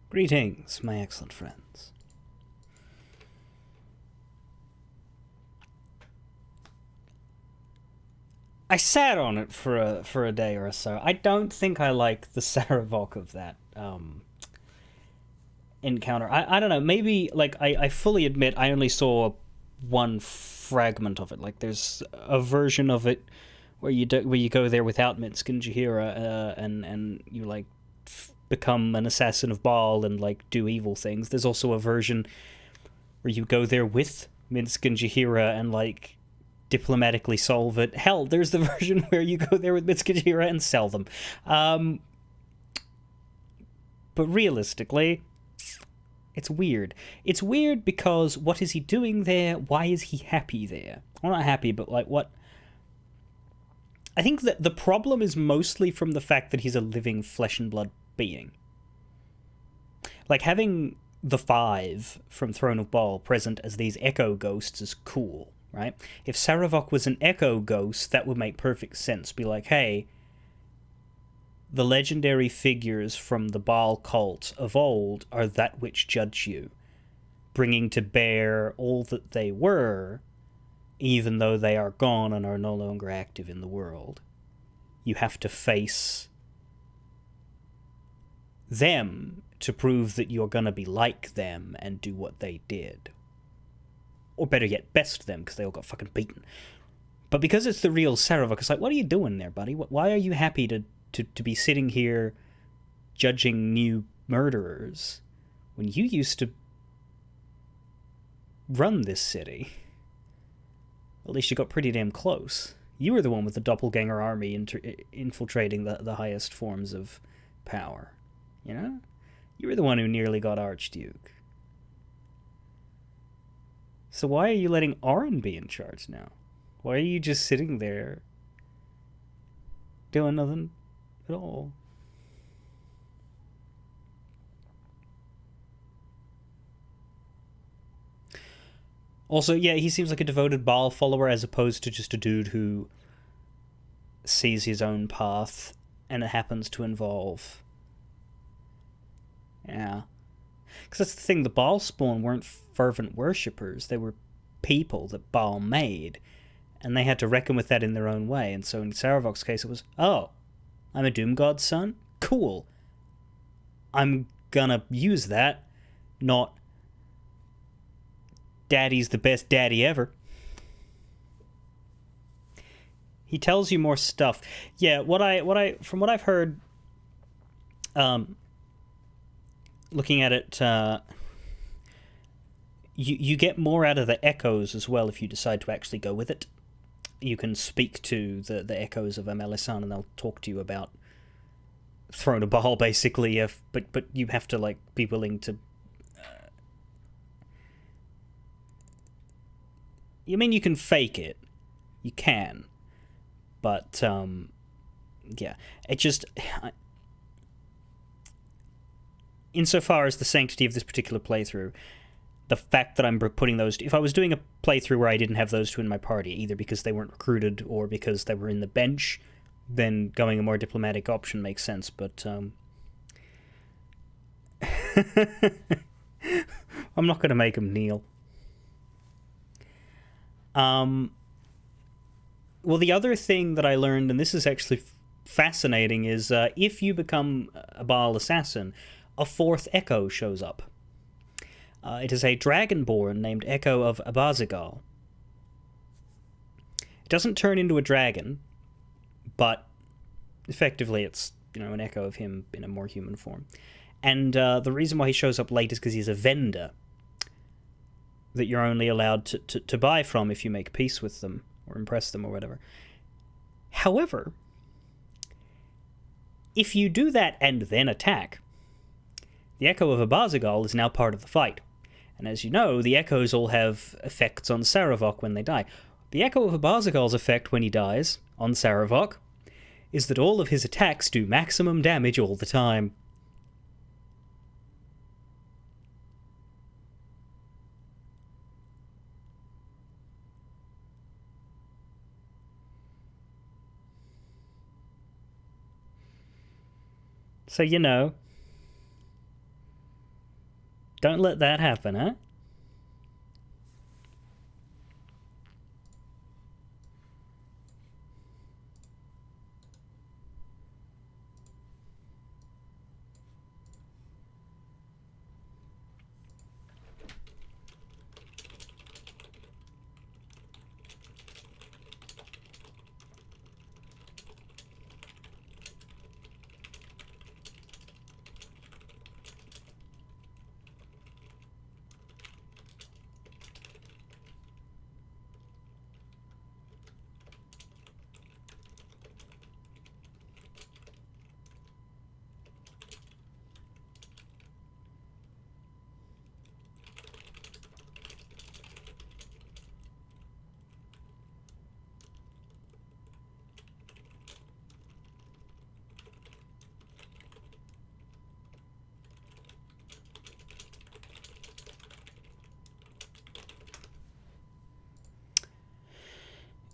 Greetings, my excellent friends. I sat on it for a day or so. I don't think I like the Saravok of that encounter. I don't know. Maybe I fully admit I only saw one fragment of it. Like there's a version of it where you go there without Minsk and Jahira, and you become an assassin of Baal and do evil things. There's also a version where you go there with Minsk and Jahira and diplomatically solve it. Hell, there's the version where you go there with Minsk and Jahira and sell them. But realistically, it's weird. It's weird because what is he doing there? Why is he happy there? Well, not happy, but what? I think that the problem is mostly from the fact that he's a living flesh and blood being. Like having the five from Throne of Baal present as these echo ghosts is cool, right? If Saravok was an echo ghost, that would make perfect sense. Be like, hey, the legendary figures from the Baal cult of old are that which judge you, bringing to bear all that they were, even though they are gone and are no longer active in the world. You have to face them to prove that you're gonna be like them and do what they did. Or better yet, best them, because they all got fucking beaten. But because it's the real Saravok, it's like, what are you doing there, buddy? Why are you happy to be sitting here judging new murderers when you used to run this city? At least you got pretty damn close. You were the one with the doppelganger army infiltrating the highest forms of power. You know? You were the one who nearly got Archduke. So why are you letting Auron be in charge now? Why are you just sitting there doing nothing at all? Also, yeah, he seems like a devoted Baal follower as opposed to just a dude who sees his own path and it happens to involve. Yeah. Because that's the thing, the Baal spawn weren't fervent worshippers, they were people that Baal made, and they had to reckon with that in their own way. And so in Saravok's case, it was, oh, I'm a Doom God's son? Cool. I'm gonna use that, not Daddy's the best daddy ever. He tells you more stuff. Yeah, from what I've heard, looking at it, you get more out of the echoes as well if you decide to actually go with it. You can speak to the echoes of Amelisan and they'll talk to you about Throne of Baal, basically. But you have to be willing to. You can fake it, you can, but yeah, it just. Insofar as the sanctity of this particular playthrough, the fact that I'm putting those... If I was doing a playthrough where I didn't have those two in my party, either because they weren't recruited or because they were in the bench, then going a more diplomatic option makes sense, but... I'm not going to make him kneel. Well, the other thing that I learned, and this is actually fascinating, is if you become a Baal assassin, a fourth Echo shows up. It is a dragonborn named Echo of Abazigal. It doesn't turn into a dragon, but effectively it's an echo of him in a more human form. And the reason why he shows up late is because he's a vendor that you're only allowed to buy from if you make peace with them or impress them or whatever. However, if you do that and then attack, the Echo of Abazigal is now part of the fight. And as you know, the Echoes all have effects on Saravok when they die. The Echo of Abazigal's effect when he dies on Saravok is that all of his attacks do maximum damage all the time. So, Don't let that happen, huh?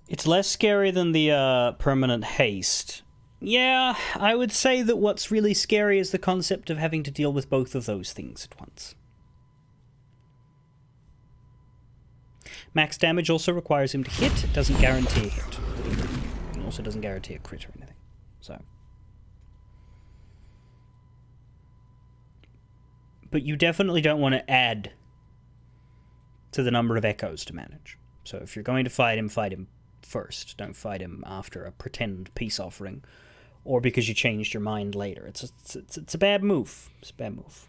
It's less scary than the permanent haste. Yeah, I would say that what's really scary is the concept of having to deal with both of those things at once. Max damage also requires him to hit, it doesn't guarantee a hit. It also doesn't guarantee a crit or anything. So. But you definitely don't want to add to the number of echoes to manage. So if you're going to fight him first. Don't fight him after a pretend peace offering, or because you changed your mind later. It's a bad move. It's a bad move.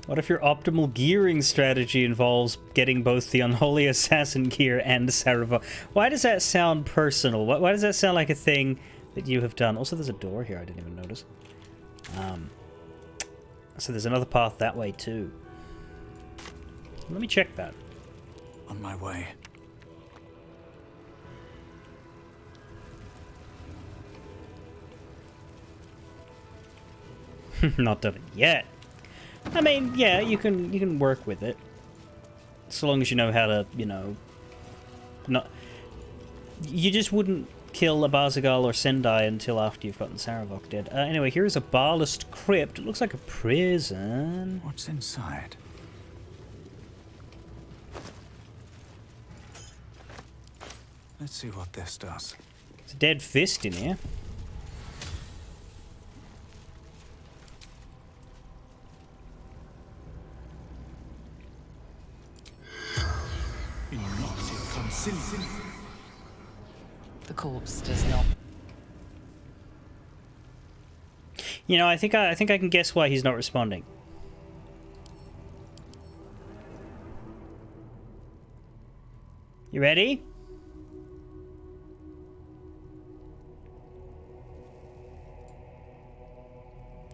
What if your optimal gearing strategy involves getting both the Unholy Assassin gear and Sarava? Why does that sound personal? Why does that sound like a thing that you have done? Also, there's a door here I didn't even notice. So there's another path that way, too. Let me check that. On my way. Not done it yet. I mean, yeah, you can work with it. So long as you know how to, you know... not. You just wouldn't kill a Barzagal or Sendai until after you've gotten Saravok dead. Anyway, here's a Barlist crypt. It looks like a prison. What's inside? Let's see what this does. There's a dead fist in here. The corpse does not. You know, I think I can guess why he's not responding. You ready?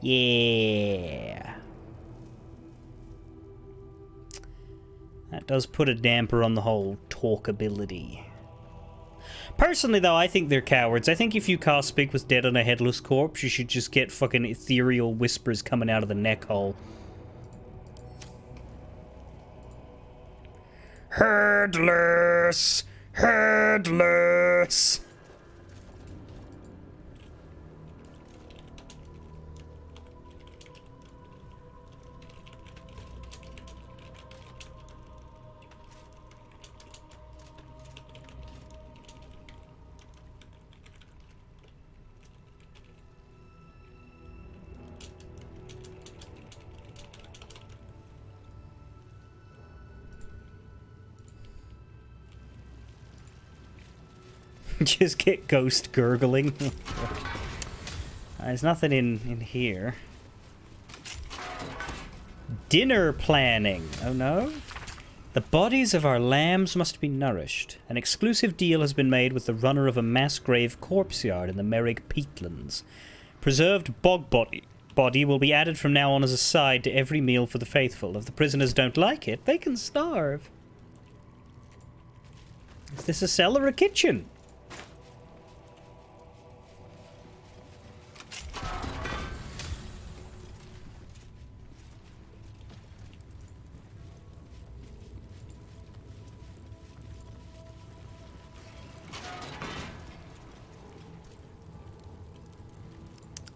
Yeah. That does put a damper on the whole talkability. Personally, though, I think they're cowards. I think if you cast Speak with Dead on a headless corpse, you should just get fucking ethereal whispers coming out of the neck hole. Headless! Headless! Just get ghost gurgling. There's nothing in here. Dinner planning. Oh no? The bodies of our lambs must be nourished. An exclusive deal has been made with the runner of a mass grave corpse yard in the Merrig peatlands. Preserved bog body will be added from now on as a side to every meal for the faithful. If the prisoners don't like it, they can starve. Is this a cell or a kitchen?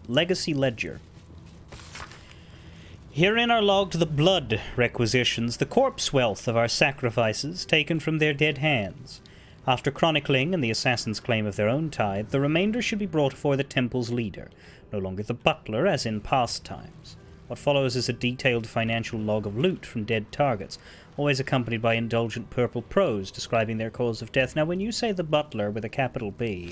Legacy Ledger. Herein are logged the blood requisitions, the corpse wealth of our sacrifices taken from their dead hands. After chronicling and the assassins' claim of their own tithe, the remainder should be brought before the temple's leader, no longer the butler as in past times. What follows is a detailed financial log of loot from dead targets, always accompanied by indulgent purple prose describing their cause of death. Now, when you say the butler with a capital B,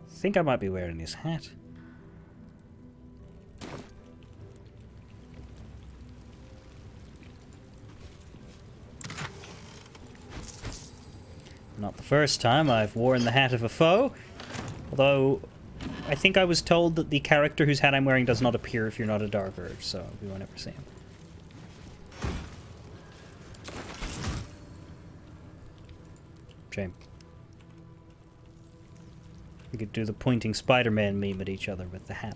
I think I might be wearing his hat. Not the first time I've worn the hat of a foe, although I think I was told that the character whose hat I'm wearing does not appear if you're not a Dark Urge, so we won't ever see him. Shame. We could do the pointing Spider-Man meme at each other with the hat.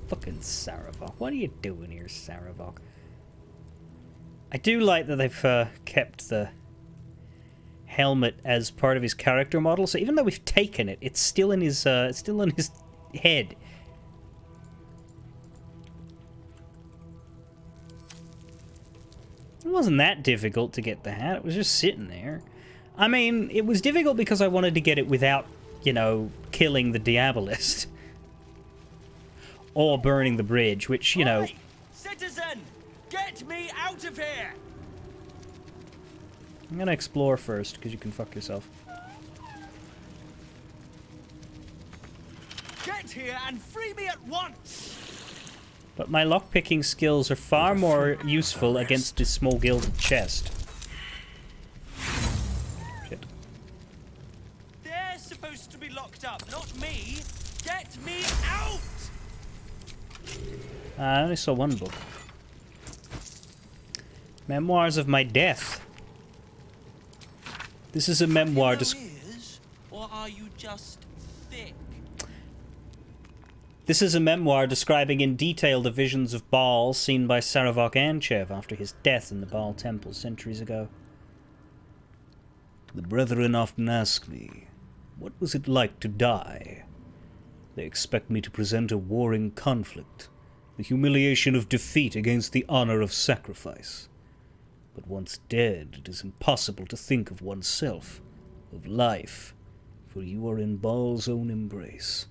Fucking Saravok. What are you doing here, Saravok? I do like that they've kept the helmet as part of his character model, so even though we've taken it, it's still in his head. It wasn't that difficult to get the hat, it was just sitting there. I mean, it was difficult because I wanted to get it without, you know, killing the Diabolist. Or burning the bridge, which, you know... Oi, citizen! Get me out of here! I'm gonna explore first, because you can fuck yourself. Get here and free me at once! But my lockpicking skills are far more useful against this small gilded chest. Shit. They're supposed to be locked up, not me! Get me out! I only saw one book. Memoirs of My Death. This is a memoir. Or are you just thick? This is a memoir describing in detail the visions of Baal seen by Saravok Anchev after his death in the Baal temple centuries ago. The brethren often ask me, what was it like to die? They expect me to present a warring conflict, the humiliation of defeat against the honor of sacrifice. But once dead, it is impossible to think of oneself, of life, for you are in Baal's own embrace.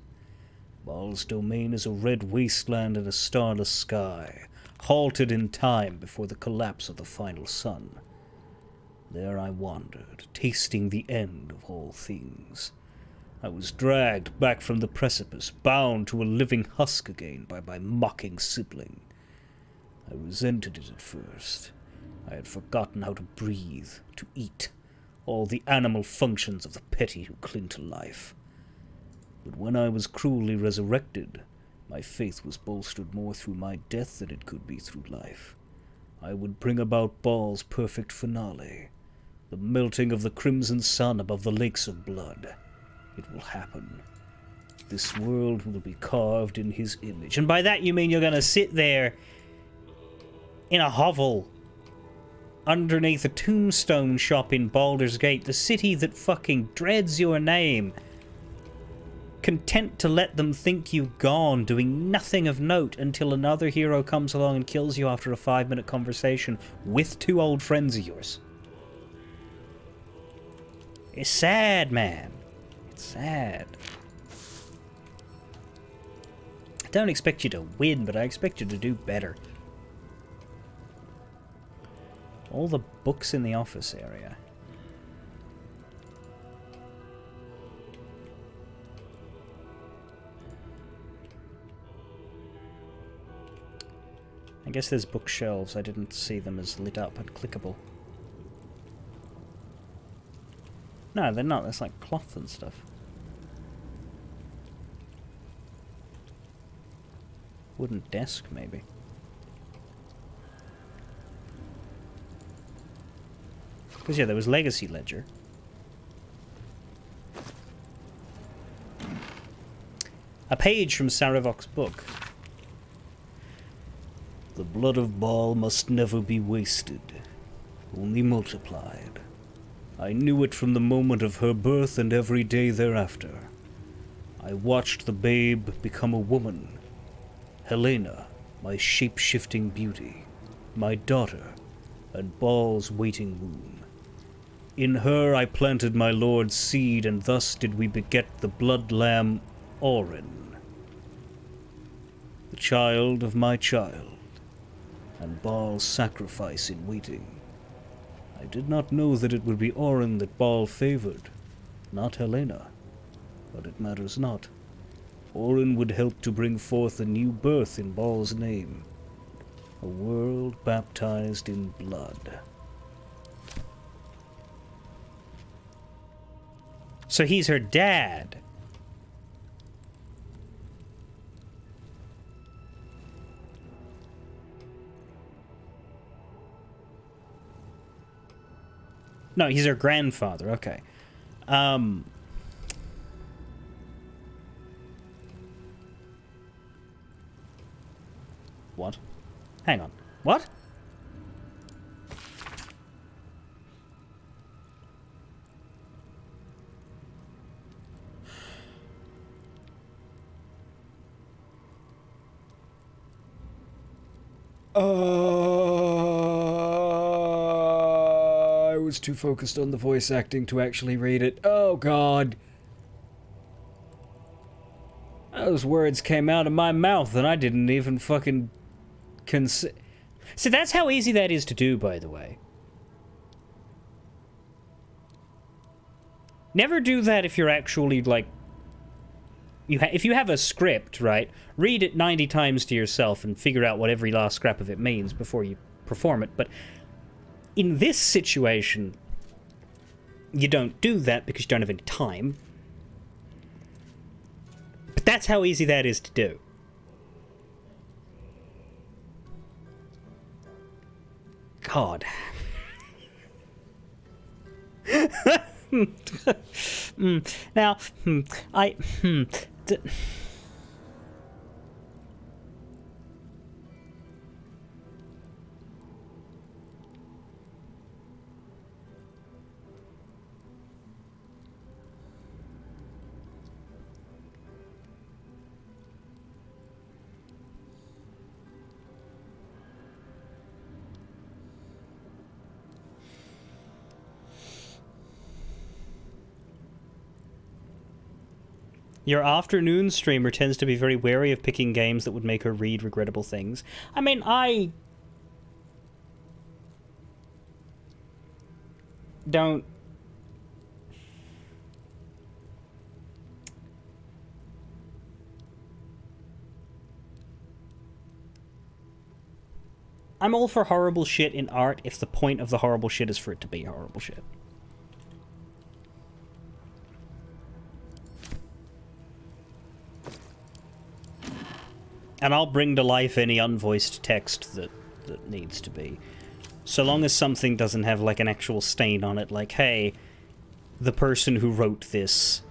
Baal's domain is a red wasteland and a starless sky, halted in time before the collapse of the final sun. There I wandered, tasting the end of all things. I was dragged back from the precipice, bound to a living husk again by my mocking sibling. I resented it at first. I had forgotten how to breathe, to eat, all the animal functions of the petty who cling to life. But when I was cruelly resurrected, my faith was bolstered more through my death than it could be through life. I would bring about Baal's perfect finale, the melting of the crimson sun above the lakes of blood. It will happen. This world will be carved in his image. And by that you mean you're gonna sit there in a hovel underneath a tombstone shop in Baldur's Gate, the city that fucking dreads your name, content to let them think you gone, doing nothing of note until another hero comes along and kills you after a 5-minute conversation with 2 old friends of yours. It's sad, man. It's sad. I don't expect you to win, but I expect you to do better. All the books in the office area. I guess there's bookshelves. I didn't see them as lit up and clickable. No, they're not. There's like cloth and stuff. Wooden desk, maybe. Because, yeah, there was Legacy Ledger. A page from Sarevok's book. The blood of Baal must never be wasted, only multiplied. I knew it from the moment of her birth and every day thereafter. I watched the babe become a woman. Helena, my shape-shifting beauty, my daughter, and Baal's waiting womb. In her I planted my lord's seed, and thus did we beget the blood lamb Orin, the child of my child, and Baal's sacrifice in waiting. I did not know that it would be Orin that Baal favored, not Helena, but it matters not. Orin would help to bring forth a new birth in Baal's name, a world baptized in blood. So he's her dad. No, he's her grandfather. Okay. What? Hang on. What? I was too focused on the voice acting to actually read it. Oh, God. Those words came out of my mouth and I didn't even fucking See, that's how easy that is to do, by the way. Never do that if you're actually, like... if you have a script, right, read it 90 times to yourself and figure out what every last scrap of it means before you perform it. But in this situation, you don't do that because you don't have any time. But that's how easy that is to do. God. Now, your afternoon streamer tends to be very wary of picking games that would make her read regrettable things. I mean, I don't... I'm all for horrible shit in art if the point of the horrible shit is for it to be horrible shit. And I'll bring to life any unvoiced text that needs to be. So long as something doesn't have, like, an actual stain on it, like, hey, the person who wrote this...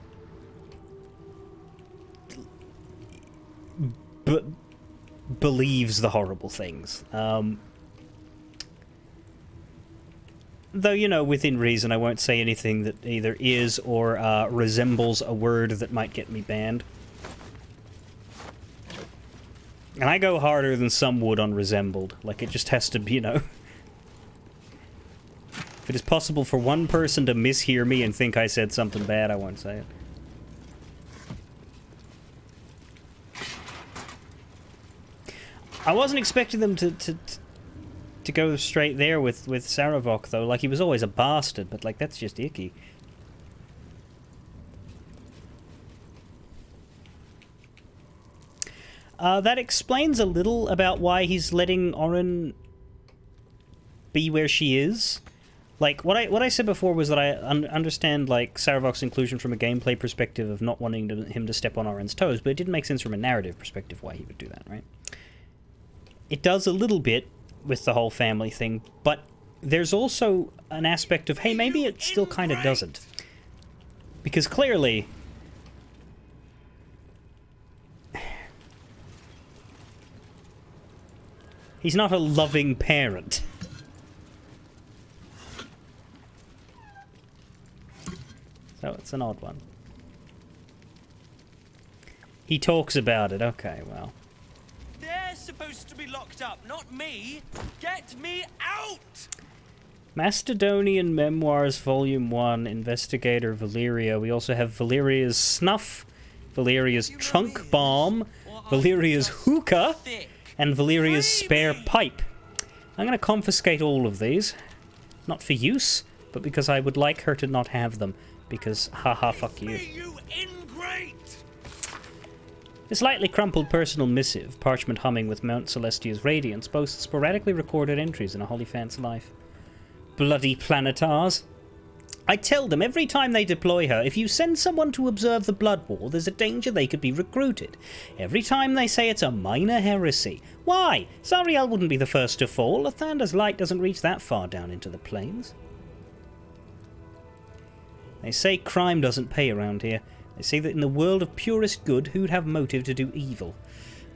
believes the horrible things. Though, you know, within reason, I won't say anything that either is or resembles a word that might get me banned. And I go harder than some would on resembled. Like, it just has to be, you know... If it is possible for one person to mishear me and think I said something bad, I won't say it. I wasn't expecting them to to go straight there with Saravok, though. Like, he was always a bastard, but, like, that's just icky. That explains a little about why he's letting Orin be where she is. Like, what I said before was that I understand, like, Saravok's inclusion from a gameplay perspective of not wanting him to step on Orin's toes, but it didn't make sense from a narrative perspective why he would do that, right? It does a little bit with the whole family thing, but there's also an aspect of, hey, maybe it still kind of doesn't. Because clearly... he's not a loving parent. So it's an odd one. He talks about it. Okay, well. They're supposed to be locked up, not me. Get me out! Macedonian Memoirs, Volume 1, Investigator Valeria. We also have Valeria's Snuff, Valeria's Trunk Bomb, Valeria's Hookah, and Valeria's Spare Pipe. I'm going to confiscate all of these. Not for use, but because I would like her to not have them. Because, haha, fuck you. You ingrate! This lightly crumpled personal missive, parchment humming with Mount Celestia's radiance, boasts sporadically recorded entries in a Hollyphant's life. Bloody planetars. I tell them every time they deploy her, if you send someone to observe the Blood War, there's a danger they could be recruited. Every time they say it's a minor heresy. Why? Zariel wouldn't be the first to fall. Lathander's light doesn't reach that far down into the plains. They say crime doesn't pay around here. They say that in the world of purest good, who'd have motive to do evil?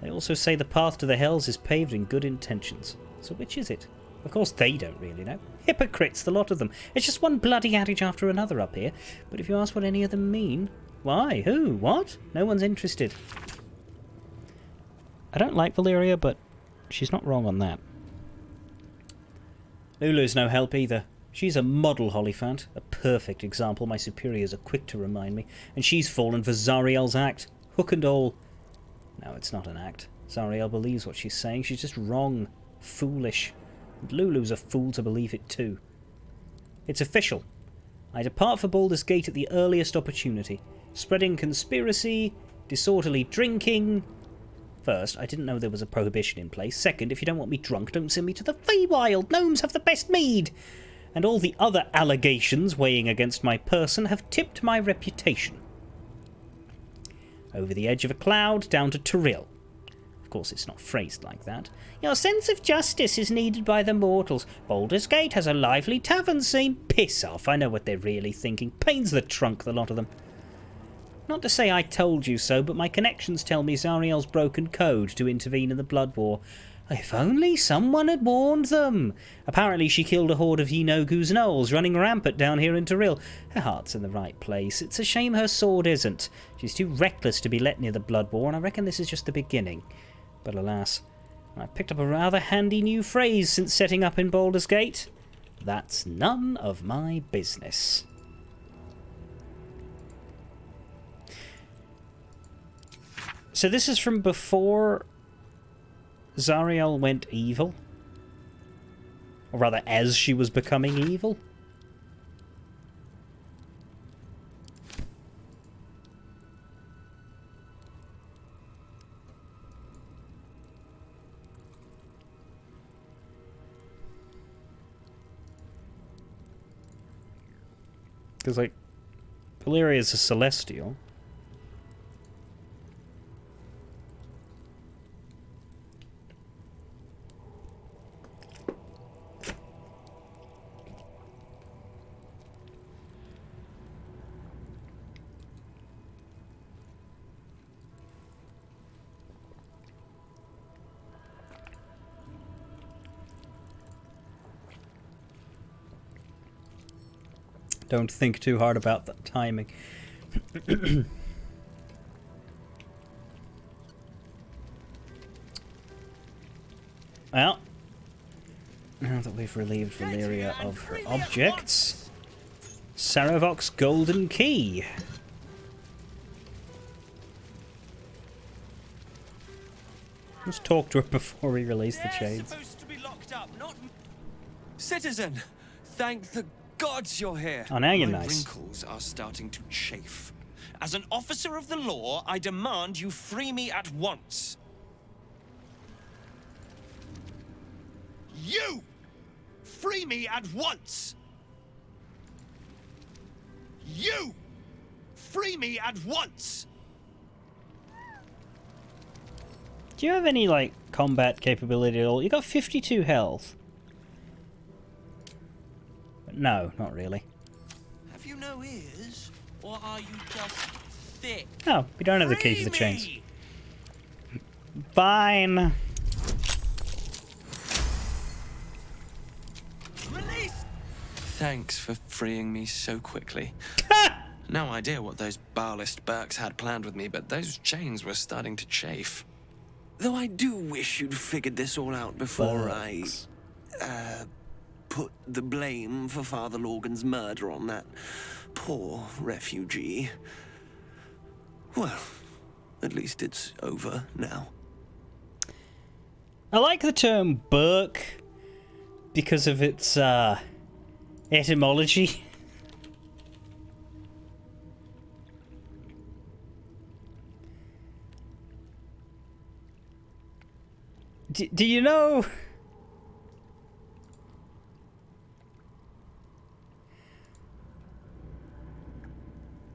They also say the path to the hells is paved in good intentions. So which is it? Of course they don't really know. Hypocrites, the lot of them. It's just one bloody adage after another up here. But if you ask what any of them mean... why? Who? What? No one's interested. I don't like Valeria, but she's not wrong on that. Lulu's no help either. She's a model Hollyphant, a perfect example my superiors are quick to remind me, and she's fallen for Zariel's act, hook and all. No, it's not an act. Zariel believes what she's saying, she's just wrong, foolish, and Lulu's a fool to believe it too. It's official. I depart for Baldur's Gate at the earliest opportunity, spreading conspiracy, disorderly drinking... First, I didn't know there was a prohibition in place. Second, if you don't want me drunk, don't send me to the Feywild. Gnomes have the best mead. And all the other allegations weighing against my person have tipped my reputation. Over the edge of a cloud, down to Tyrell. Of course, it's not phrased like that. Your sense of justice is needed by the mortals. Baldur's Gate has a lively tavern scene. Piss off, I know what they're really thinking. Pains the trunk, the lot of them. Not to say I told you so, but my connections tell me Zariel's broken code to intervene in the Blood War. If only someone had warned them. Apparently she killed a horde of Yenogu's gnolls running rampant down here in Tyrell. Her heart's in the right place. It's a shame her sword isn't. She's too reckless to be let near the Blood War, and I reckon this is just the beginning. But alas, I've picked up a rather handy new phrase since setting up in Baldur's Gate. That's none of my business. So this is from before Zariel went evil? Or rather, as she was becoming evil? Because, like, Valeria is a celestial. Don't think too hard about the timing. Well, now that we've relieved Valeria of her objects, Saravok's golden key. Let's talk to her before we release the chains. Supposed to be locked up, not citizen! Thank the gods you're here. Oh, now you're My nice. wrinkles are starting to chafe. As an officer of the law, I demand you free me at once. You! Free me at once! You! Free me at once! Do you have any, like, combat capability at all? You got 52 health. But no, not really. Have you no ears? Or are you just thick? Oh, we don't have the key to the chains. Fine. Release! Thanks for freeing me so quickly. No idea what those Barlist Burks had planned with me, but those chains were starting to chafe. Though I do wish you'd figured this all out before Burks. I put the blame for Father Logan's murder on that poor refugee. Well, at least it's over now. I like the term Burke because of its etymology. Do you know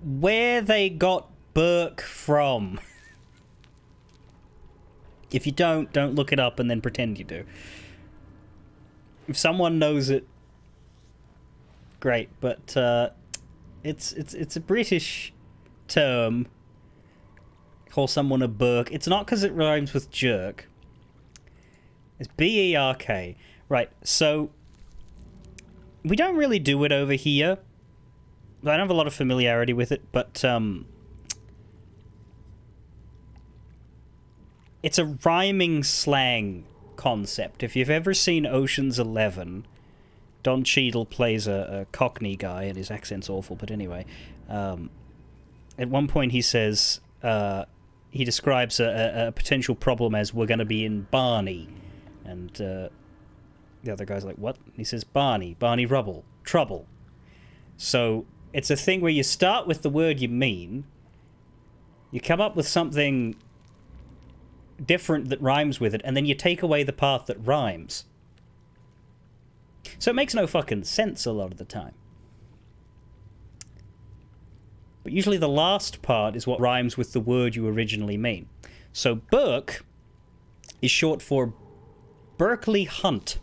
where they got Burke from? If you don't look it up and then pretend you do. If someone knows it, great, but it's a British term. Call someone a Burke. It's not because it rhymes with jerk. It's B-E-R-K. Right, so we don't really do it over here. I don't have a lot of familiarity with it, but it's a rhyming slang concept. If you've ever seen Ocean's 11, Don Cheadle plays a Cockney guy, and his accent's awful, but anyway. At one point he says, he describes a potential problem as, we're going to be in Barney. And the other guy's like, what? And he says, Barney Rubble, trouble. So it's a thing where you start with the word you mean, you come up with something different that rhymes with it, and then you take away the part that rhymes. So it makes no fucking sense a lot of the time. But usually the last part is what rhymes with the word you originally mean. So Burke is short for Berkeley Hunt.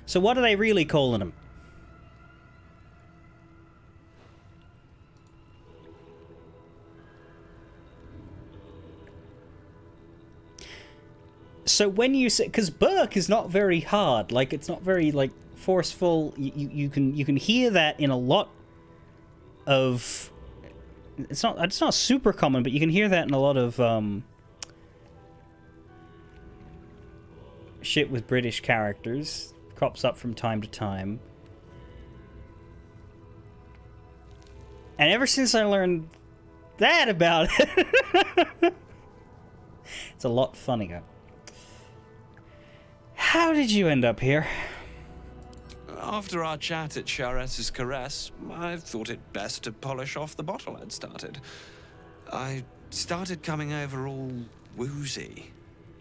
So what are they really calling him? So when you say, because Burke is not very hard, like it's not very like forceful. You can hear that in a lot of. It's not super common, but you can hear that in a lot of shit with British characters. Crops up from time to time. And ever since I learned that about it, it's a lot funnier. How did you end up here? After our chat at Charessa's Caress, I thought it best to polish off the bottle I'd started. I started coming over all woozy.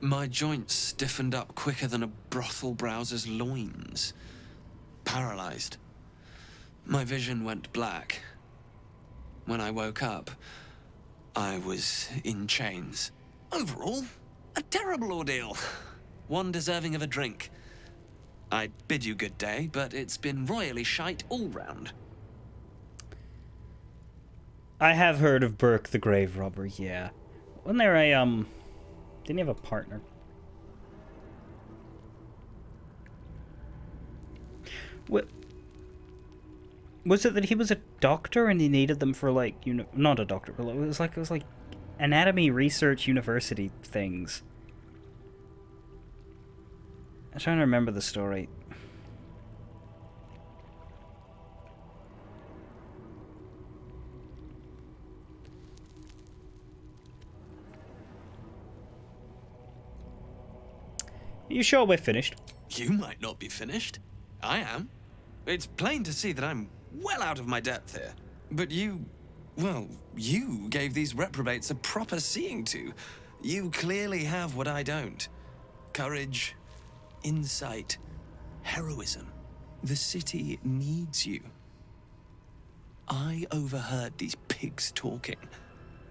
My joints stiffened up quicker than a brothel browser's loins. Paralyzed. My vision went black. When I woke up, I was in chains. Overall, a terrible ordeal. One deserving of a drink. I bid you good day, but it's been royally shite all round. I have heard of Burke the Grave Robber, yeah. Wasn't there a, didn't he have a partner? What? Was it that he was a doctor and he needed them for, like, not a doctor, but it was like anatomy research university things. I'm trying to remember the story. you sure we're finished? You might not be finished. I am. It's plain to see that I'm well out of my depth here. But you... well, you gave these reprobates a proper seeing to. You clearly have what I don't. Courage, insight, heroism. The city needs you. I overheard these pigs talking.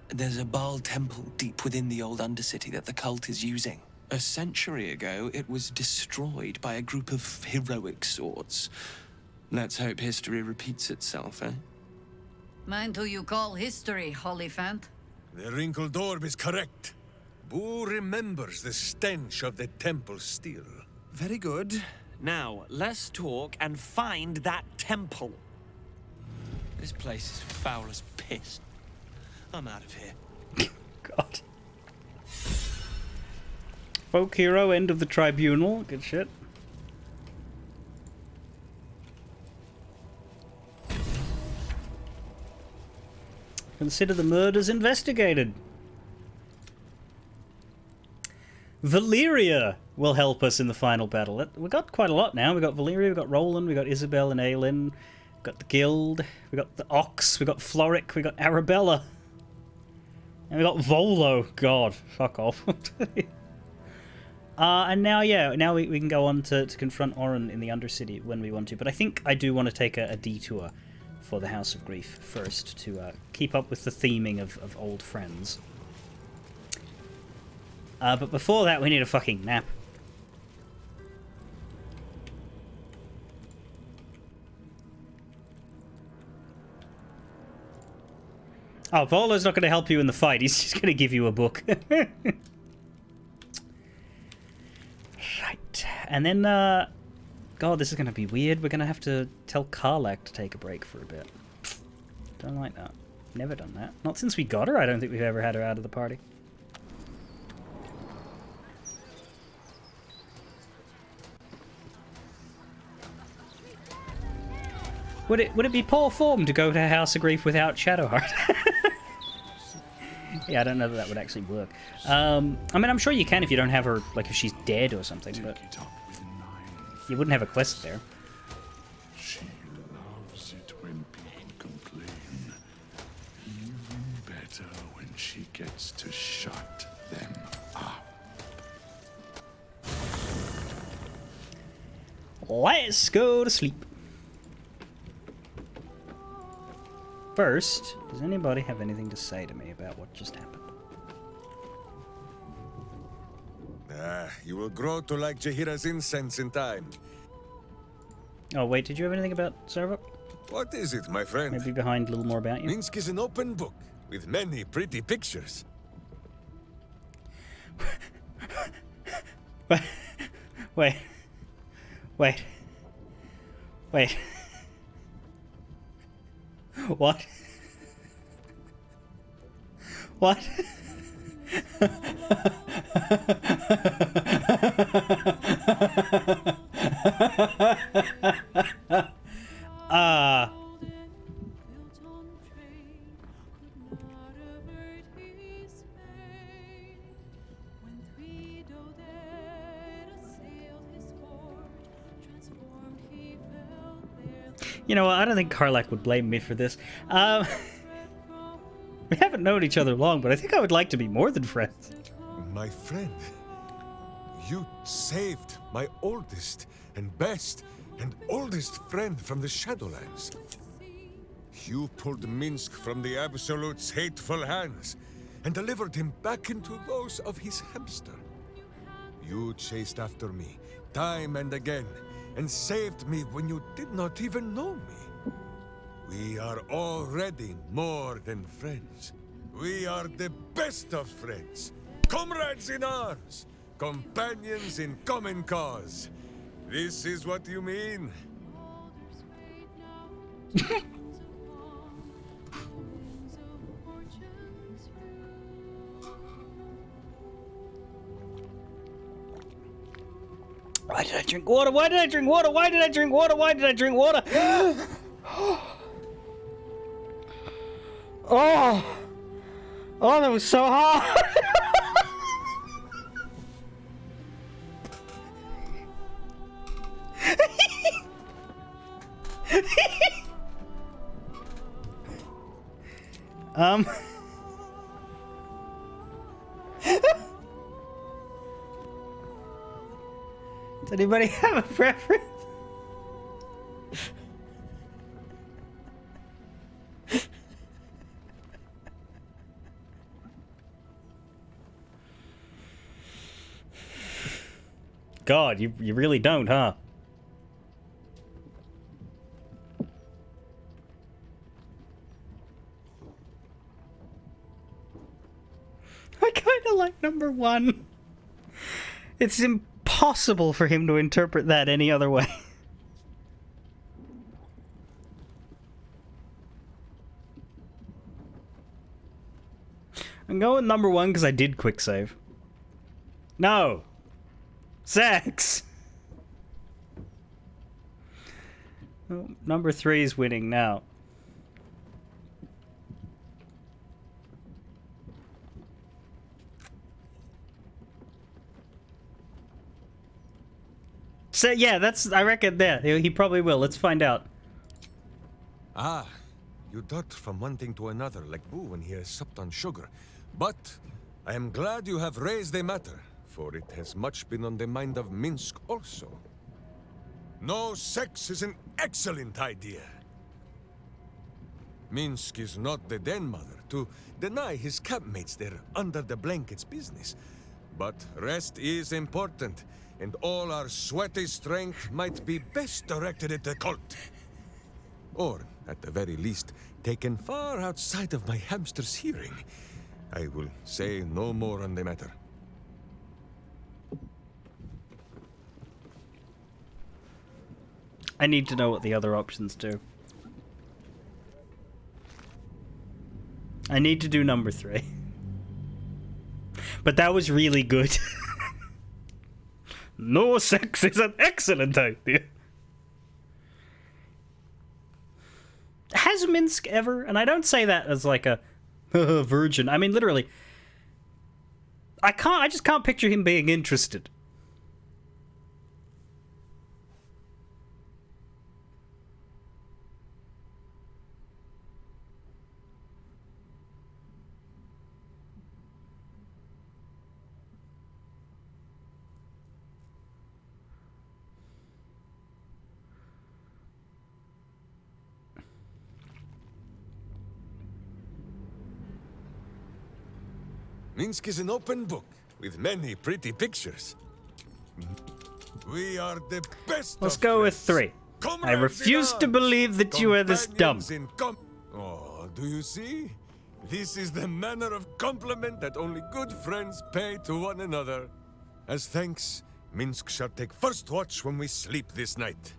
There's a Baal temple deep within the old Undercity that the cult is using. A century ago, it was destroyed by a group of heroic sorts. Let's hope history repeats itself, eh? Mind who you call history, Holyphant. The wrinkled orb is correct. Boo remembers the stench of the temple still. Very good. Now, let's talk and find that temple. This place is foul as piss. I'm out of here. God. Folk hero, end of the tribunal. Good shit. Consider the murders investigated. Valyria will help us in the final battle. We got quite a lot now. We got Valyria, we got Roland, we got Isabel and Aelin, we got the Guild, we got the Ox, we got Floric, we got Arabella, and we got Volo. God, fuck off. And now, yeah, now we can go on to confront Orin in the Undercity when we want to. But I think I do want to take a detour for the House of Grief first to keep up with the theming of old friends. But before that, we need a fucking nap. Oh, Volo's not going to help you in the fight. He's just going to give you a book. Right. And then, God, this is going to be weird. We're going to have to tell Karlak to take a break for a bit. Don't like that. Never done that. Not since we got her. I don't think we've ever had her out of the party. Would it be poor form to go to House of Grief without Shadowheart? Yeah, I don't know that would actually work. I mean, I'm sure you can if you don't have her, like if she's dead or something, but you wouldn't have a quest there. She loves it when people complain. Even better when she gets to shut them up. Let's go to sleep. First, does anybody have anything to say to me about what just happened? You will grow to like Jaheira's incense in time. Oh, wait, did you have anything about Servok? What is it, my friend? Maybe behind a little more about you? Minsk is an open book with many pretty pictures. Wait. What? What? You know what? I don't think Karlak would blame me for this. We haven't known each other long, but I think I would like to be more than friends. My friend, you saved my oldest and best and oldest friend from the Shadowlands. You pulled Minsk from the Absolute's hateful hands and delivered him back into those of his hamster. You chased after me time and again and saved me when you did not even know me. We are already more than friends. We are the best of friends. Comrades in arms. Companions in common cause. This is what you mean? Why did I drink water? Why did I drink water? Why did I drink water? Why did I drink water? Oh, that was so hard. Does anybody have a preference? God, you really don't, huh? I kind of like number one. It's impossible for him to interpret that any other way. I'm going number one because I did quick save. No. Sex! Oh, number three is winning now. So yeah, I reckon he probably will. Let's find out. Ah, you dart from one thing to another like Boo when he has supped on sugar. But I am glad you have raised the matter, for it has much been on the mind of Minsk also. No sex is an excellent idea. Minsk is not the den mother to deny his campmates their under-the-blankets business. But rest is important, and all our sweaty strength might be best directed at the cult. Or, at the very least, taken far outside of my hamster's hearing. I will say no more on the matter. I need to know what the other options do. I need to do number three. But that was really good. No sex is an excellent idea. Has Minsk ever, and I don't say that as like a virgin, I mean literally, I just can't picture him being interested. Minsk is an open book, with many pretty pictures. We are the best. Let's go with three. I refuse to believe that you are this dumb. Oh, do you see? This is the manner of compliment that only good friends pay to one another. As thanks, Minsk shall take first watch when we sleep this night.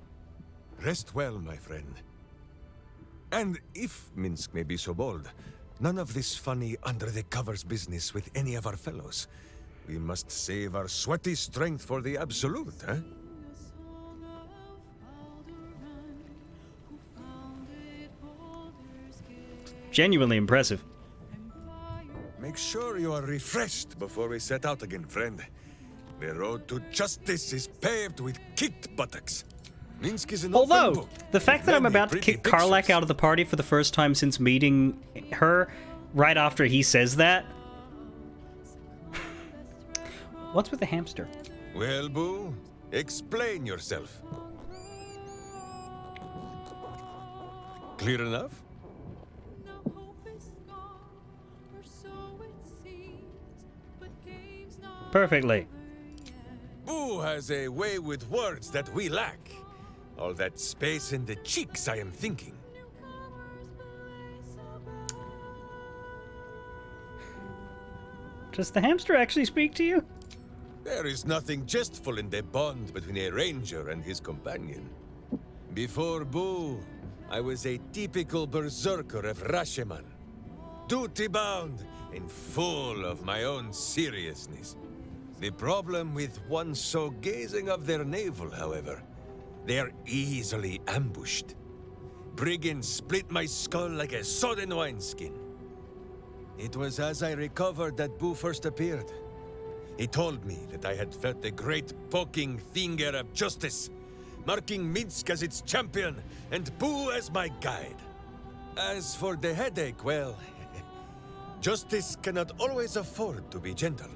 Rest well, my friend. And if Minsk may be so bold, none of this funny under-the-covers business with any of our fellows. We must save our sweaty strength for the absolute, eh? Genuinely impressive. Make sure you are refreshed before we set out again, friend. The road to justice is paved with kicked buttocks. Minsk is an open Although, book. the fact that I'm Many about to pretty kick Karlak pictures. out of the party for the first time since meeting her, right after he says that. What's with the hamster? Well, Boo, explain yourself. Clear enough? Perfectly. Boo has a way with words that we lack. All that space in the cheeks, I am thinking. Does the hamster actually speak to you? There is nothing jestful in the bond between a ranger and his companion. Before Boo, I was a typical berserker of Rashomon. Duty-bound and full of my own seriousness. The problem with one so gazing of their navel, however, they are easily ambushed. Brigands split my skull like a sodden wineskin. It was as I recovered that Boo first appeared. He told me that I had felt the great poking finger of justice, marking Minsk as its champion and Boo as my guide. As for the headache, well, Justice cannot always afford to be gentle.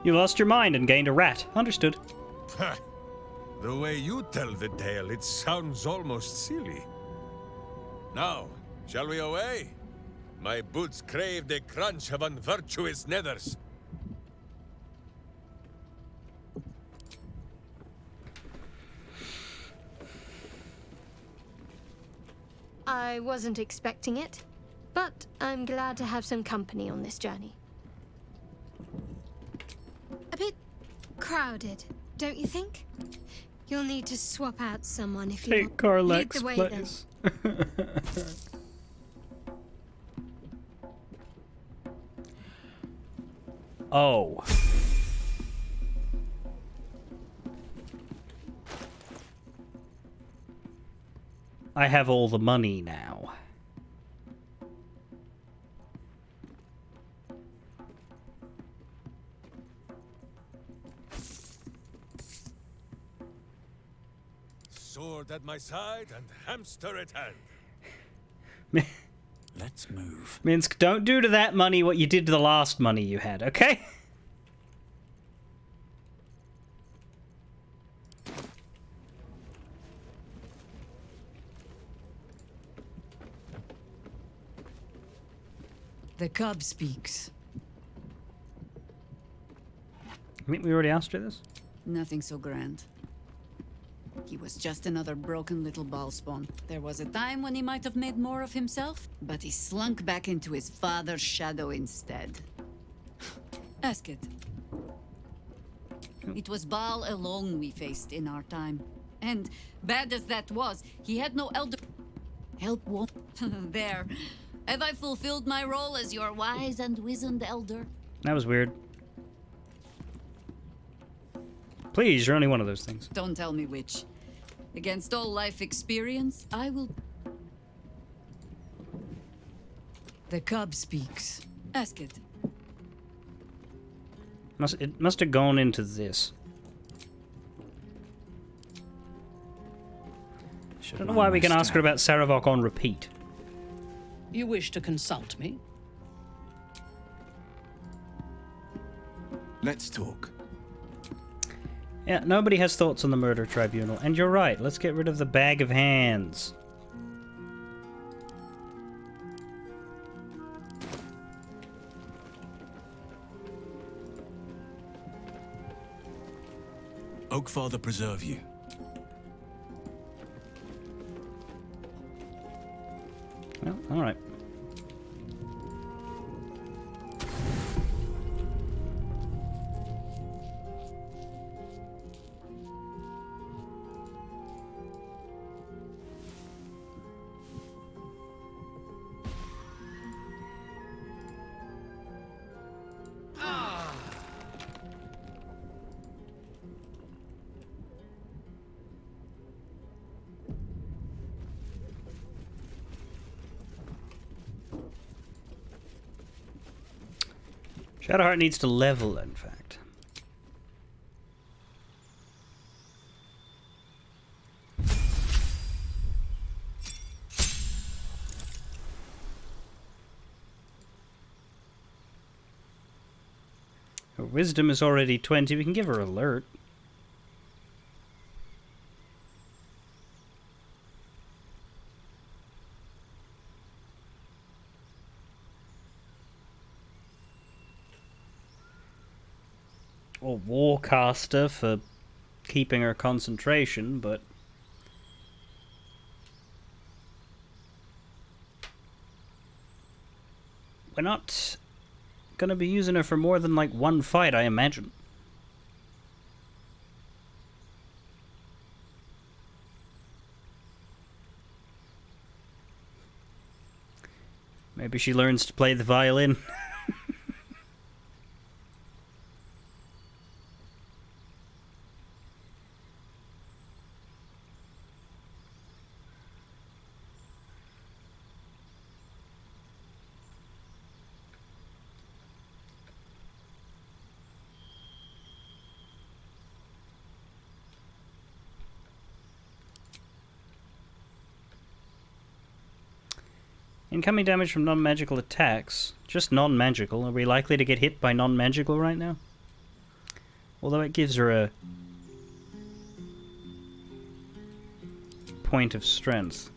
You lost your mind and gained a rat. Understood. Ha! The way you tell the tale, it sounds almost silly. Now, shall we away? My boots crave the crunch of unvirtuous nethers. I wasn't expecting it, but I'm glad to have some company on this journey. A bit crowded, don't you think? You'll need to swap out someone if you Take want. Lead Carlex the way, place. Oh. I have all the money now. Sword at my side and hamster at hand. Let's move. Minsk, don't do to that money what you did to the last money you had, okay? The cub speaks. I think we already asked her this. Nothing so grand. He was just another broken little ballspawn. There was a time when he might have made more of himself, but he slunk back into his father's shadow instead. Ask it. It was Baal alone we faced in our time. And, bad as that was, he had no elder... Help won't... There. Have I fulfilled my role as your wise and wizened elder? That was weird. Please, you're only one of those things. Don't tell me which. Against all life experience, I will... The cub speaks. Ask it. It must have gone into this. I don't know why we can ask her about Saravok on repeat. You wish to consult me? Let's talk. Yeah, nobody has thoughts on the murder tribunal. And you're right, let's get rid of the bag of hands. Oakfather preserve you. Well, alright. Shadowheart needs to level, in fact. Her wisdom is already 20. We can give her alert. Or Warcaster for keeping her concentration, but we're not gonna be using her for more than like one fight, I imagine. Maybe she learns to play the violin. Incoming damage from non-magical attacks. Just non-magical. Are we likely to get hit by non-magical right now? Although it gives her a point of strength.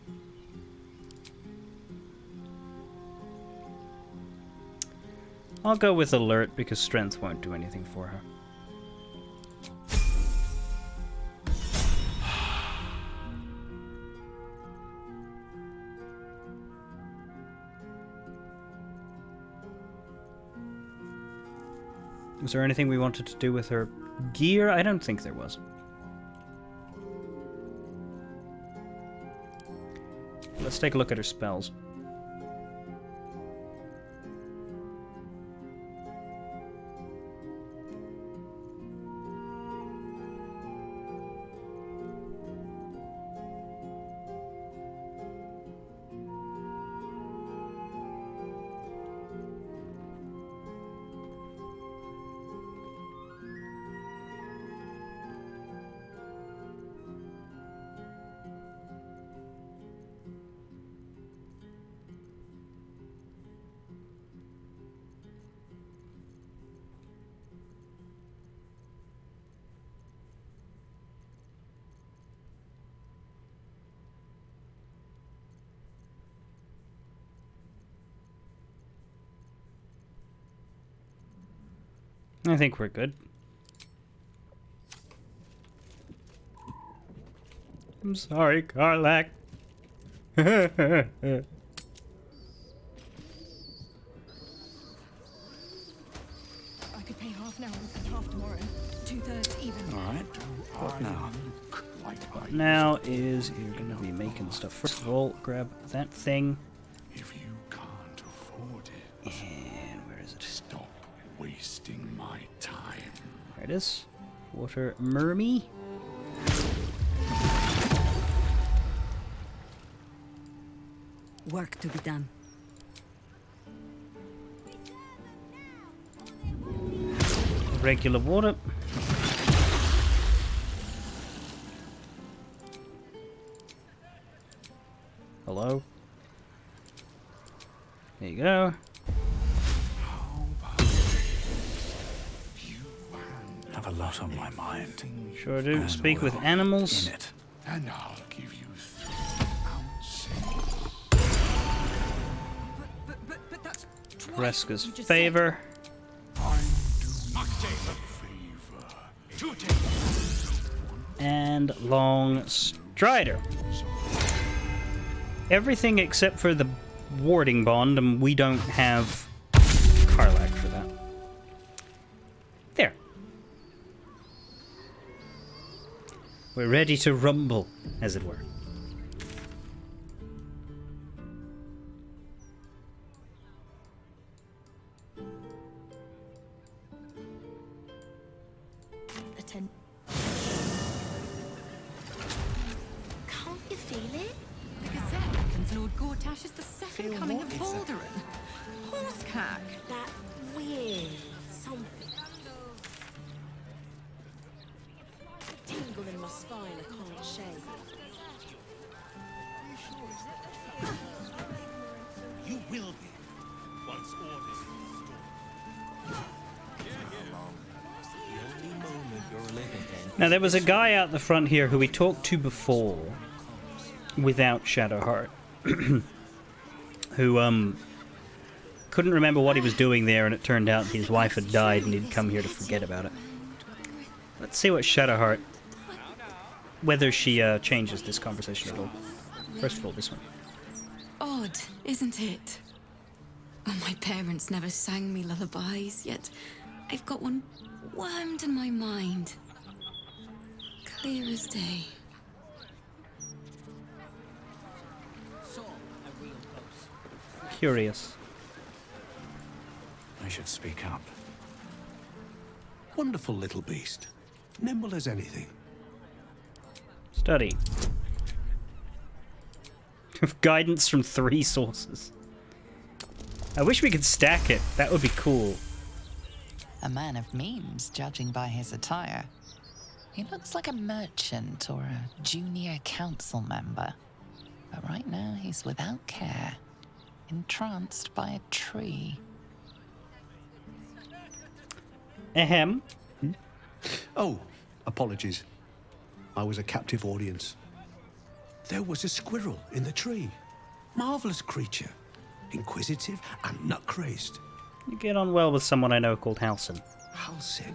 I'll go with alert because strength won't do anything for her. Was there anything we wanted to do with her gear? I don't think there was. Let's take a look at her spells. I think we're good. I'm sorry, Karlak. I could pay half now and half tomorrow. 2/3 even. All right. What now? Now is you're gonna be making stuff. First of all, grab that thing. If you can't afford it, And where is it? stop wasting my time. There it is. Water mermy. Work to be done. Regular water. Hello? There you go. Have a lot on my mind. Sure do. And Speak with well animals. in it. And I'll give you 3 ounces. But that's twice Kreska's what you just favor. I'm doing you a favor. And Long Strider. Everything except for the warding bond, and we don't have Karlak for that. There. We're ready to rumble, as it were. Atten- Can't you feel it? The Gazette reckons Lord Gortash is the second coming of Baldur. Horsecack. That weird something. Tingle in my spine, I can't shake. You will be once order is restored. The only moment you're living in. Now, there was a guy out the front here who we talked to before, without Shadowheart, who, couldn't remember what he was doing there, and it turned out his wife had died and he'd come here to forget about it. Let's see what Shadowheart, whether she changes this conversation at all. First of all, this one. Odd, isn't it? Oh, my parents never sang me lullabies, yet I've got one wormed in my mind. Clear as day. Curious. I should speak up. Wonderful little beast. Nimble as anything. Study. Guidance from 3 sources. I wish we could stack it. That would be cool. A man of means, judging by his attire. He looks like a merchant or a junior council member. But right now, he's without care. entranced by a tree. Ahem. Oh, apologies. I was a captive audience. There was a squirrel in the tree. Marvelous creature. Inquisitive and nut-crazed. You get on well with someone I know called Halsin. Halsin?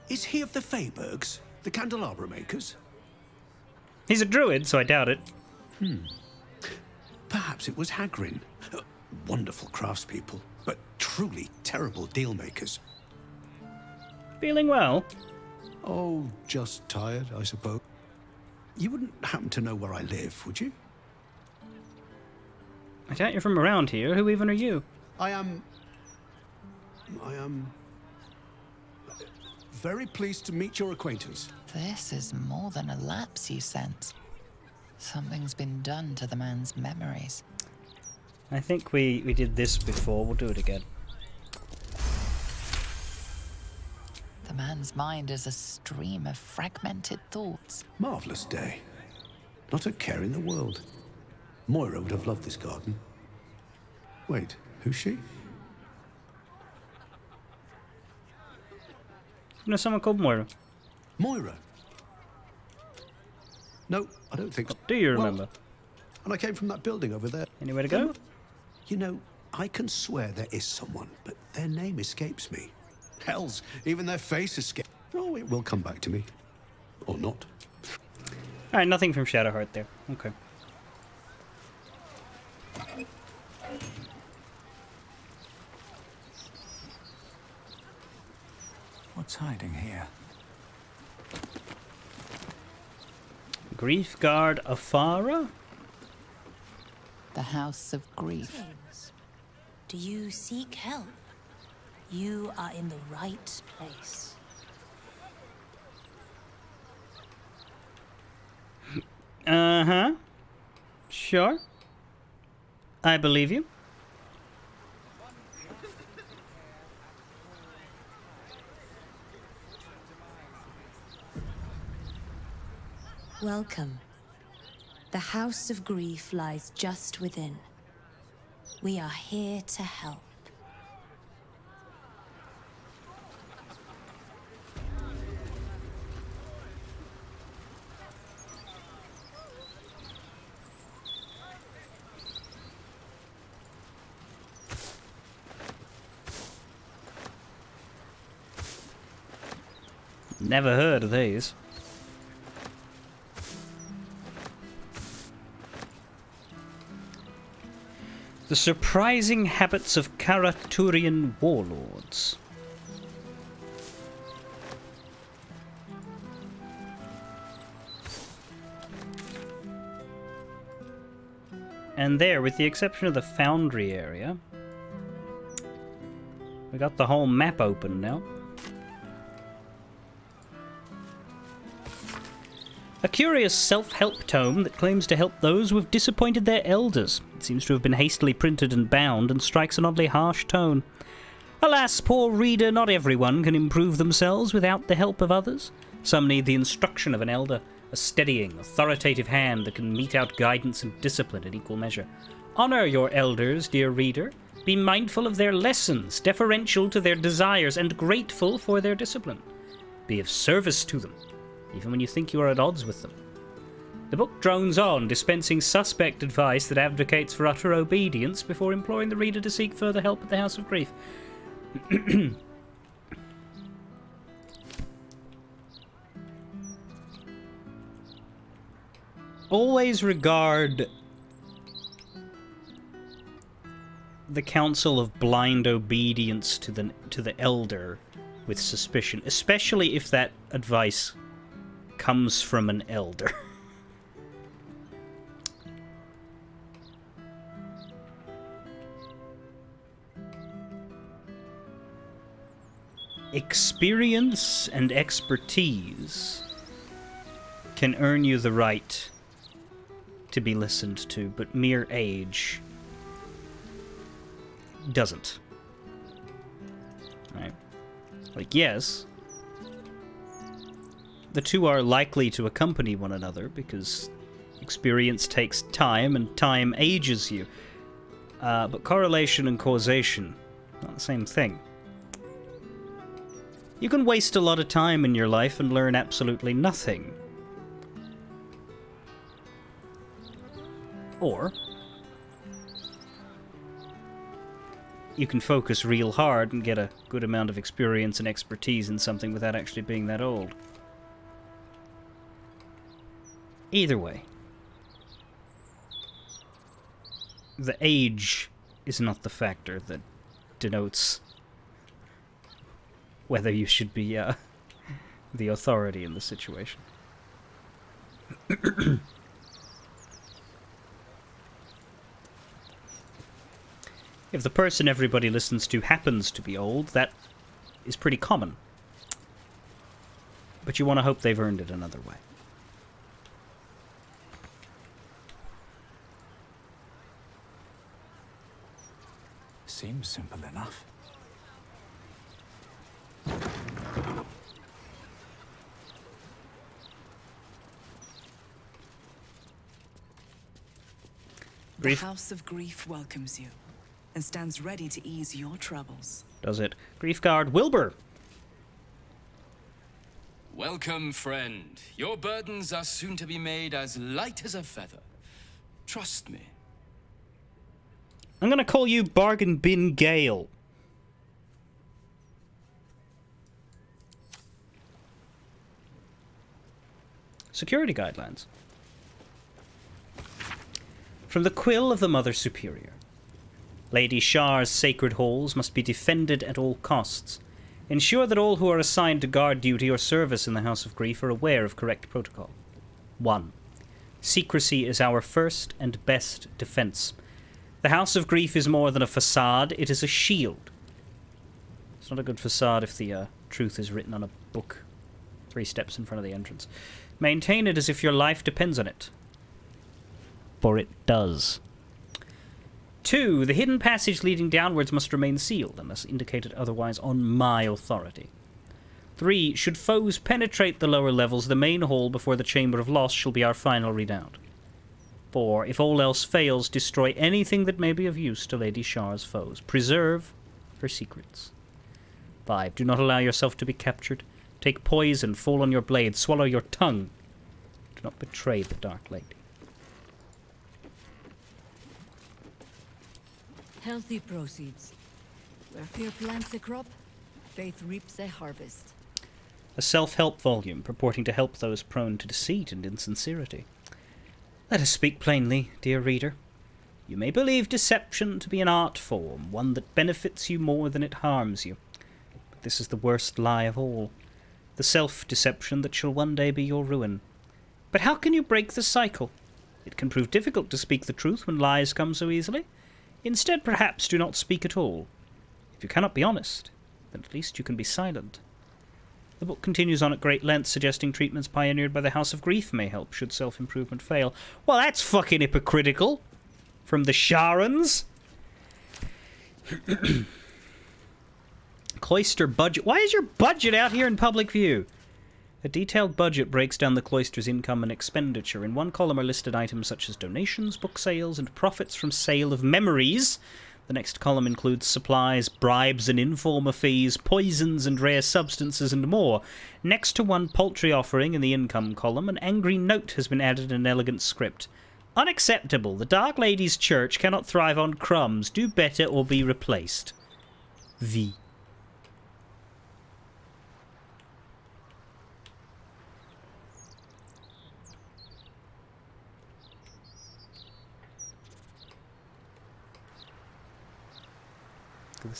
Is he of the Feybergs, the candelabra makers? He's a druid, so I doubt it. Perhaps it was Hagrin. Wonderful craftspeople, but truly terrible deal-makers. Feeling well? Oh, just tired, I suppose. You wouldn't happen to know where I live, would you? I doubt you're from around here. Who even are you? I am very pleased to meet your acquaintance. This is more than a lapse, you sense. Something's been done to the man's memories. I think we did this before. We'll do it again. The man's mind is a stream of fragmented thoughts. Marvelous day. Not a care in the world. Moira would have loved this garden. Wait, who's she? You know someone called Moira? Moira? No, I don't think so. Do you remember? And I came from that building over there. Anywhere to go? You know, I can swear there is someone, but their name escapes me. Hells, even their face escapes. Oh, it will come back to me. Or not. Alright, nothing from Shadowheart there. Okay. What's hiding here? Grief Guard Afara? The House of Grief. James, do you seek help? You are in the right place. Uh-huh. Sure. I believe you. Welcome. The House of Grief lies just within. We are here to help. Never heard of these. The surprising habits of Karaturian warlords. And there, with the exception of the foundry area, we got the whole map open now. A curious self-help tome that claims to help those who have disappointed their elders. It seems to have been hastily printed and bound, and strikes an oddly harsh tone. Alas, poor reader, not everyone can improve themselves without the help of others. Some need the instruction of an elder, a steadying, authoritative hand that can mete out guidance and discipline in equal measure. Honor your elders, dear reader. Be mindful of their lessons, deferential to their desires, and grateful for their discipline. Be of service to them, even when you think you are at odds with them. The book drones on, dispensing suspect advice that advocates for utter obedience before imploring the reader to seek further help at the House of Grief. Always regard the counsel of blind obedience to the elder with suspicion, especially if that advice comes from an elder. Experience and expertise can earn you the right to be listened to, but mere age doesn't. Right? Like, yes, the two are likely to accompany one another because experience takes time and time ages you. But correlation and causation, not the same thing. You can waste a lot of time in your life and learn absolutely nothing. Or you can focus real hard and get a good amount of experience and expertise in something without actually being that old. Either way, the age is not the factor that denotes whether you should be the authority in the situation. If the person everybody listens to happens to be old, that is pretty common. But you want to hope they've earned it another way. Seems simple enough. The House of Grief welcomes you and stands ready to ease your troubles. Does it? Grief Guard Wilbur. Welcome, friend. Your burdens are soon to be made as light as a feather. Trust me. I'm gonna call you Bargain Bin Gale. Security guidelines. From the quill of the Mother Superior. Lady Shar's sacred halls must be defended at all costs. Ensure that all who are assigned to guard duty or service in the House of Grief are aware of correct protocol. 1. Secrecy is our first and best defense. The House of Grief is more than a facade, it is a shield. It's not a good facade if the truth is written on a book 3 steps in front of the entrance. Maintain it as if your life depends on it. For it does. 2. The hidden passage leading downwards must remain sealed, unless indicated otherwise on my authority. 3. Should foes penetrate the lower levels, the main hall before the Chamber of Loss shall be our final redoubt. 4. If all else fails, destroy anything that may be of use to Lady Shar's foes. Preserve her secrets. 5. Do not allow yourself to be captured. Take poison, fall on your blade, swallow your tongue. Do not betray the Dark Lady. Healthy proceeds. Where fear plants a crop, faith reaps a harvest. A self-help volume purporting to help those prone to deceit and insincerity. Let us speak plainly, dear reader. You may believe deception to be an art form, one that benefits you more than it harms you. But this is the worst lie of all. The self-deception that shall one day be your ruin. But how can you break the cycle? It can prove difficult to speak the truth when lies come so easily. Instead, perhaps, do not speak at all. If you cannot be honest, then at least you can be silent. The book continues on at great length, suggesting treatments pioneered by the House of Grief may help should self-improvement fail. Well, that's fucking hypocritical. From the Sharons. Cloister budget. Why is your budget out here in public view? A detailed budget breaks down the cloister's income and expenditure. In one column are listed items such as donations, book sales, and profits from sale of memories. The next column includes supplies, bribes and informer fees, poisons and rare substances, and more. Next to one paltry offering in the income column, an angry note has been added in an elegant script. Unacceptable. The Dark Lady's church cannot thrive on crumbs. Do better or be replaced. V.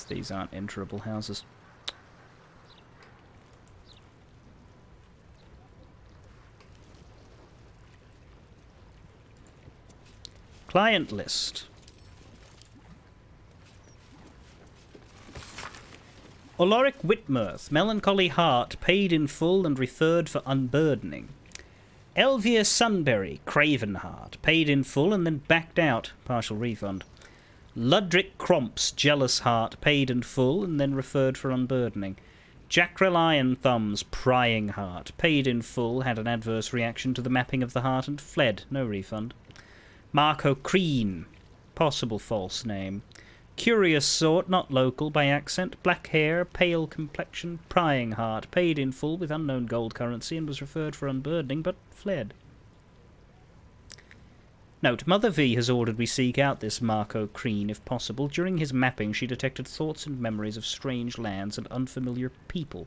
These aren't enterable houses. Client list. Oloric Whitmirth, melancholy heart, paid in full and referred for unburdening. Elvia Sunbury, craven heart, paid in full and then backed out, partial refund. Ludric Cromps, jealous heart, paid in full and then referred for unburdening. Jackrell Iron Thumbs, prying heart, paid in full, had an adverse reaction to the mapping of the heart and fled, no refund. Marco Crean, possible false name. Curious sort, not local, by accent, black hair, pale complexion, prying heart, paid in full with unknown gold currency and was referred for unburdening, but fled. Note, Mother V has ordered we seek out this Marco Crean if possible. During his mapping, she detected thoughts and memories of strange lands and unfamiliar people.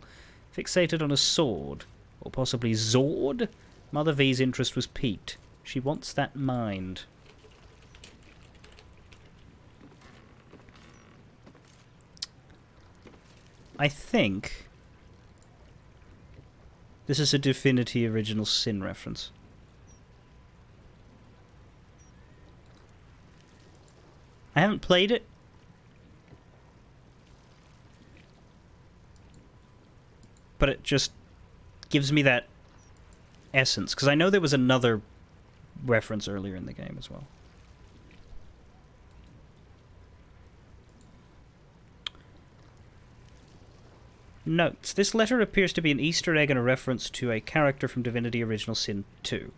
Fixated on a sword, or possibly Zord, Mother V's interest was piqued. She wants that mind. I think this is a Divinity Original Sin reference. I haven't played it. But it just gives me that essence. Because I know there was another reference earlier in the game as well. Notes. This letter appears to be an Easter egg and a reference to a character from Divinity Original Sin 2.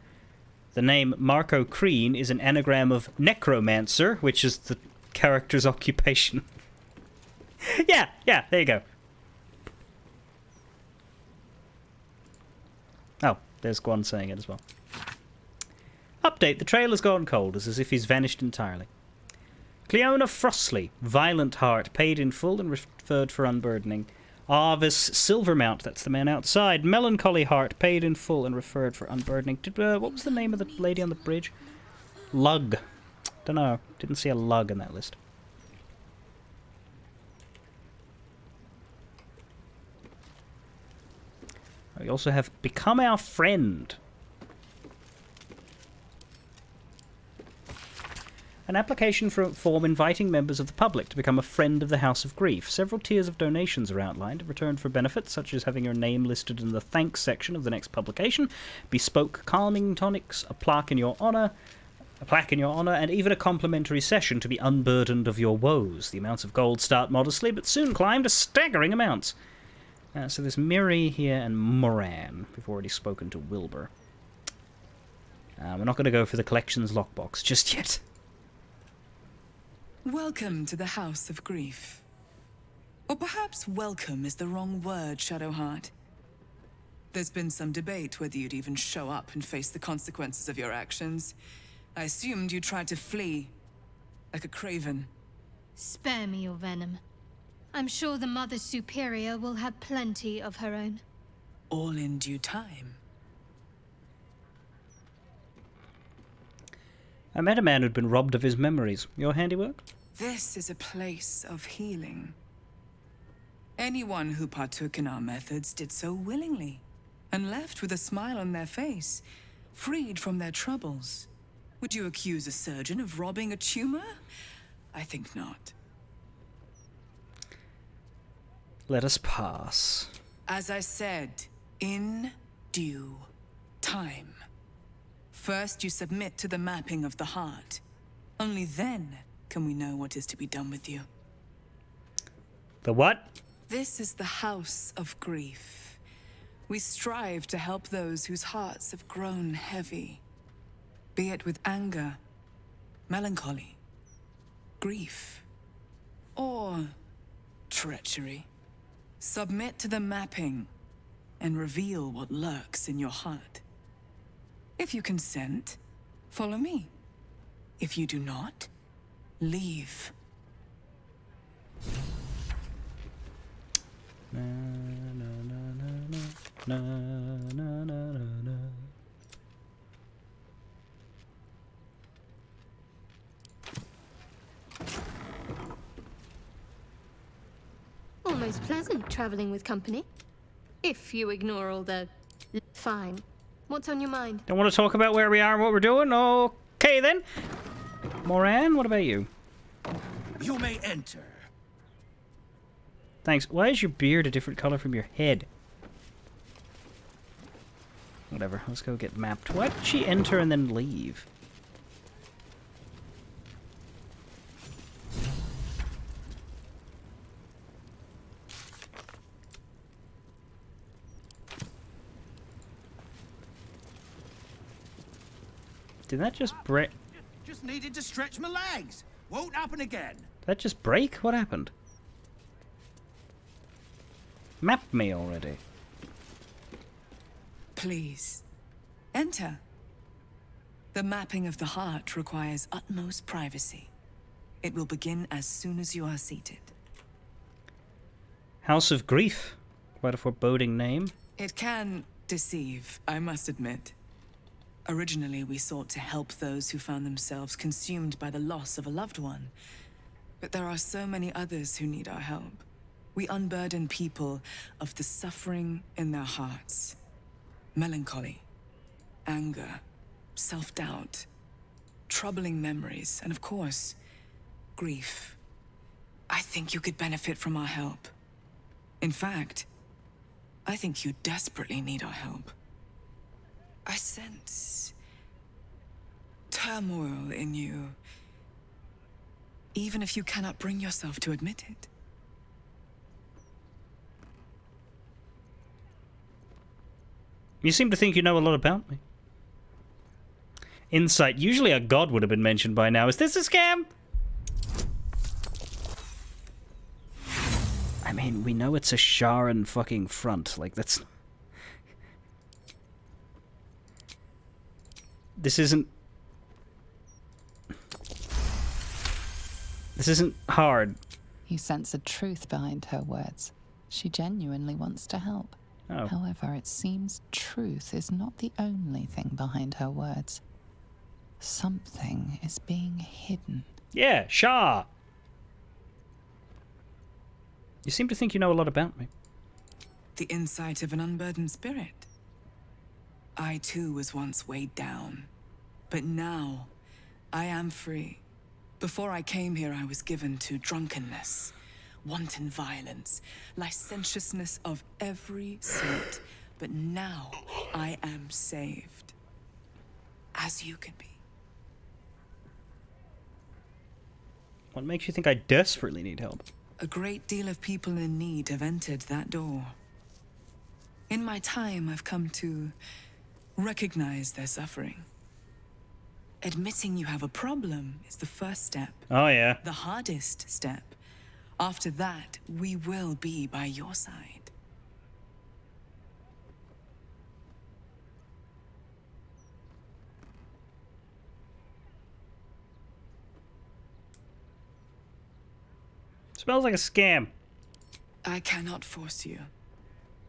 The name Marco Crean is an anagram of necromancer, which is the character's occupation. yeah, there you go. Oh, there's Guan saying it as well. Update, the trail has gone cold. It's as if he's vanished entirely. Cleona Frostley, Violent Heart, paid in full and referred for unburdening. Arvis Silvermount, that's the man outside. Melancholy Heart, paid in full and referred for unburdening. What was the name of the lady on the bridge? Lug. Don't know. Didn't see a lug in that list. We also have Become Our Friend. An application form inviting members of the public to become a friend of the House of Grief. Several tiers of donations are outlined in return for benefits, such as having your name listed in the thanks section of the next publication, bespoke calming tonics, a plaque in your honor, and even a complimentary session to be unburdened of your woes. The amounts of gold start modestly, but soon climb to staggering amounts. So there's Miri here and Moran. We've already spoken to Wilbur. We're not going to go for the collections lockbox just yet. Welcome to the House of Grief. Or perhaps welcome is the wrong word, Shadowheart. There's been some debate whether you'd even show up and face the consequences of your actions. I assumed you tried to flee, like a craven. Spare me your venom. I'm sure the Mother Superior will have plenty of her own. All in due time. I met a man who'd been robbed of his memories. Your handiwork? This is a place of healing. Anyone who partook in our methods did so willingly, and left with a smile on their face, freed from their troubles. Would you accuse a surgeon of robbing a tumor? I think not. Let us pass. As I said, in due time. First, you submit to the mapping of the heart. Only then can we know what is to be done with you. The what? This is the House of Grief. We strive to help those whose hearts have grown heavy. Be it with anger, melancholy, grief, or treachery. Submit to the mapping and reveal what lurks in your heart. If you consent, follow me. If you do not, leave. Na, na, na, na, na, na, na, na. Almost pleasant traveling with company. If you ignore all the... Fine. What's on your mind? Don't want to talk about where we are and what we're doing? Okay then. Moran, what about you? You may enter. Thanks. Why is your beard a different color from your head? Whatever, let's go get mapped. Why did she enter and then leave? Did that just break? Just needed to stretch my legs. Won't happen again. Did that just break? What happened? Map me already. Please, enter. The mapping of the heart requires utmost privacy. It will begin as soon as you are seated. House of Grief. Quite a foreboding name. It can deceive, I must admit. Originally, we sought to help those who found themselves consumed by the loss of a loved one. But there are so many others who need our help. We unburden people of the suffering in their hearts. Melancholy, anger, self-doubt, troubling memories, and of course, grief. I think you could benefit from our help. In fact, I think you desperately need our help. I sense turmoil in you, even if you cannot bring yourself to admit it. You seem to think you know a lot about me. Insight. Usually a god would have been mentioned by now. Is this a scam? I mean, we know it's a Sharon fucking front. Like, that's... This isn't hard. You sense a truth behind her words. She genuinely wants to help. Oh. However, it seems truth is not the only thing behind her words. Something is being hidden. Yeah, Shah! You seem to think you know a lot about me. The insight of an unburdened spirit. I too was once weighed down, but now I am free. Before I came here, I was given to drunkenness, wanton violence, licentiousness of every sort, but now I am saved, as you can be. What makes you think I desperately need help? A great deal of people in need have entered that door. In my time, I've come to recognize their suffering. Admitting you have a problem is the first step. Oh, yeah. The hardest step. After that, we will be by your side. Smells like a scam. I cannot force you.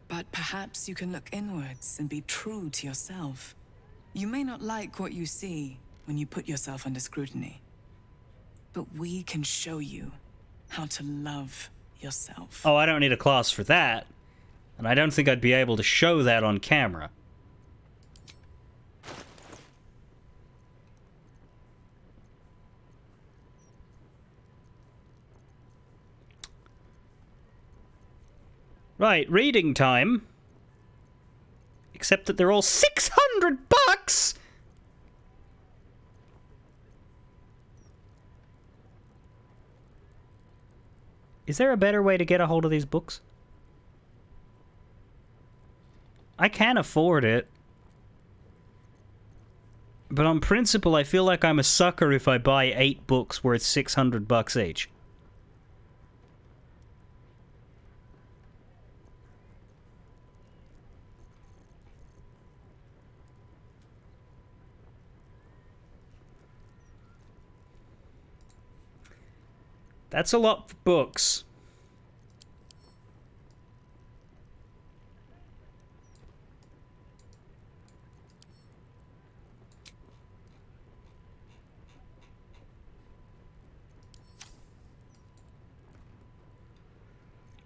But perhaps you can look inwards and be true to yourself. You may not like what you see when you put yourself under scrutiny. But we can show you how to love yourself. Oh, I don't need a class for that. And I don't think I'd be able to show that on camera. Right, reading time. Except that they're all $600! Is there a better way to get a hold of these books? I can afford it. But on principle, I feel like I'm a sucker if I buy 8 books worth $600 each. That's a lot for books.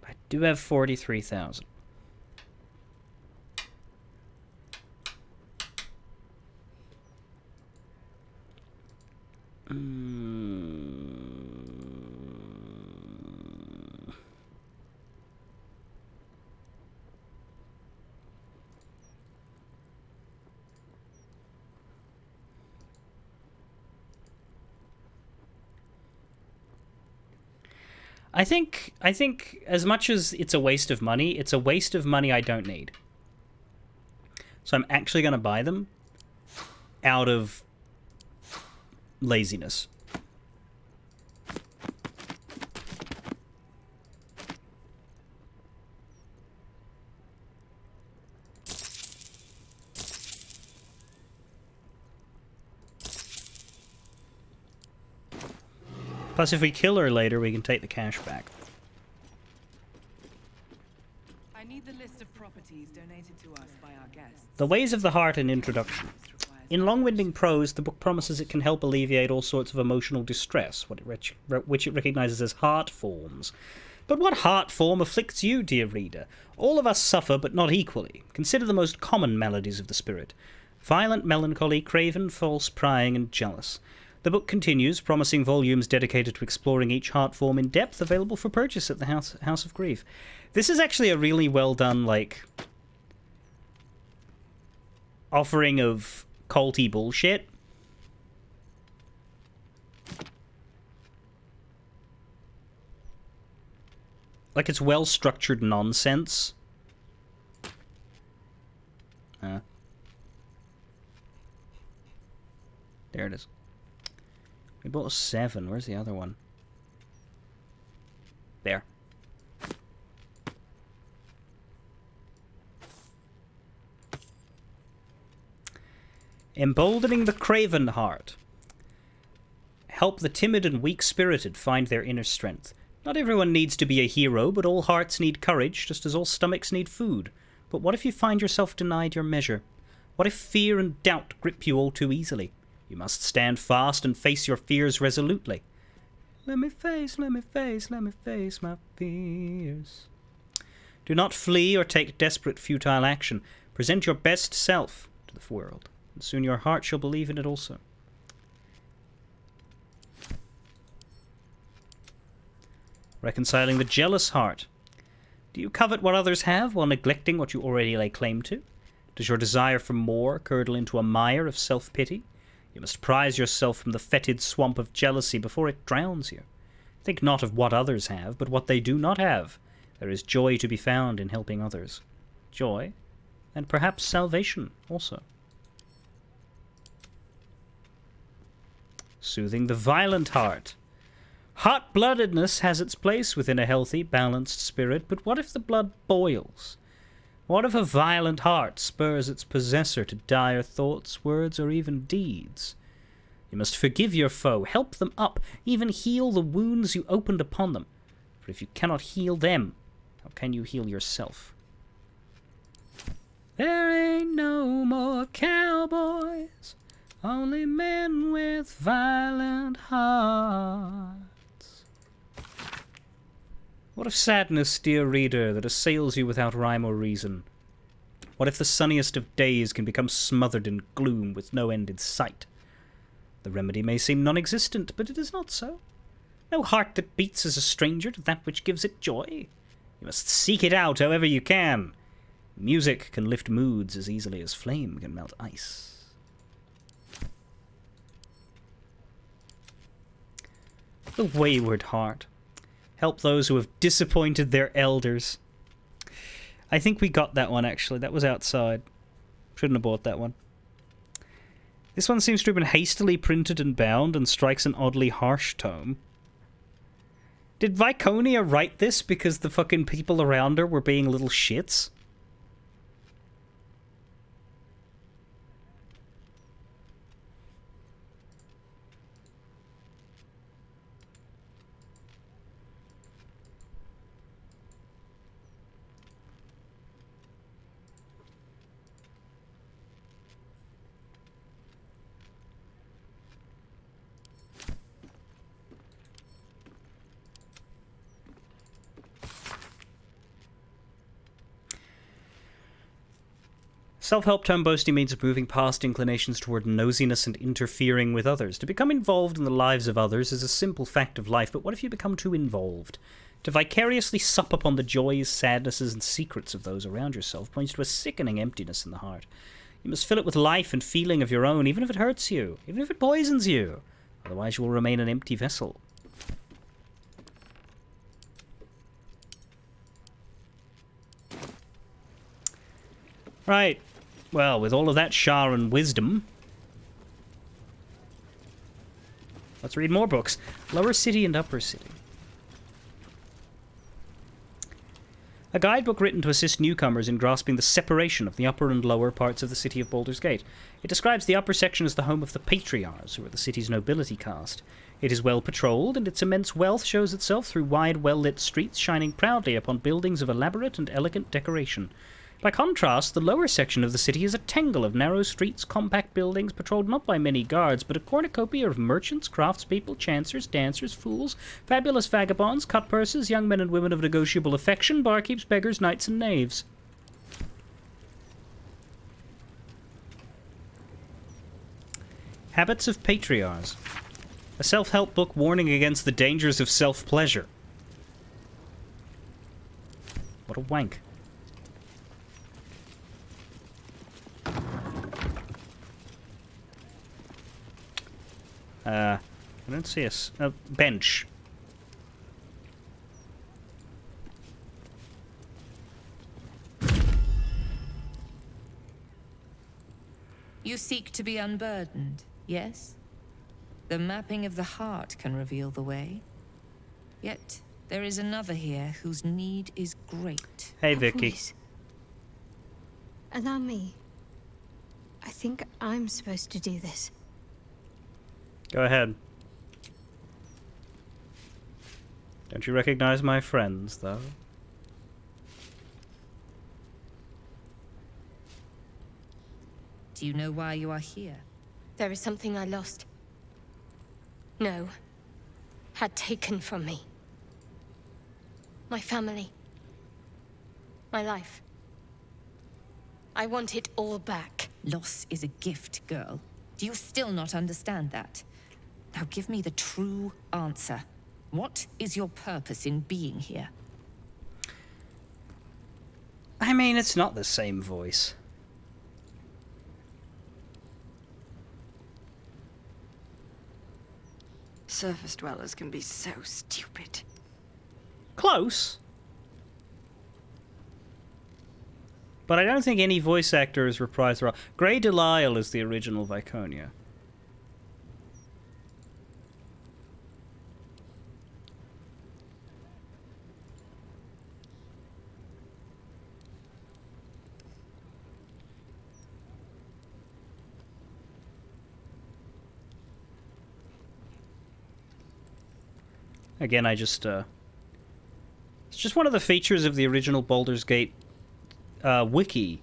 I do have 43,000. I think as much as it's a waste of money, it's a waste of money I don't need. So I'm actually going to buy them out of laziness. Plus, if we kill her later, we can take the cash back. I need the list of properties donated to us by our guests. The Ways of the Heart and Introduction. In long-winding prose, the book promises it can help alleviate all sorts of emotional distress, which it recognizes as heart forms. But what heart form afflicts you, dear reader? All of us suffer, but not equally. Consider the most common maladies of the spirit: violent melancholy, craven, false, prying, and jealous. The book continues, promising volumes dedicated to exploring each heart form in depth, available for purchase at the House of Grief. This is actually a really well done, like, offering of culty bullshit. Like, it's well-structured nonsense. There it is. We bought 7. Where's the other one? There. Emboldening the craven heart. Help the timid and weak-spirited find their inner strength. Not everyone needs to be a hero, but all hearts need courage, just as all stomachs need food. But what if you find yourself denied your measure? What if fear and doubt grip you all too easily? You must stand fast and face your fears resolutely. Let me face my fears. Do not flee or take desperate, futile action. Present your best self to the world, and soon your heart shall believe in it also. Reconciling the jealous heart. Do you covet what others have while neglecting what you already lay claim to? Does your desire for more curdle into a mire of self-pity? You must prize yourself from the fetid swamp of jealousy before it drowns you. Think not of what others have, but what they do not have. There is joy to be found in helping others. Joy, and perhaps salvation also. Soothing the violent heart. Hot-bloodedness has its place within a healthy, balanced spirit, but what if the blood boils? What if a violent heart spurs its possessor to dire thoughts, words, or even deeds? You must forgive your foe, help them up, even heal the wounds you opened upon them. For if you cannot heal them, how can you heal yourself? There ain't no more cowboys, only men with violent hearts. What of sadness, dear reader, that assails you without rhyme or reason? What if the sunniest of days can become smothered in gloom with no end in sight? The remedy may seem non-existent, but it is not so. No heart that beats is a stranger to that which gives it joy. You must seek it out however you can. Music can lift moods as easily as flame can melt ice. The wayward heart. Help those who have disappointed their elders. I think we got that one, actually. That was outside. Shouldn't have bought that one. This one seems to have been hastily printed and bound and strikes an oddly harsh tone. Did Viconia write this because the fucking people around her were being little shits? Self-help tone boasting means moving past inclinations toward nosiness and interfering with others. To become involved in the lives of others is a simple fact of life, but what if you become too involved? To vicariously sup upon the joys, sadnesses, and secrets of those around yourself points to a sickening emptiness in the heart. You must fill it with life and feeling of your own, even if it hurts you, even if it poisons you. Otherwise you will remain an empty vessel. Right. Well, with all of that char and wisdom, let's read more books. Lower City and Upper City. A guidebook written to assist newcomers in grasping the separation of the upper and lower parts of the city of Baldur's Gate. It describes the upper section as the home of the patriarchs, who are the city's nobility caste. It is well patrolled, and its immense wealth shows itself through wide, well-lit streets shining proudly upon buildings of elaborate and elegant decoration. By contrast, the lower section of the city is a tangle of narrow streets, compact buildings, patrolled not by many guards, but a cornucopia of merchants, craftspeople, chancers, dancers, fools, fabulous vagabonds, cutpurses, young men and women of negotiable affection, barkeeps, beggars, knights, and knaves. Habits of Patriarchs. A self-help book warning against the dangers of self-pleasure. What a wank. I don't see a bench. You seek to be unburdened, yes? The mapping of the heart can reveal the way. Yet, there is another here whose need is great. Hey, Vicky. Please. Allow me. I think I'm supposed to do this. Go ahead. Don't you recognize my friends, though? Do you know why you are here? There is something I lost. No. Had taken from me. My family. My life. I want it all back. Loss is a gift, girl. Do you still not understand that? Now give me the true answer. What is your purpose in being here? I mean, it's not the same voice. Surface dwellers can be so stupid. Close. But I don't think any voice actor has reprised the role. Grey Delisle is the original Viconia. Again, I just, it's just one of the features of the original Baldur's Gate wiki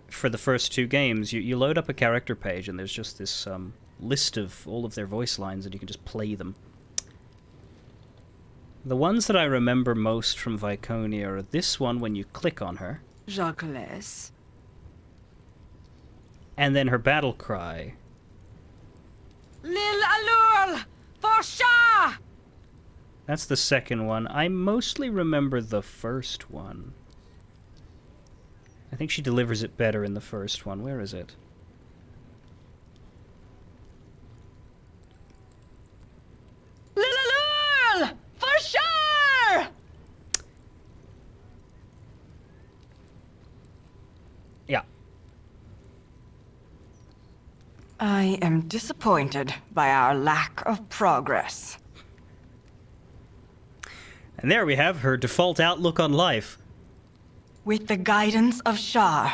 for the first two games. You load up a character page and there's just this list of all of their voice lines and you can just play them. The ones that I remember most from Viconia are this one when you click on her. Jacques. And then her battle cry. Lil Allure! For Shah! That's the second one. I mostly remember the first one. I think she delivers it better in the first one. Where is it? Lil Allure! For sure! Yeah. I am disappointed by our lack of progress. And there we have her default outlook on life. With the guidance of Shar,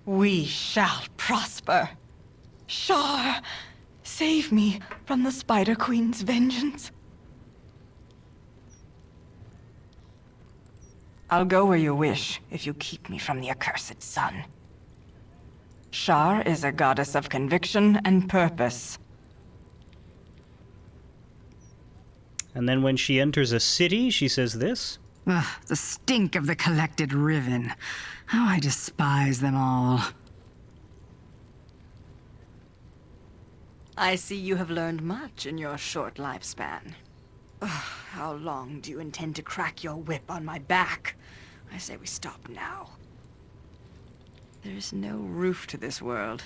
we shall prosper. Shar, save me from the Spider Queen's vengeance. I'll go where you wish if you keep me from the accursed sun. Shar is a goddess of conviction and purpose. And then when she enters a city, she says this. Ugh, the stink of the collected Riven. How I despise them all. I see you have learned much in your short lifespan. Ugh, how long do you intend to crack your whip on my back? I say we stop now. There is no roof to this world.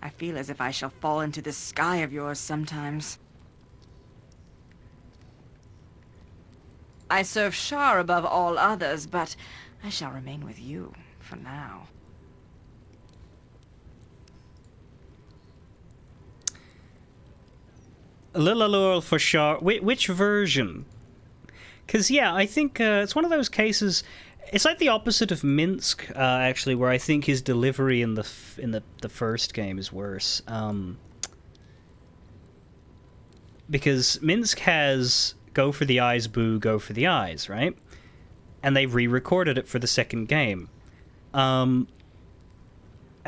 I feel as if I shall fall into this sky of yours sometimes. I serve Shar above all others, but I shall remain with you for now. Lil'Allure for Shar. Which version? Because, yeah, I think it's one of those cases. It's like the opposite of Minsk, actually, where I think his delivery in the first game is worse. because Minsk has Go for the Eyes, Boo, Go for the Eyes, right? And they re-recorded it for the second game. And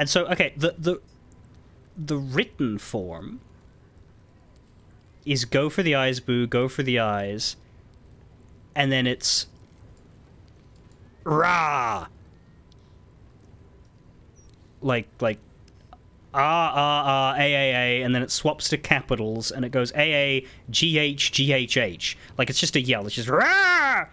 so, okay, the written form is Go for the Eyes, Boo, Go for the Eyes, and then it's Rah! Like, A, and then it swaps to capitals, and it goes A, G, H. Like, it's just a yell. It's just Rah!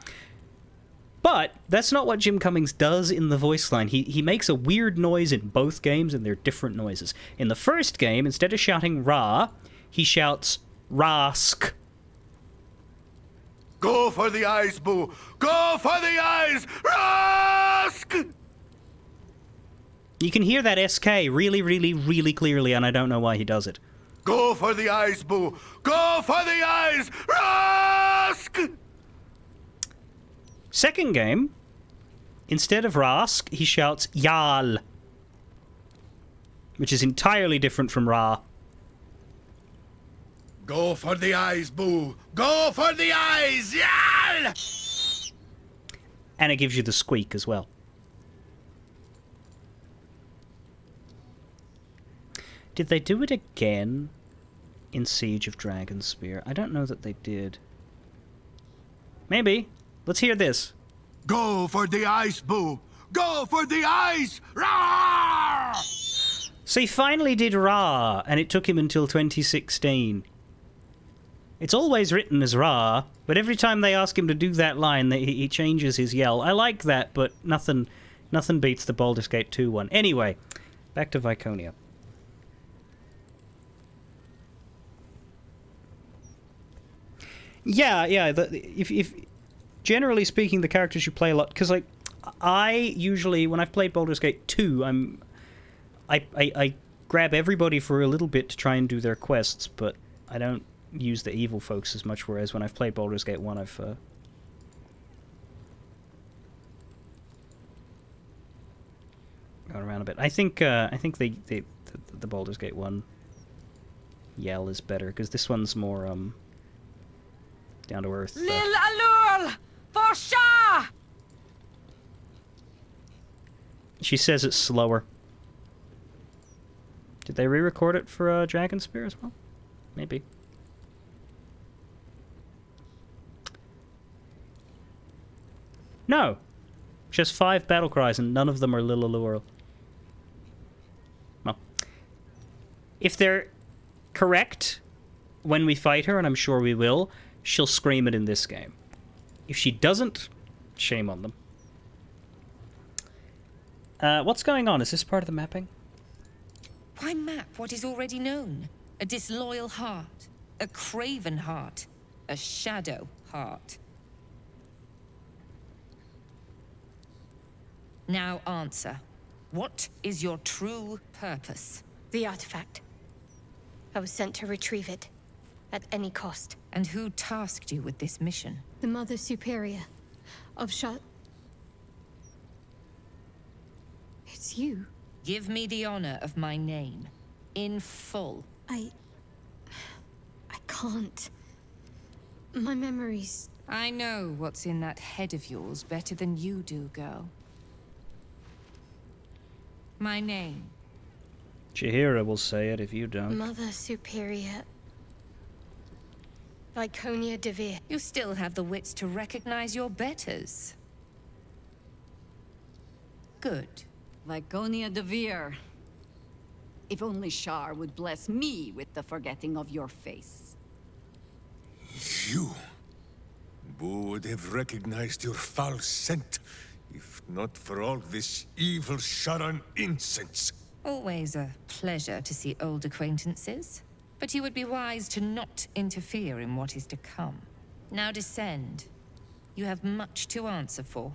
But that's not what Jim Cummings does in the voice line. He makes a weird noise in both games, and they're different noises. In the first game, instead of shouting Rah, he shouts Rask. Go for the eyes, Boo! Go for the eyes! Rask! You can hear that SK really, really, really clearly, and I don't know why he does it. Go for the eyes, Boo! Go for the eyes! Rask! Second game, instead of Rask, he shouts Yal, which is entirely different from Ra. Go for the eyes, Boo! Go for the eyes! Yal! And it gives you the squeak as well. Did they do it again in Siege of Dragonspear? I don't know that they did. Maybe. Let's hear this. Go for the eyes, Boo! Go for the eyes! Roar! So he finally did Ra, and it took him until 2016. It's always written as Ra, but every time they ask him to do that line, he changes his yell. I like that, but nothing beats the Baldur's Gate 2 one. Anyway, back to Viconia. Yeah. If generally speaking, the characters you play a lot, because like I usually, when I've played Baldur's Gate 2, I grab everybody for a little bit to try and do their quests, but I don't use the evil folks as much. Whereas when I've played Baldur's Gate 1, I've gone around a bit. I think the Baldur's Gate 1 yell is better because this one's more down to earth. Lil Alul! For Shah! She says it's slower. Did they re-record it for Dragonspear as well? Maybe. No. She has 5 battle cries and none of them are Lil Alul. Well. If they're correct when we fight her, and I'm sure we will, she'll scream it in this game. If she doesn't, shame on them. What's going on? Is this part of the mapping? Why map what is already known? A disloyal heart, a craven heart, a shadow heart. Now answer. What is your true purpose? The artifact. I was sent to retrieve it, at any cost. And who tasked you with this mission? The Mother Superior of Shut. It's you. Give me the honor of my name, in full. I can't. My memories... I know what's in that head of yours better than you do, girl. My name. Chihira will say it if you don't. Mother Superior... Viconia Devere. You still have the wits to recognize your betters. Good. Viconia Devere. If only Shar would bless me with the forgetting of your face. You would have recognized your foul scent, if not for all this evil Sharan incense. Always a pleasure to see old acquaintances. But you would be wise to not interfere in what is to come. Now descend. You have much to answer for.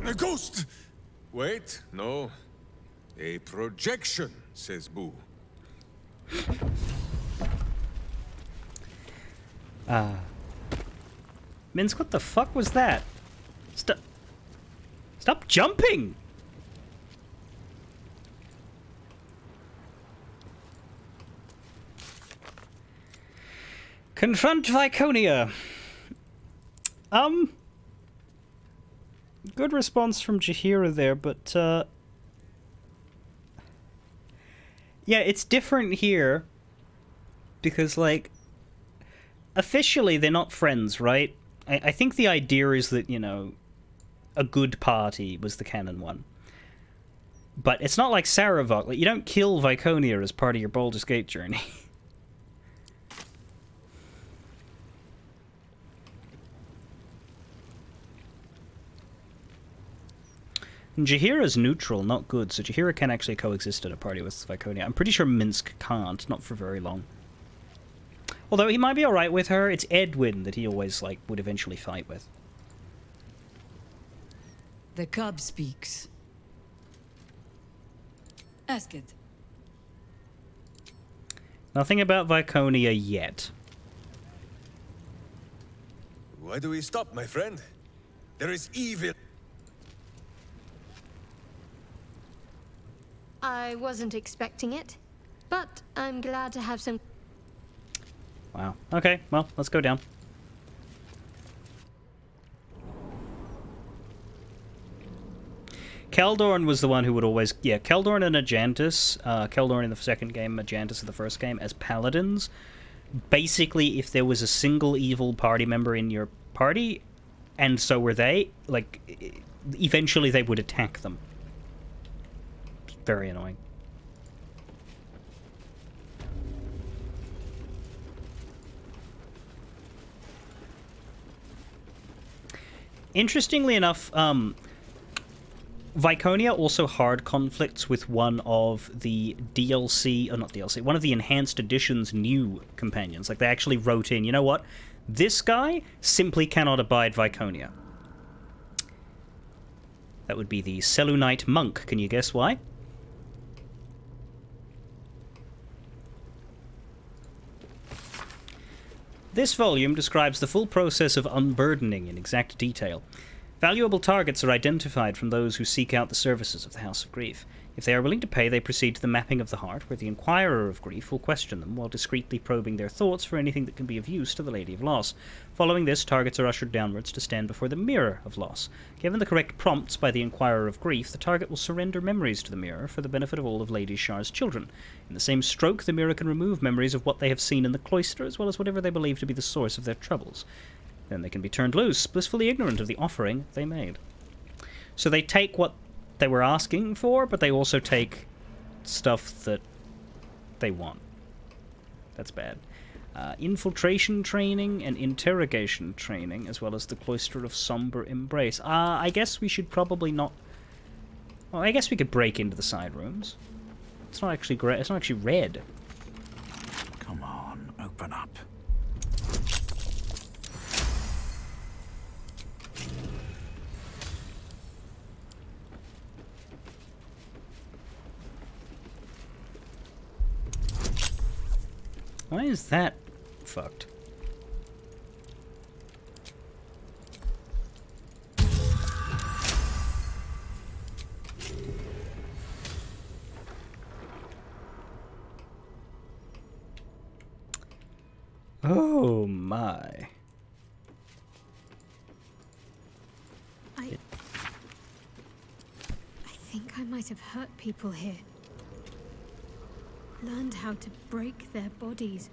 A ghost! Wait, no. A projection, says Boo. Minsk, what the fuck was that? Stop jumping! Confront Viconia. Good response from Jaheira there, but yeah, it's different here because, like, officially they're not friends, right? I think the idea is that, you know, a good party was the canon one. But it's not like Saravok. Like, you don't kill Viconia as part of your Baldur's Gate journey. And Jaheira's neutral, not good, so Jaheira can actually coexist at a party with Viconia. I'm pretty sure Minsk can't, not for very long. Although he might be alright with her, it's Edwin that he always, like, would eventually fight with. The cub speaks. Ask it. Nothing about Viconia yet. Why do we stop, my friend? There is evil. I wasn't expecting it, but I'm glad to have some... Wow. Okay, well, let's go down. Keldorn was the one who would always... Yeah, Keldorn and Ajantis. Keldorn in the second game, Ajantis in the first game, as paladins. Basically, if there was a single evil party member in your party, and so were they, like, eventually they would attack them. Very annoying. Interestingly enough, Viconia also hard conflicts with one of the DLC, or not DLC, one of the Enhanced Edition's new companions. Like, they actually wrote in, you know what? This guy simply cannot abide Viconia. That would be the Selûnite monk. Can you guess why? This volume describes the full process of unburdening in exact detail. Valuable targets are identified from those who seek out the services of the House of Grief. If they are willing to pay, they proceed to the mapping of the heart, where the Inquirer of Grief will question them, while discreetly probing their thoughts for anything that can be of use to the Lady of Loss. Following this, targets are ushered downwards to stand before the Mirror of Loss. Given the correct prompts by the Inquirer of Grief, the target will surrender memories to the mirror for the benefit of all of Lady Shar's children. In the same stroke, the mirror can remove memories of what they have seen in the cloister, as well as whatever they believe to be the source of their troubles. Then they can be turned loose, blissfully ignorant of the offering they made. So they take what they were asking for, but they also take stuff that they want. That's bad. Infiltration training and interrogation training, as well as the Cloister of Somber Embrace. I guess we should probably not... Well, I guess we could break into the side rooms. It's not actually great. It's not actually red. Come on, open up. Why is that fucked? Oh my. I think I might have hurt people here. Learned how to break their bodies,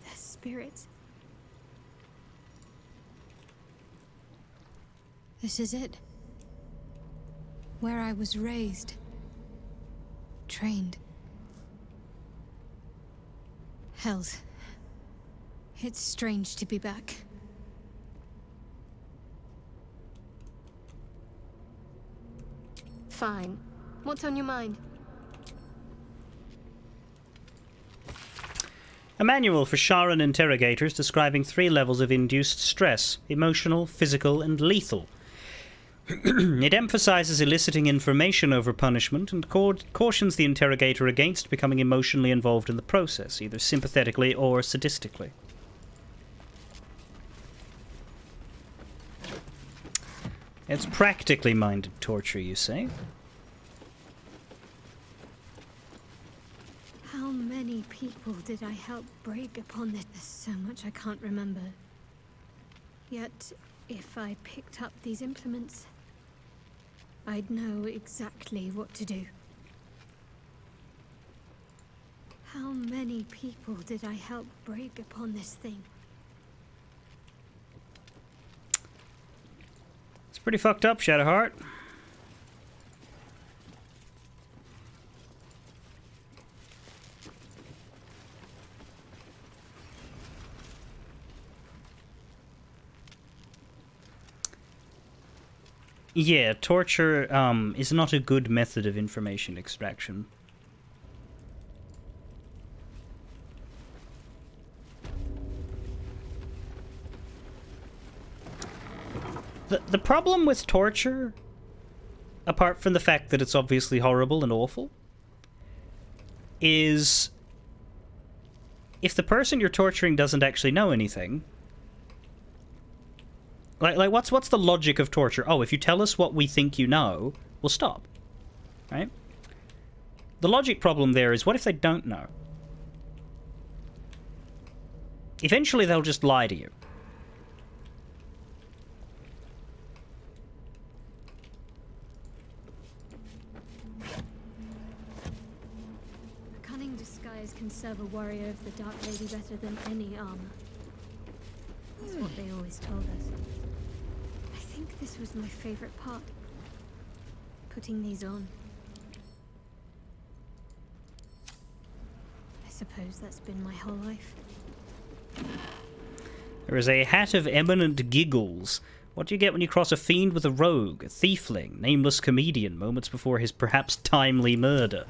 their spirits. This is it. Where I was raised, trained. Hells. It's strange to be back. Fine. What's on your mind? A manual for Sharan interrogators describing 3 levels of induced stress: emotional, physical, and lethal. It emphasizes eliciting information over punishment and cautions the interrogator against becoming emotionally involved in the process, either sympathetically or sadistically. It's practically minded torture, you say? How How many people did I help break upon this? There's so much I can't remember. Yet, if I picked up these implements, I'd know exactly what to do. How many people did I help break upon this thing? It's pretty fucked up, Shadowheart. Yeah, torture is not a good method of information extraction. The problem with torture, apart from the fact that it's obviously horrible and awful, is if the person you're torturing doesn't actually know anything. Like what's the logic of torture? Oh, if you tell us what we think you know, we'll stop. Right? The logic problem there is, what if they don't know? Eventually they'll just lie to you. A cunning disguise can serve a warrior of the Dark Lady better than any armor. That's what they always told us. I think this was my favorite part. Putting these on. I suppose that's been my whole life. There is a hat of eminent giggles. What do you get when you cross a fiend with a rogue, a thiefling, nameless comedian, moments before his perhaps timely murder?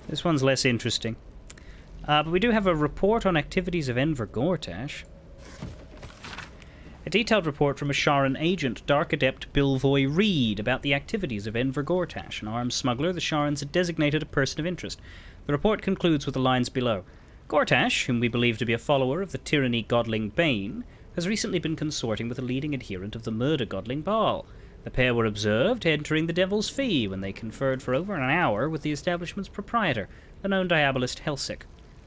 This one's less interesting. But we do have a report on activities of Enver Gortash. A detailed report from a Sharan agent, Dark Adept Bilvoy Reed, about the activities of Enver Gortash, an arms smuggler the Sharans had designated a person of interest. The report concludes with the lines below. Gortash, whom we believe to be a follower of the tyranny godling Bane, has recently been consorting with a leading adherent of the murder godling Baal. The pair were observed entering the Devil's Fee when they conferred for over an hour with the establishment's proprietor, the known diabolist Helsik.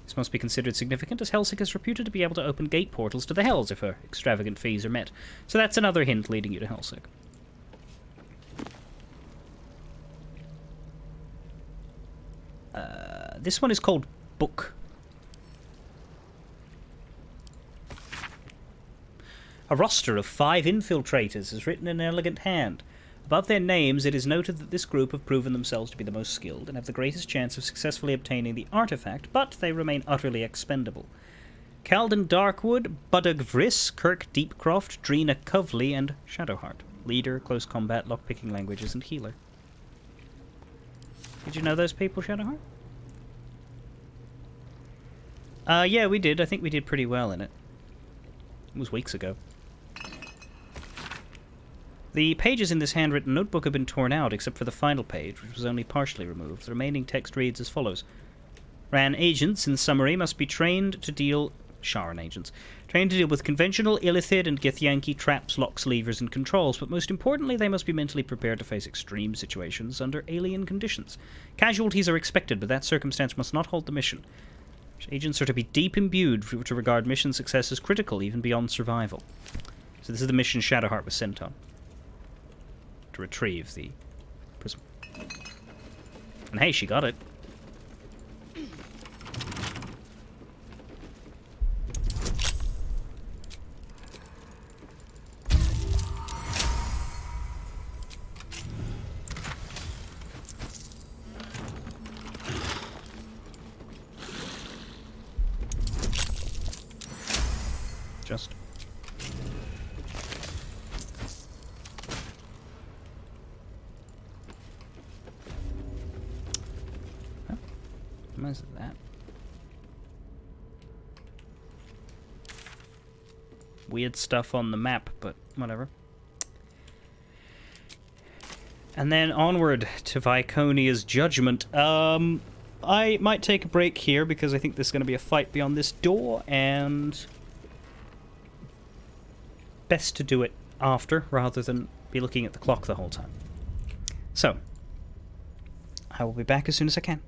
This must be considered significant, as Helsik is reputed to be able to open gate portals to the Hells if her extravagant fees are met. So that's another hint leading you to Helsik. This one is called Book. A roster of 5 infiltrators is written in an elegant hand. Above their names, it is noted that this group have proven themselves to be the most skilled and have the greatest chance of successfully obtaining the artifact, but they remain utterly expendable. Calden Darkwood, Budug Vriss, Kirk Deepcroft, Drina Covley, and Shadowheart. Leader, close combat, lockpicking languages, and healer. Did you know those people, Shadowheart? Yeah, we did. I think we did pretty well in it. It was weeks ago. The pages in this handwritten notebook have been torn out, except for the final page, which was only partially removed. The remaining text reads as follows. Ran agents, in summary, must be trained to deal... Sharan agents. Trained to deal with conventional Illithid and Githyanki traps, locks, levers, and controls, but most importantly, they must be mentally prepared to face extreme situations under alien conditions. Casualties are expected, but that circumstance must not halt the mission. Agents are to be deep imbued to regard mission success as critical, even beyond survival. So this is the mission Shadowheart was sent on. To retrieve the prism. And hey, she got it. Just. Huh? What is that? Weird stuff on the map, but whatever. And then onward to Viconia's judgment. I might take a break here because I think there's going to be a fight beyond this door, and best to do it after rather than be looking at the clock the whole time. So, I will be back as soon as I can.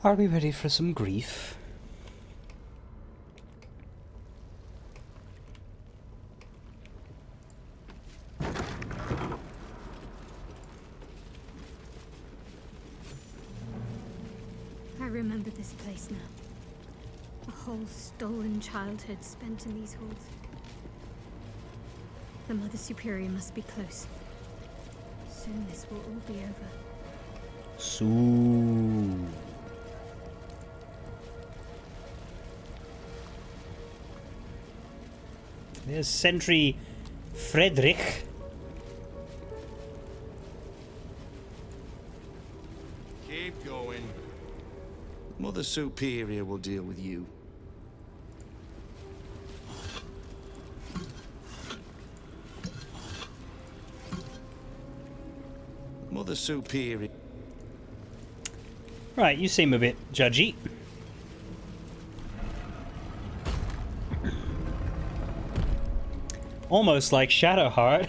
Are we ready for some grief? I remember this place now. A whole stolen childhood spent in these halls. The Mother Superior must be close. Soon this will all be over. Soon. There's Sentry Frederick. Keep going. Mother Superior will deal with you. Mother Superior. Right, you seem a bit judgy. Almost like Shadowheart.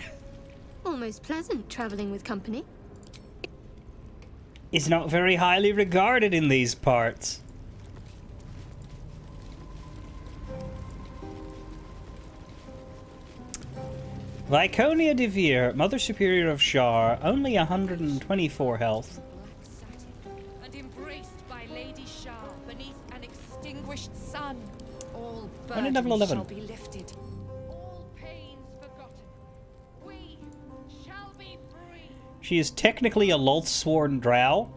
Almost pleasant traveling with company. Is not very highly regarded in these parts. Viconia de Veer, Mother Superior of Shar, only 124 health. And embraced by Lady Shar beneath an extinguished sun, all Only level burdens 11. shall be lifted. All pains forgotten. We shall be free. She is technically a Lothsworn drow.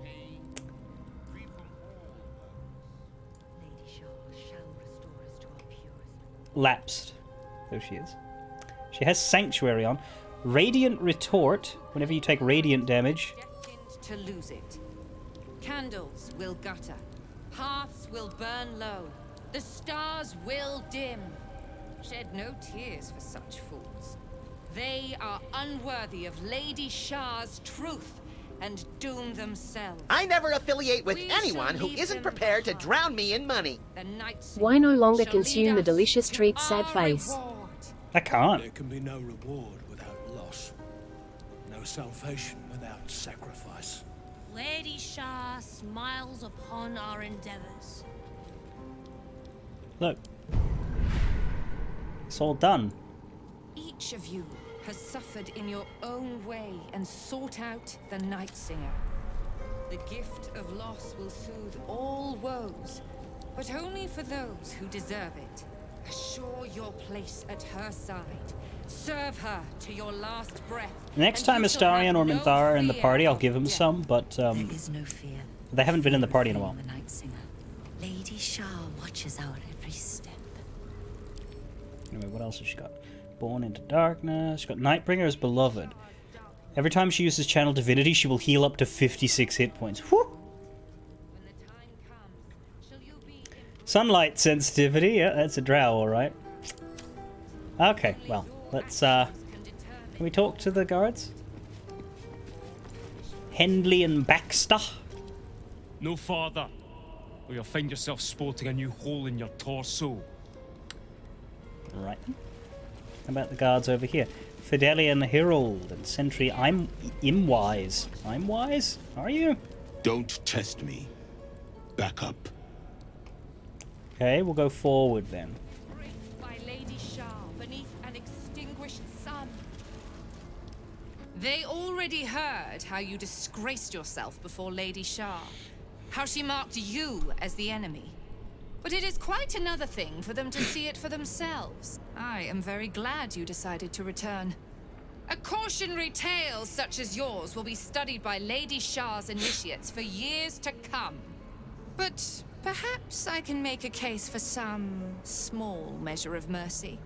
Lapsed, though she is. She has Sanctuary on. Radiant Retort, whenever you take radiant damage. Destined to lose it. Candles will gutter. Hearths will burn low. The stars will dim. Shed no tears for such fools. They are unworthy of Lady Shar's truth and doom themselves. I never affiliate with We anyone shall who leave isn't them prepared to drown me in money. The knights Why no longer shall consume lead the us delicious to treat, our sad face? reward. I can't. There can be no reward without loss. No salvation without sacrifice. Lady Shar smiles upon our endeavors. Look. It's all done. Each of you has suffered in your own way and sought out the Night Singer. The gift of loss will soothe all woes, but only for those who deserve it. Assure your place at her side. Serve her to your last breath. Next and time you shall Astarion have or no Minthara are in the fear party, I'll of give them death. some, but There is no fear. they haven't been in the party in a while. The Night Singer. Lady Shar watches our every step. Anyway, what else has she got? Born into Darkness. She's got Nightbringer's Beloved. Every time she uses Channel Divinity, she will heal up to 56 hit points. Whew! Sunlight sensitivity. Yeah, that's a drow, alright. Okay, well, let's, can we talk to the guards? Hendley and Baxter? No farther, or you'll find yourself sporting a new hole in your torso. Right. How about the guards over here? Fidelian Herald and Sentry Imwise. I'm wise? Are you? Don't test me. Back up. Okay, we'll go forward then. By Lady Shar beneath an extinguished sun. They already heard how you disgraced yourself before Lady Shar. How she marked you as the enemy. But it is quite another thing for them to see it for themselves. I am very glad you decided to return. A cautionary tale such as yours will be studied by Lady Shar's initiates for years to come. But perhaps I can make a case for some small measure of mercy.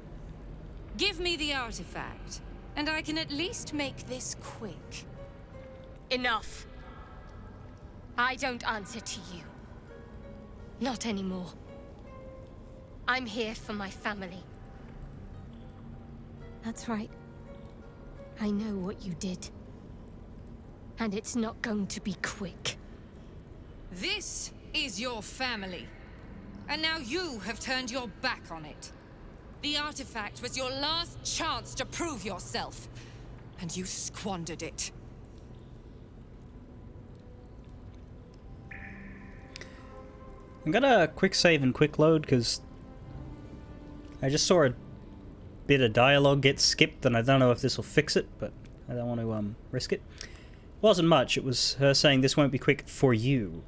Give me the artifact, and I can at least make this quick. Enough. I don't answer to you. Not anymore. I'm here for my family. That's right. I know what you did. And it's not going to be quick. This is your family. And now you have turned your back on it. The artifact was your last chance to prove yourself. And you squandered it. I'm gonna quick save and quick load because I just saw a bit of dialogue get skipped, and I don't know if this will fix it, but I don't want to risk it. Wasn't much. It was her saying this won't be quick for you.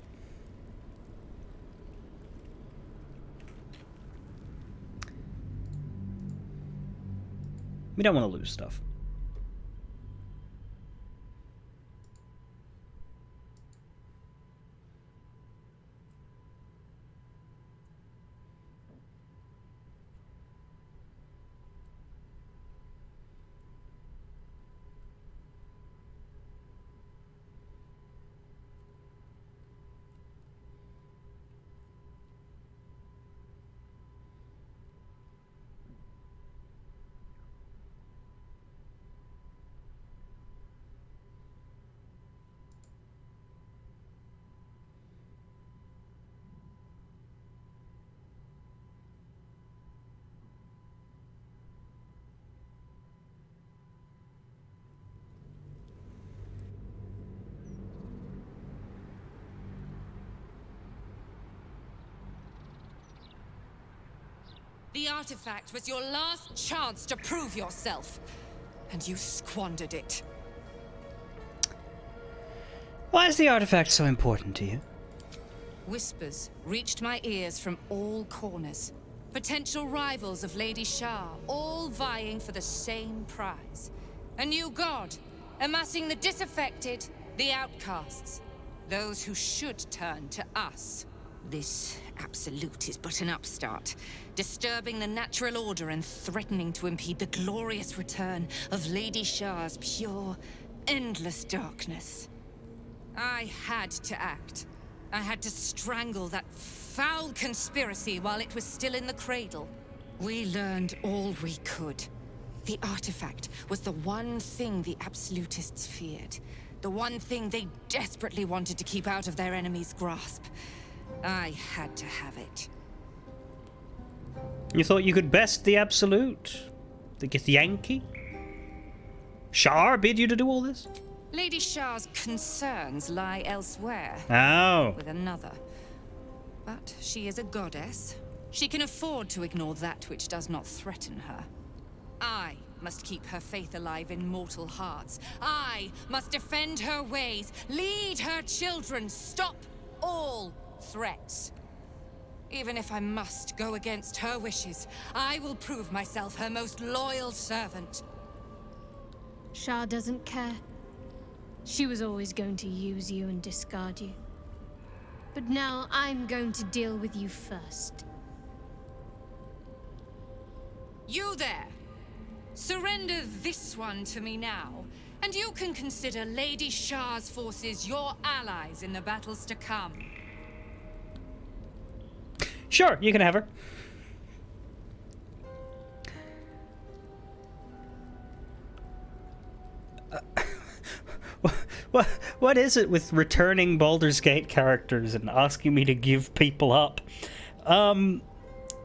We don't want to lose stuff. The artifact was your last chance to prove yourself, and you squandered it. Why is the artifact so important to you? Whispers reached my ears from all corners. Potential rivals of Lady Shah, all vying for the same prize. A new god, amassing the disaffected, the outcasts. Those who should turn to us. This absolute is but an upstart, disturbing the natural order and threatening to impede the glorious return of Lady Shah's pure, endless darkness. I had to act. I had to strangle that foul conspiracy while it was still in the cradle. We learned all we could. The artifact was the one thing the absolutists feared. The one thing they desperately wanted to keep out of their enemy's grasp. I had to have it. You thought you could best the Absolute? The Githyanki? Shar bid you to do all this? Lady Shah's concerns lie elsewhere. Oh. With another. But she is a goddess. She can afford to ignore that which does not threaten her. I must keep her faith alive in mortal hearts. I must defend her ways, lead her children, stop all threats. Even if I must go against her wishes, I will prove myself her most loyal servant. Shah doesn't care. She was always going to use you and discard you. But now I'm going to deal with you first. You there! Surrender this one to me now, and you can consider Lady Shah's forces your allies in the battles to come. Sure, you can have her. What is it with returning Baldur's Gate characters and asking me to give people up?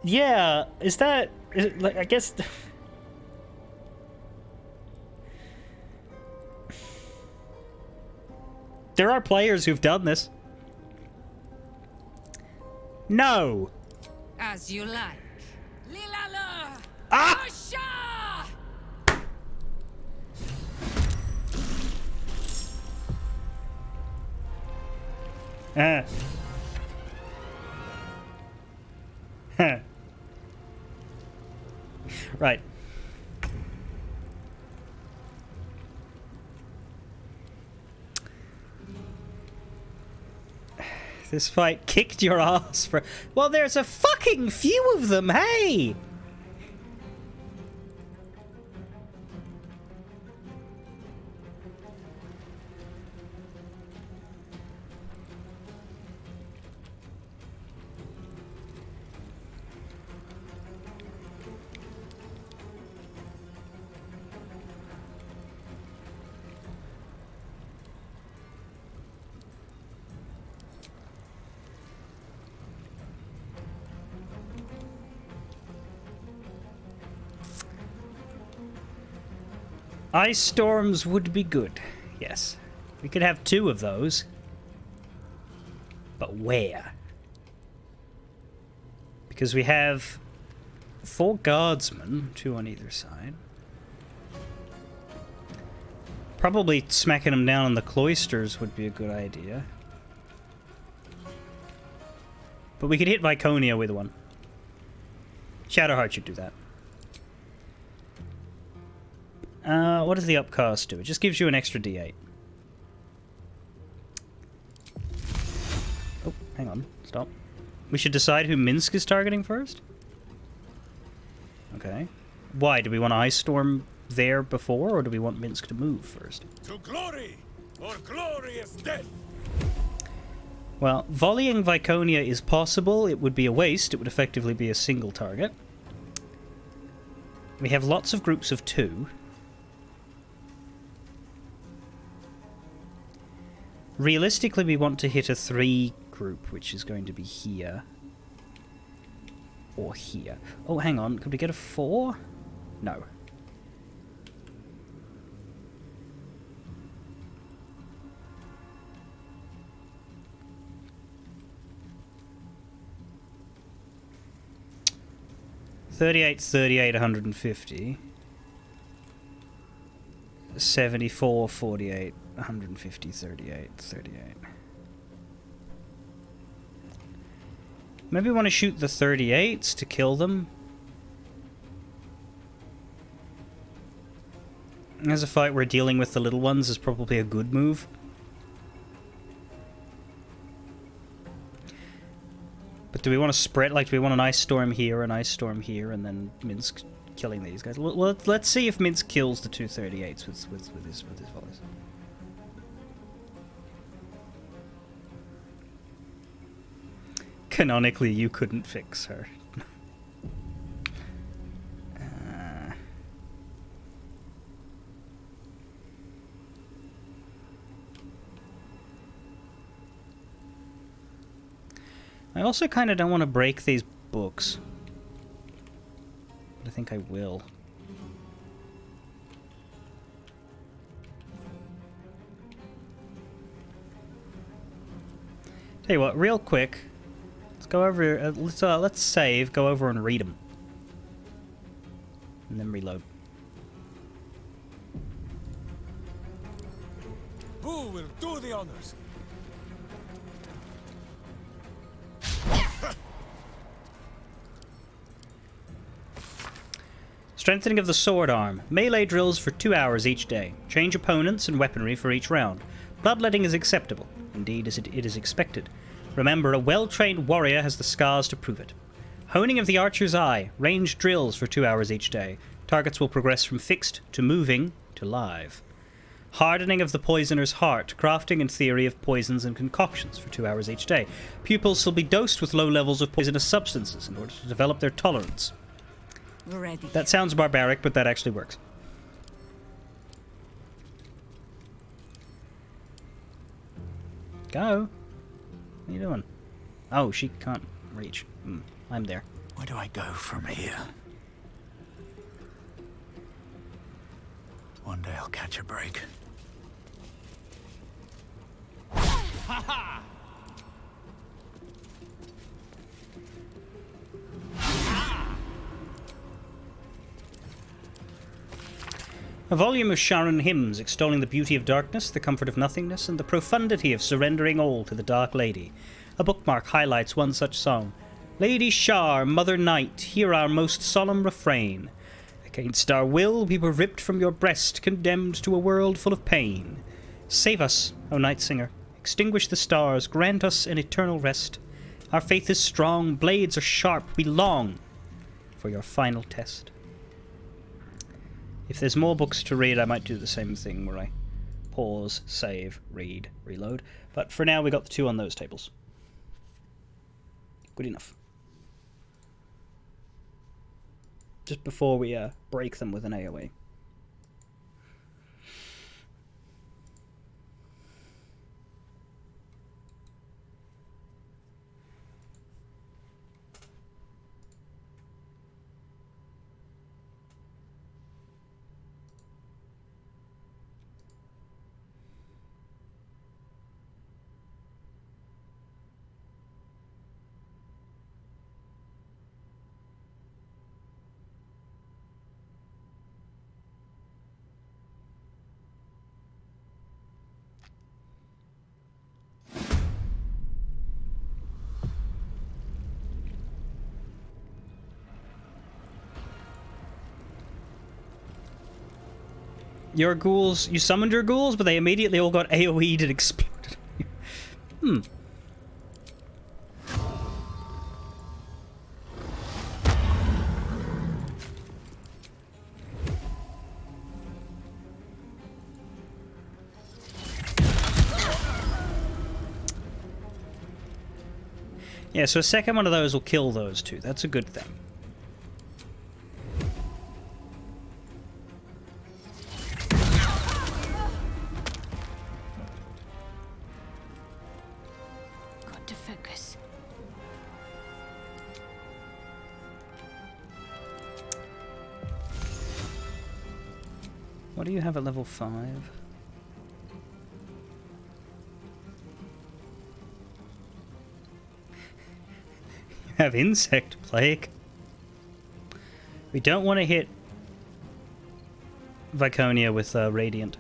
Yeah, is it, like, I guess... There are players who've done this. No. As you like. Lilala! Ah! Shah! Right. This fight kicked your ass for... Well, there's a fucking few of them, hey! Ice storms would be good, yes. We could have 2 of those. But where? Because we have 4 guardsmen, 2 on either side. Probably smacking them down in the cloisters would be a good idea. But we could hit Viconia with one. Shadowheart should do that. What does the upcast do? It just gives you an extra d8. Oh, hang on. Stop. We should decide who Minsk is targeting first? Okay. Why? Do we want Ice Storm there before, or do we want Minsk to move first? To glory, or glorious death! Well, volleying Viconia is possible. It would be a waste. It would effectively be a single target. We have lots of groups of 2. Realistically, we want to hit a 3 group, which is going to be here. Or here. Oh, hang on. Could we get a 4? No. $38, 150. 74, 48, 150, 38, 38. Maybe we want to shoot the 38s to kill them. As a fight we're dealing with the little ones is probably a good move. But do we want to spread, like, do we want an Ice Storm here, and then Minsk killing these guys? Well, let's see if Minsk kills the 238s with his volleys. Canonically, you couldn't fix her. I also kind of don't want to break these books. But I think I will. Tell you what, real quick. Let's go over, let's save, go over and read them. And then reload. Who will do the honors? Strengthening of the sword arm. Melee drills for 2 hours each day. Change opponents and weaponry for each round. Bloodletting is acceptable. Indeed, it is expected. Remember, a well-trained warrior has the scars to prove it. Honing of the archer's eye. Ranged drills for 2 hours each day. Targets will progress from fixed to moving to live. Hardening of the poisoner's heart. Crafting and theory of poisons and concoctions for 2 hours each day. Pupils will be dosed with low levels of poisonous substances in order to develop their tolerance. Ready. That sounds barbaric, but that actually works. Go. What are you doing? Oh, she can't reach. I'm there. Where do I go from here? One day I'll catch a break. Ha ha! A volume of Sharon hymns extolling the beauty of darkness, the comfort of nothingness, and the profundity of surrendering all to the Dark Lady. A bookmark highlights one such song. Lady Shar, Mother Night, hear our most solemn refrain. Against our will we were ripped from your breast, condemned to a world full of pain. Save us, O Night Singer. Extinguish the stars, grant us an eternal rest. Our faith is strong, blades are sharp, we long for your final test. If there's more books to read, I might do the same thing where I pause, save, read, reload. But for now, we got the 2 on those tables. Good enough. Just before we break them with an AoE. your ghouls, you summoned your ghouls, but they immediately all got AoE'd and exploded. Yeah, so a second one of those will kill those two. That's a good thing. Got to focus. What do you have at level 5? Have insect plague. We don't want to hit Viconia with Radiant.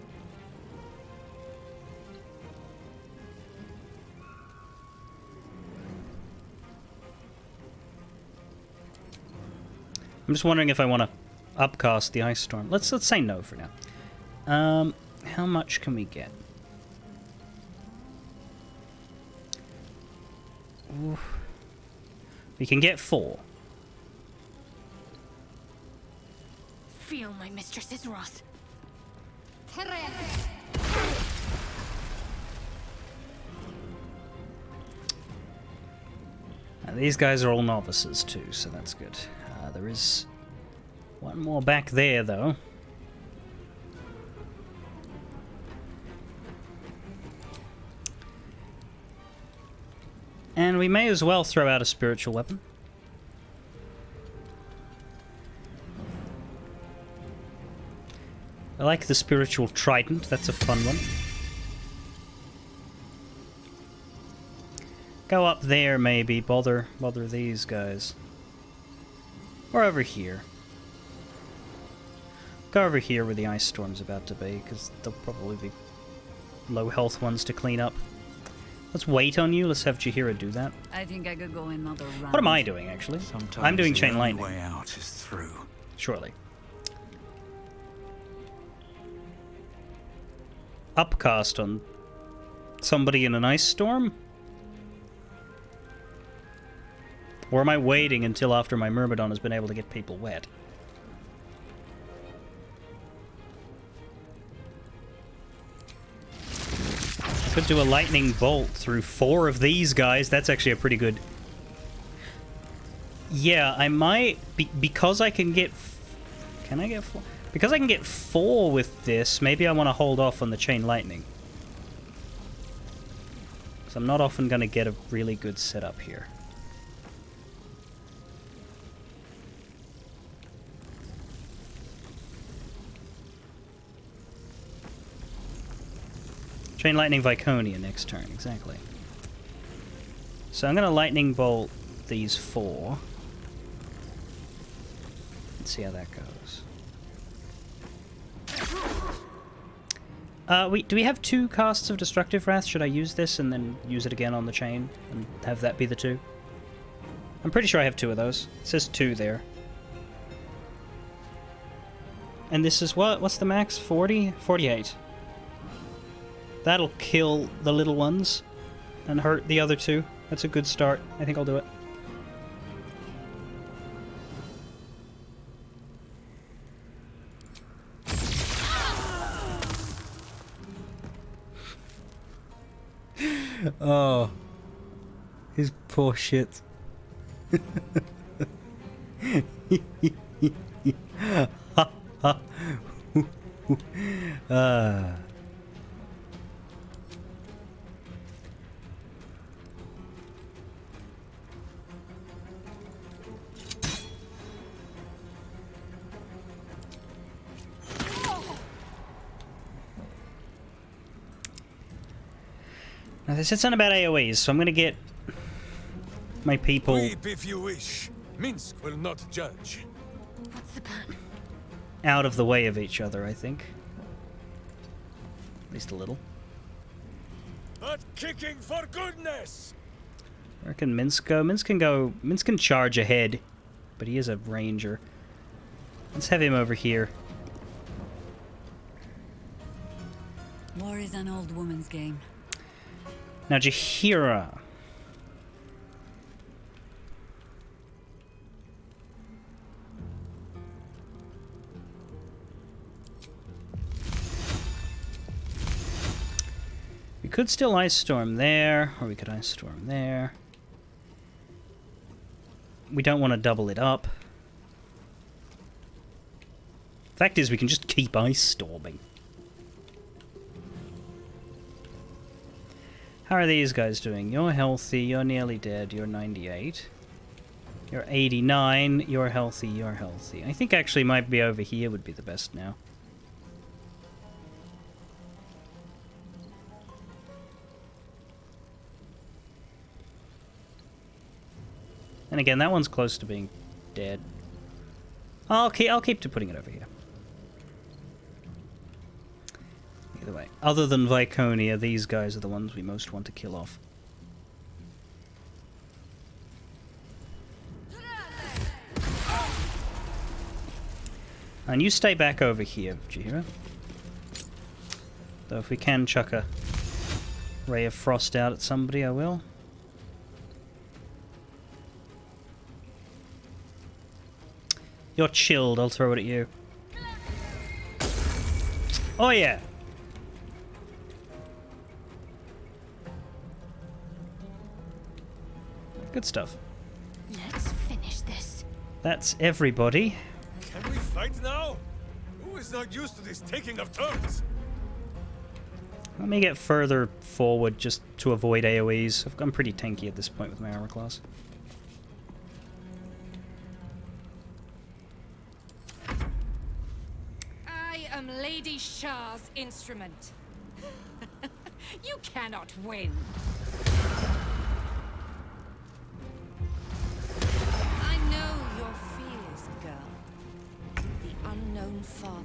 I'm just wondering if I want to upcast the Ice Storm. Let's say no for now. How much can we get? Ooh. We can get 4. Feel my mistress's wrath. Now, these guys are all novices too, so that's good. There is one more back there, though. And we may as well throw out a spiritual weapon. I like the spiritual trident, that's a fun one. Go up there, maybe. Bother these guys. Or over here. Go over here where the ice storm's about to be, because there'll probably be low health ones to clean up. Let's wait on you. Let's have Jaheira do that. I think I could go another round. What am I doing, actually? I'm doing Chain Lightning. The only way out is through. Surely. Upcast on somebody in an ice storm? Or am I waiting until after my Myrmidon has been able to get people wet? Could do a lightning bolt through 4 of these guys. That's actually a pretty good... Yeah, I might... because I can get... Can I get 4? Because I can get 4 with this, maybe I want to hold off on the Chain Lightning. So I'm not often going to get a really good setup here. Chain Lightning Viconia next turn, exactly. So I'm going to Lightning Bolt these 4. Let's see how that goes. Do we have 2 casts of Destructive Wrath? Should I use this and then use it again on the chain and have that be the 2? I'm pretty sure I have 2 of those. It says 2 there. And this is what? What's the max? 40? 48. That'll kill the little ones and hurt the other 2. That's a good start. I think I'll do it. Oh. His poor shit. Now, they said something about AoEs, so I'm gonna get my people Weep if you wish. Minsk will not judge. What's the plan? out of the way of each other, I think. At least a little. Not kicking for goodness! Where can Minsk go? Minsk can charge ahead, but he is a ranger. Let's have him over here. War is an old woman's game. Now, Jaheira. We could still Ice Storm there, or we could Ice Storm there. We don't want to double it up. Fact is, we can just keep Ice Storming. How are these guys doing? You're healthy, you're nearly dead, you're 98. You're 89, you're healthy, you're healthy. I think actually might be over here would be the best now. And again, that one's close to being dead. I'll keep to putting it over here. Either way. Other than Viconia, these guys are the ones we most want to kill off. And you stay back over here, Jaheira. Though if we can chuck a Ray of Frost out at somebody, I will. You're chilled, I'll throw it at you. Oh yeah! Good stuff. Let's finish this. That's everybody. Can we fight now? Who is not used to this taking of turns? Let me get further forward just to avoid AoEs. I'm pretty tanky at this point with my armor class. I am Lady Shah's instrument. You cannot win. I know your fears, girl. The unknown father,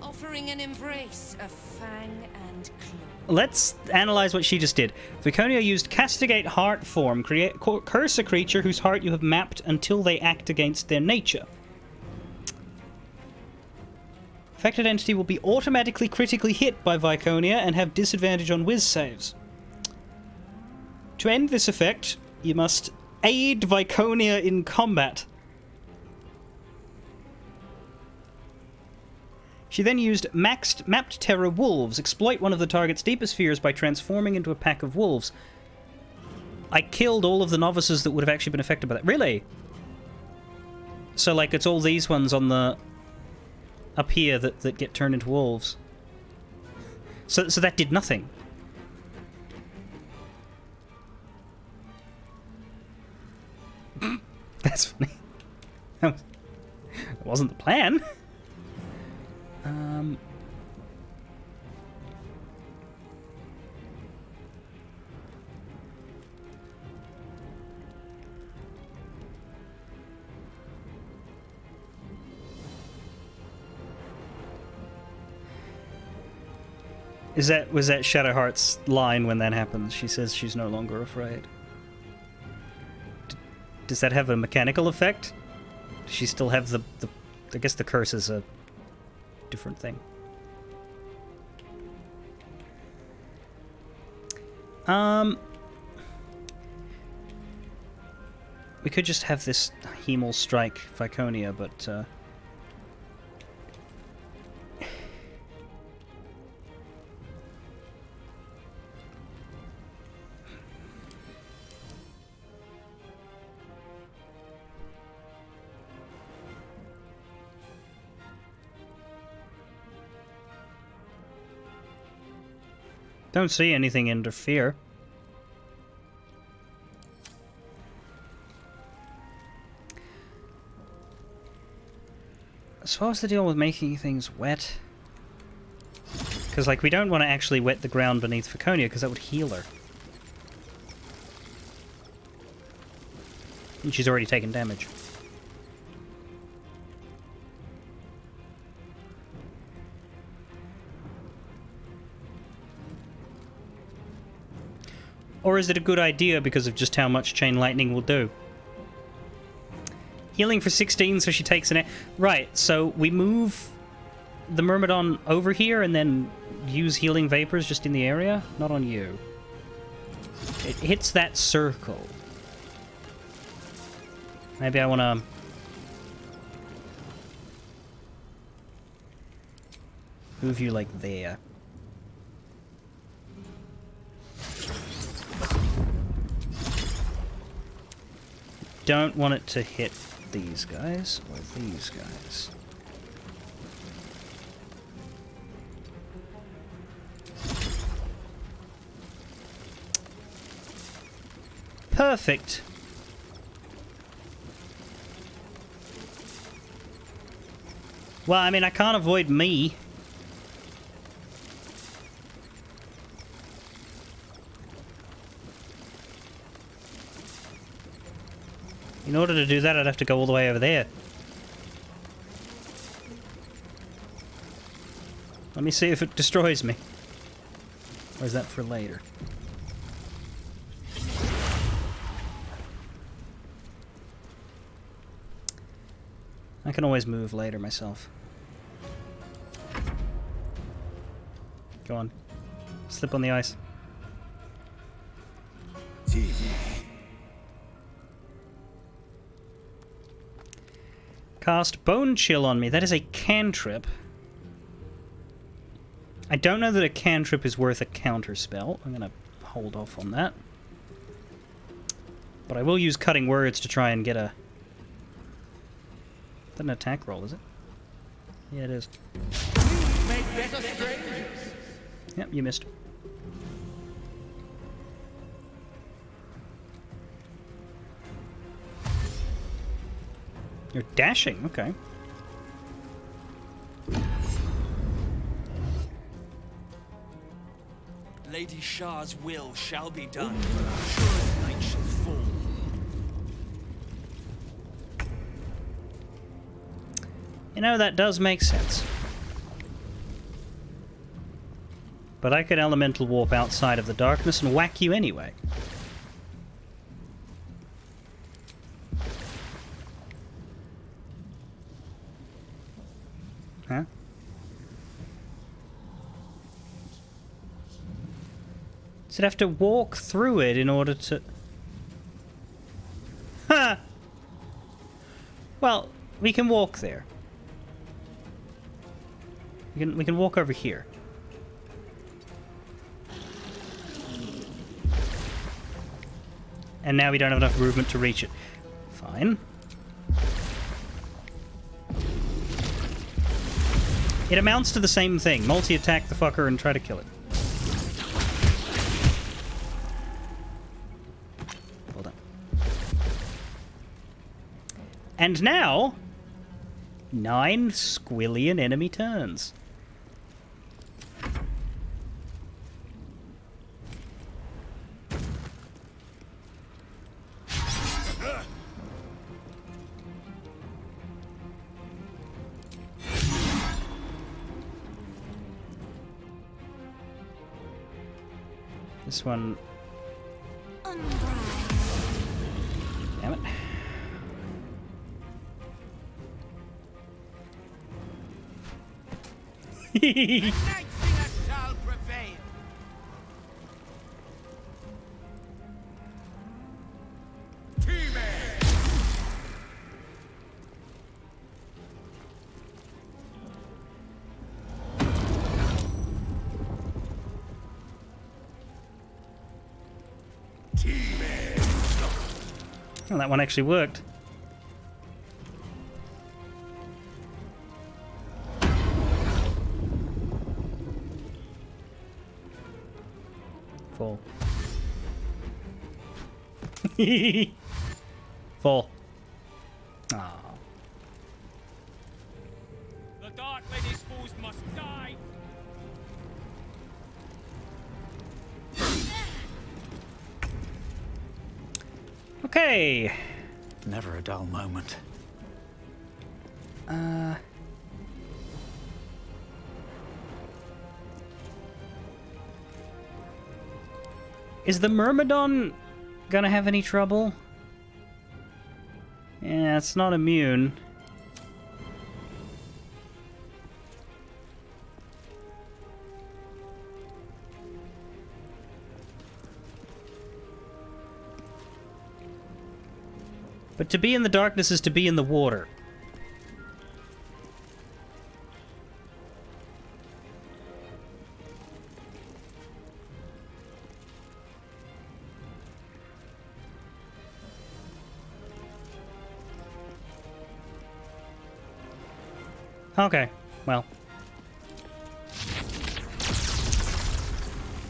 offering an embrace of fang and claw. Let's analyze what she just did. Viconia used Castigate Heart form. Curse a creature whose heart you have mapped until they act against their nature. Affected entity will be automatically critically hit by Viconia and have disadvantage on Wiz saves. To end this effect, you must aid Viconia in combat. She then used Mapped Terror Wolves. Exploit one of the target's deepest fears by transforming into a pack of wolves. I killed all of the novices that would have actually been affected by that. Really? So, like, it's all these ones on the... up here that get turned into wolves. So that did nothing. That's funny. That wasn't the plan. Was that Shadowheart's line when that happens? She says she's no longer afraid. Does that have a mechanical effect? Does she still have the I guess the curse is a different thing. We could just have this Hemel strike Viconia, but don't see anything interfere. So what's the deal with making things wet? Because, like, we don't want to actually wet the ground beneath Viconia, because that would heal her. And she's already taken damage. Or is it a good idea because of just how much Chain Lightning will do? Healing for 16, so she takes an... Right, so we move the Myrmidon over here and then use healing vapors just in the area? Not on you. It hits that circle. Maybe I want to... move you like there. Don't want it to hit these guys or these guys. Perfect. Well, I mean, I can't avoid me. In order to do that, I'd have to go all the way over there. Let me see if it destroys me. Or is that for later? I can always move later myself. Go on. Slip on the ice. Cast Bone Chill on me. That is a cantrip. I don't know that a cantrip is worth a counter spell. I'm going to hold off on that. But I will use Cutting Words to try and get a... Is that an attack roll, is it? Yeah, it is. Yep, you missed. You're dashing, okay. Lady Shah's will shall be done. Sure the night shall fall. You know, that does make sense. But I could elemental warp outside of the darkness and whack you anyway. Huh? Does it have to walk through it in order to... Ha! Well, we can walk there. We can walk over here. And now we don't have enough movement to reach it. Fine. It amounts to the same thing. Multi-attack the fucker and try to kill it. Well done. And now... 9 squillion enemy turns. This one... Damn it. Shall prevail. Well, that one actually worked. Fall. Fall. Aww. The Dark Lady's foes must die. Okay. Never a dull moment. Is the Myrmidon gonna have any trouble? Yeah, it's not immune. But to be in the darkness is to be in the water. Okay, well.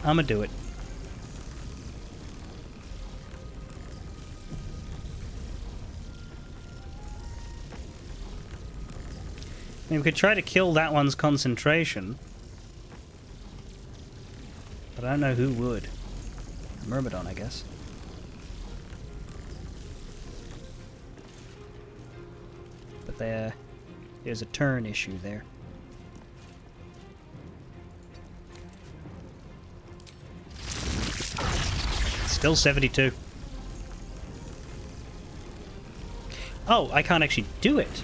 I'ma do it. I mean, we could try to kill that one's concentration. But I don't know who would. Myrmidon, I guess. But there's a turn issue there. Still 72. Oh, I can't actually do it.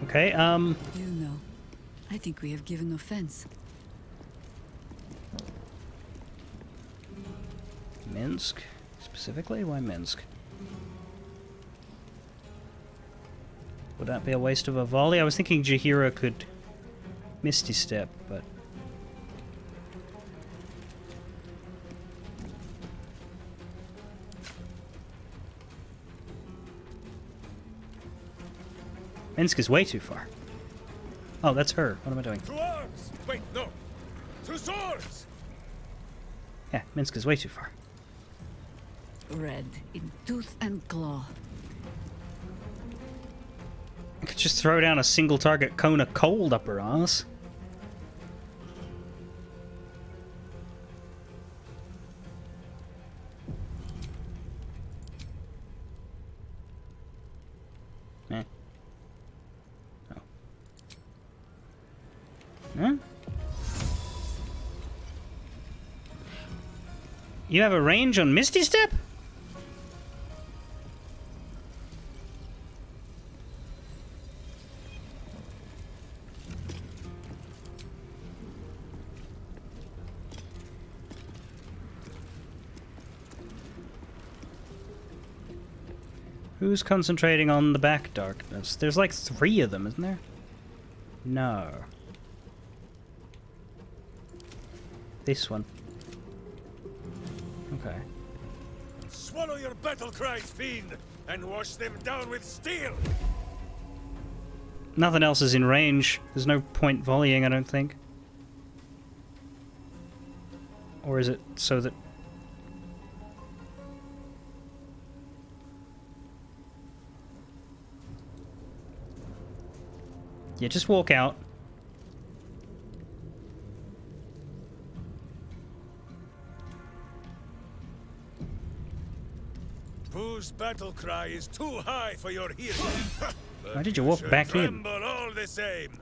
Okay, You know, I think we have given offense. Minsk? Specifically? Why Minsk? Would that be a waste of a volley? I was thinking Jaheira could Misty Step, but... Minsk is way too far. Oh, that's her. What am I doing? To arms! Wait, no! To swords! Yeah, Minsk is way too far. Red in tooth and claw. I could just throw down a single target cone of cold up her ass. Eh. Oh. Huh? You have a range on Misty Step? Who's concentrating on the back darkness? There's like 3 of them, isn't there? No. This one. Okay. Swallow your battle cries, fiend, and wash them down with steel! Nothing else is in range. There's no point volleying, I don't think. Or is it so that... Yeah, just walk out. Whose battle cry is too high for your hearing? Why did you walk back in? Tremble all the same.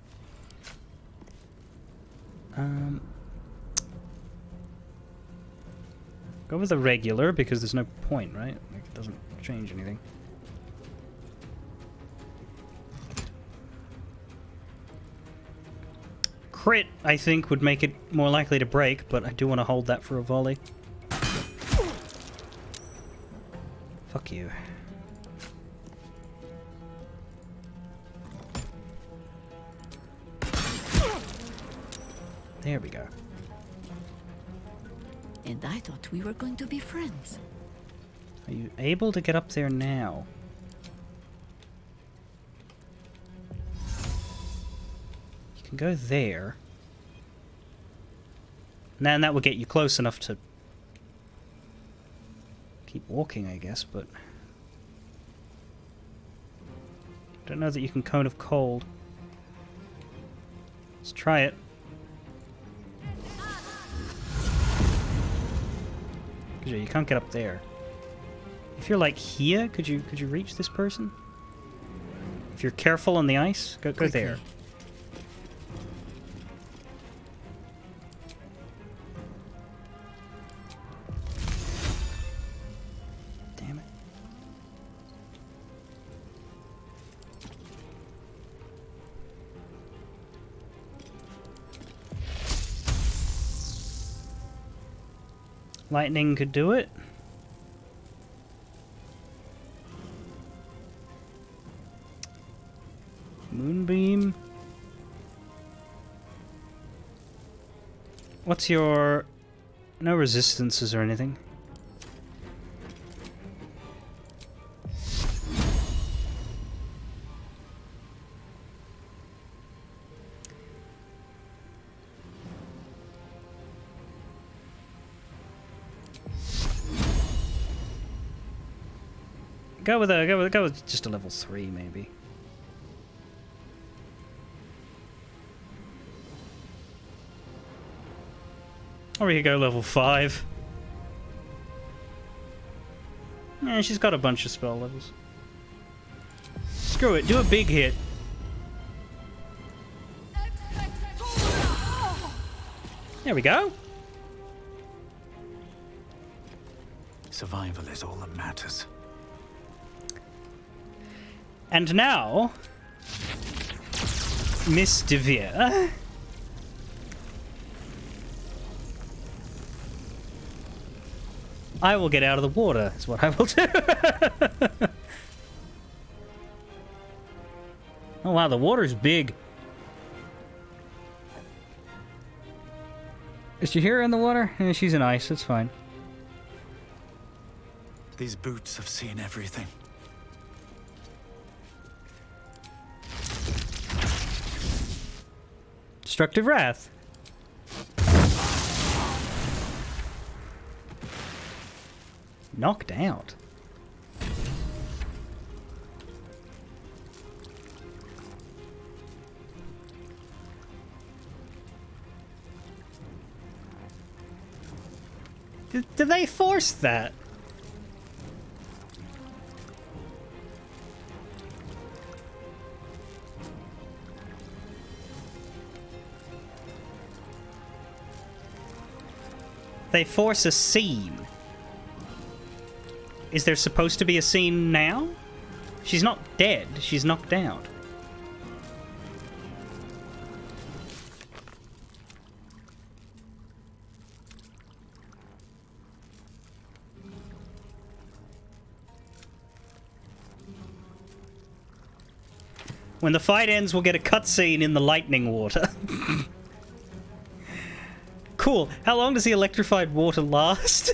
Go with the regular, because there's no point, right? Like, it doesn't change anything. Crit, I think, would make it more likely to break, but I do want to hold that for a volley. Fuck you. There we go. And I thought we were going to be friends. Are you able to get up there now? You can go there. And that will get you close enough to keep walking, I guess, but... don't know that you can Cone of Cold. Let's try it. Because you can't get up there. If you're like here, could you reach this person? If you're careful on the ice, go there. Damn it. Lightning could do it. Moonbeam. What's your... No resistances or anything. Go with just a level 3 maybe. Or we could go level 5. Yeah, she's got a bunch of spell levels. Screw it, do a big hit. There we go. Survival is all that matters. And now, Miss DeVere. I will get out of the water, is what I will do. Oh wow, the water's big. Is she here in the water? Yeah, she's in ice, it's fine. These boots have seen everything. Destructive Wrath. Knocked out. Did they force that? They force a scene. Is there supposed to be a scene now? She's not dead. She's knocked out. When the fight ends, we'll get a cutscene in the lightning water. Cool. How long does the electrified water last?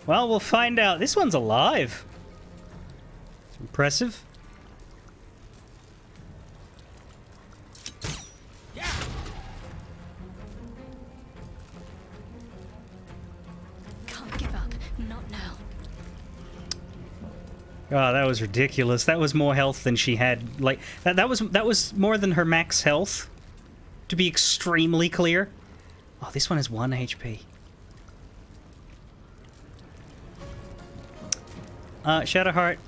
Well, we'll find out. This one's alive. It's impressive. Can't give up. Not now. Oh, that was ridiculous. That was more health than she had. Like that was more than her max health. To be extremely clear. Oh, this one has 1 HP. Shadowheart.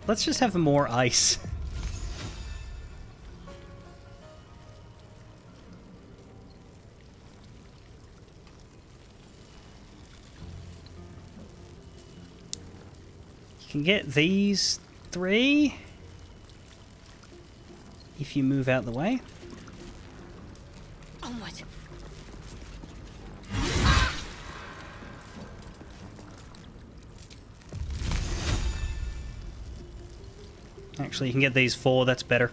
Let's just have more ice. You can get these 3 if you move out the way. Onward. Actually, you can get these 4, that's better.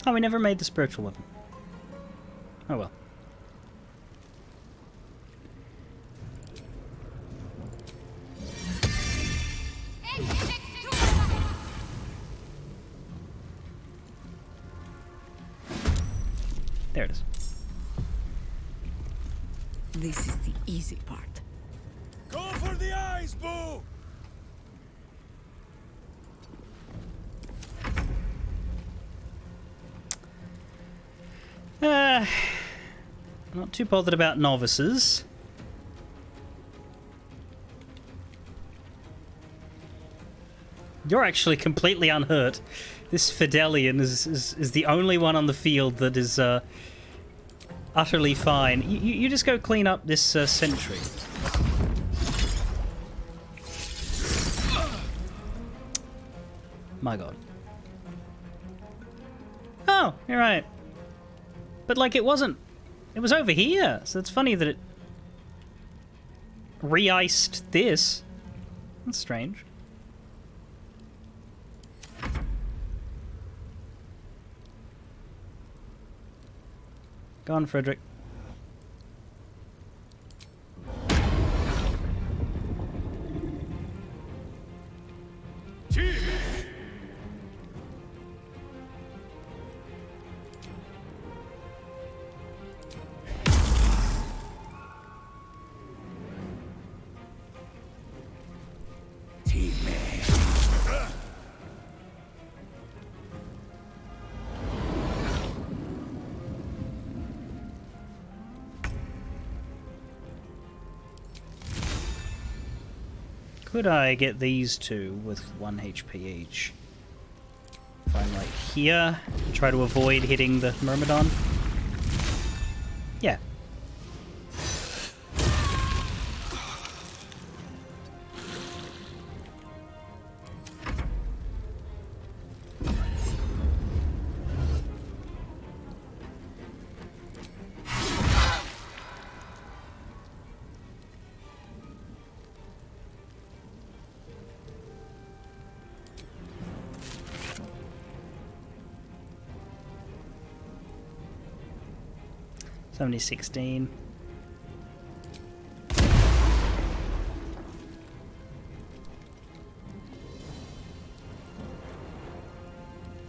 Oh, we never made the spiritual weapon. Oh well. There it is. This is the easy part. Go for the eyes, Boo! Not too bothered about novices. You're actually completely unhurt. This Fidelian is the only one on the field that is utterly fine. You just go clean up this sentry. My god. Oh, you're right. But, like, it wasn't... It was over here, so it's funny that it... re-iced this. That's strange. Go on, Frederick. Could I get these two with 1 HP each? If I'm like here, try to avoid hitting the Myrmidon. Yeah. Somebody 16.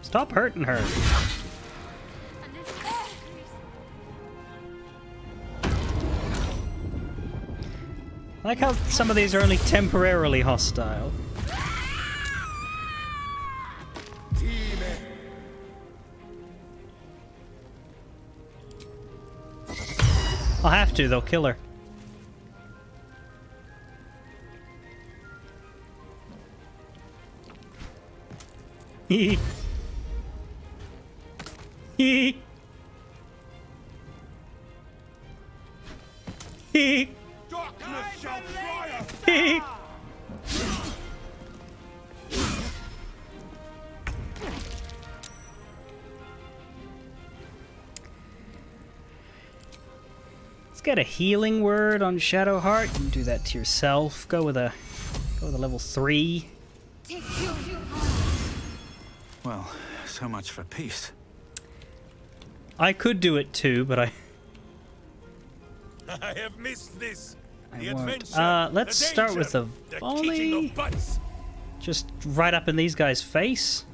Stop hurting her. I like how some of these are only temporarily hostile. I'll have to, they'll kill her. Hee hee. Hee. Darkness shall triumph. Hee. Let's get a healing word on Shadowheart. You can do that to yourself. Go with a level 3. Well, so much for peace. I could do it too, but I have missed this. won't. Let's start with the volley. Just right up in these guys' face.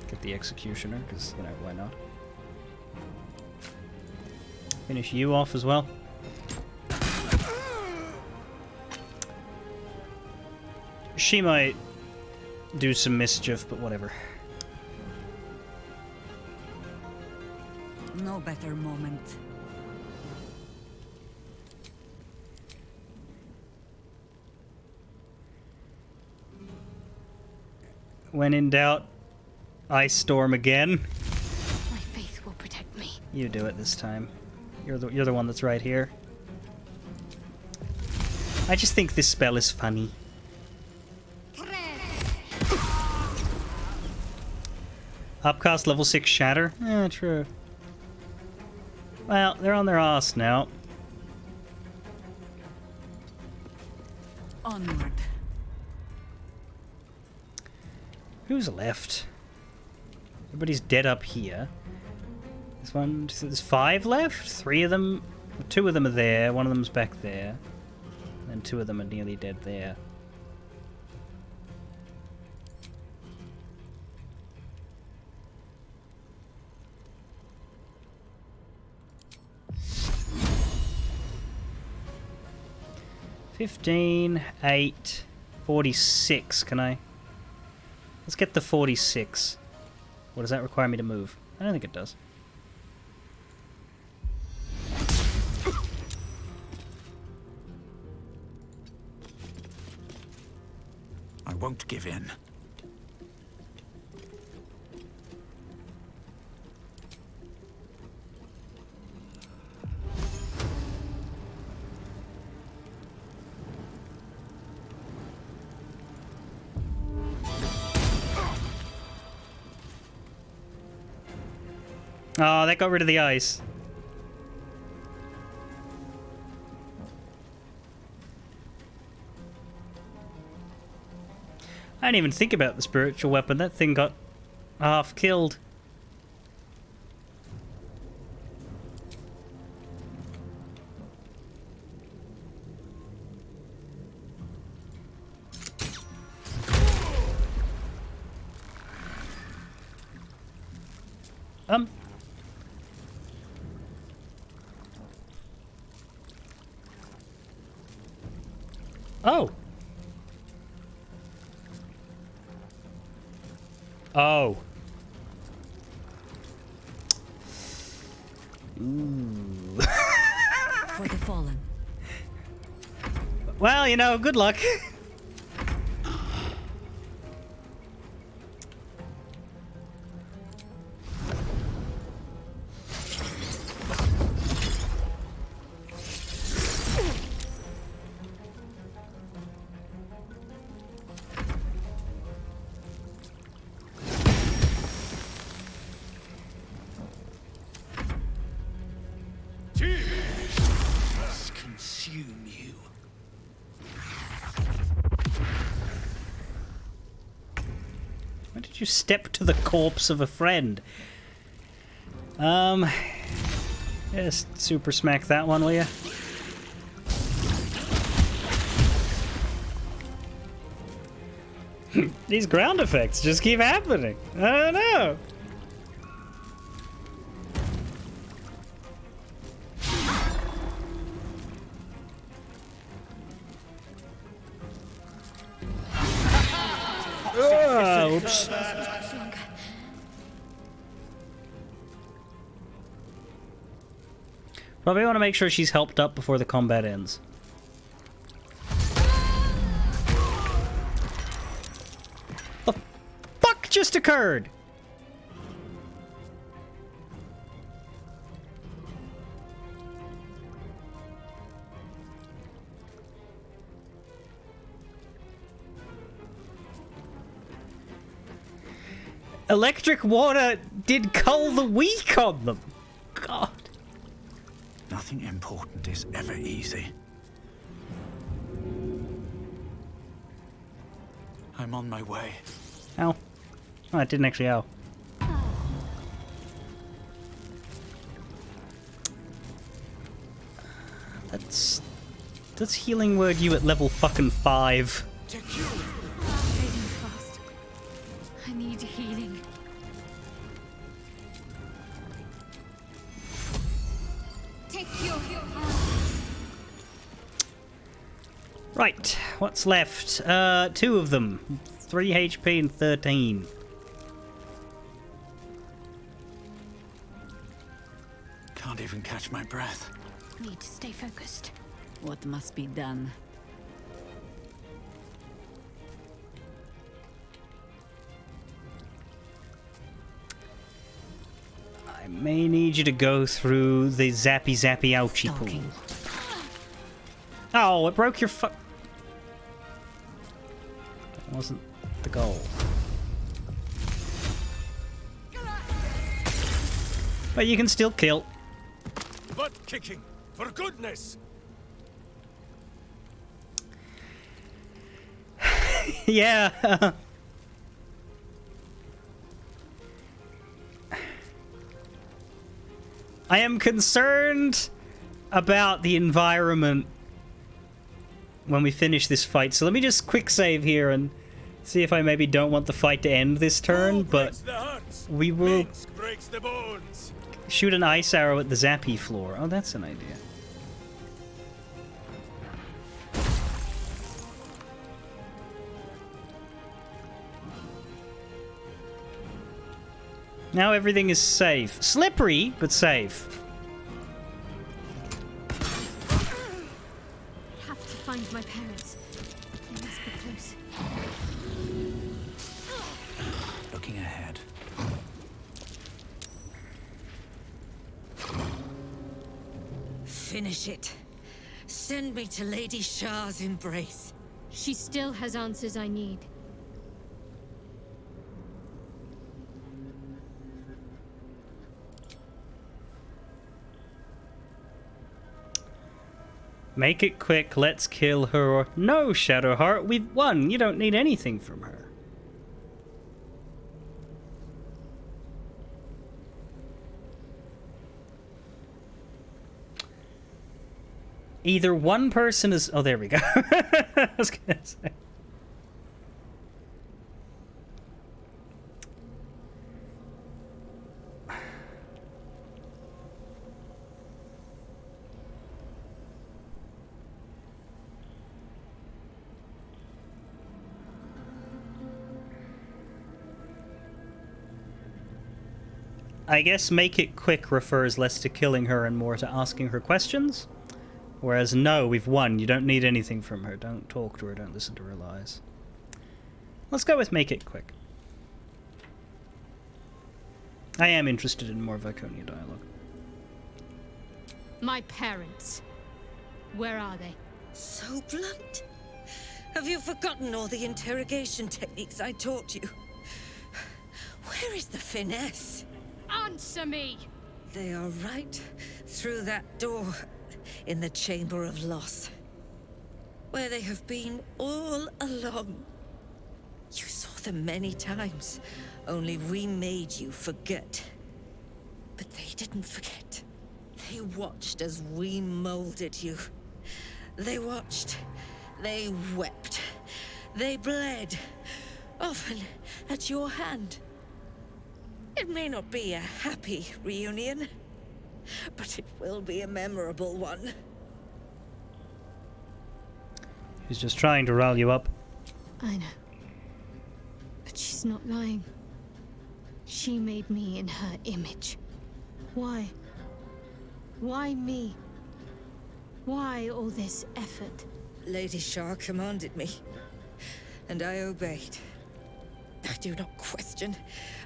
Get the executioner, because, you know, why not? Finish you off as well. She might do some mischief, but whatever. No better moment. When in doubt, Ice Storm again. My faith will protect me. You do it this time. You're the one that's right here. I just think this spell is funny. Upcast level 6 Shatter? Eh, true. Well, they're on their ass now. Onward. Who's left? Everybody's dead up here. There's 5 left? 3 of them... 2 of them are there, 1 of them's back there. And 2 of them are nearly dead there. $15, $8, $46. Can I? Let's get the 46. What does that require me to move? I don't think it does. won't give in. Oh, that got rid of the ice. I didn't even think about the spiritual weapon. That thing got half killed. Oh. Oh. Ooh. For the fallen. Well, you know, good luck. Must consume you. Why did you step to the corpse of a friend? Just super smack that one, will ya? These ground effects just keep happening. I don't know. Oh, oops. Probably want to make sure she's helped up before the combat ends. The fuck just occurred? Electric water did cull the weak on them. God. Nothing important is ever easy. I'm on my way. Ow. Oh, it didn't actually ow. That's healing word you at level fucking 5. Fading fast. I need healing. Take your Right, what's left? 2 of them. 3 HP and 13. Can't even catch my breath. Need to stay focused. What must be done? I may need you to go through the zappy zappy ouchie pool. Oh, it broke your That wasn't the goal. But you can still kill. Butt kicking, for goodness! Yeah. I am concerned about the environment when we finish this fight. So let me just quick save here and see if I maybe don't want the fight to end this turn, but we will Breaks the bones. shoot an ice arrow at the zappy floor. Oh, that's an idea. Now everything is safe. Slippery, but safe. Have to find my parents. They must We're close. Looking ahead. Finish it. Send me to Lady Shah's embrace. She still has answers I need. Make it quick, let's kill her. Or no, Shadowheart, we've won. You don't need anything from her. Either one person is... Oh, there we go. I was gonna say. I guess make it quick refers less to killing her and more to asking her questions. Whereas no, we've won. You don't need anything from her. Don't talk to her. Don't listen to her lies. Let's go with make it quick. I am interested in more Viconia dialogue. My parents. Where are they? So blunt. Have you forgotten all the interrogation techniques I taught you? Where is the finesse? Answer me! They are right through that door in the Chamber of Loss, where they have been all along. You saw them many times, only we made you forget. But they didn't forget. They watched as we molded you. They watched, they wept, they bled, often at your hand. It may not be a happy reunion, but it will be a memorable one. She's just trying to rile you up. I know. But she's not lying. She made me in her image. Why? Why me? Why all this effort? Lady Shah commanded me, and I obeyed. I do not question.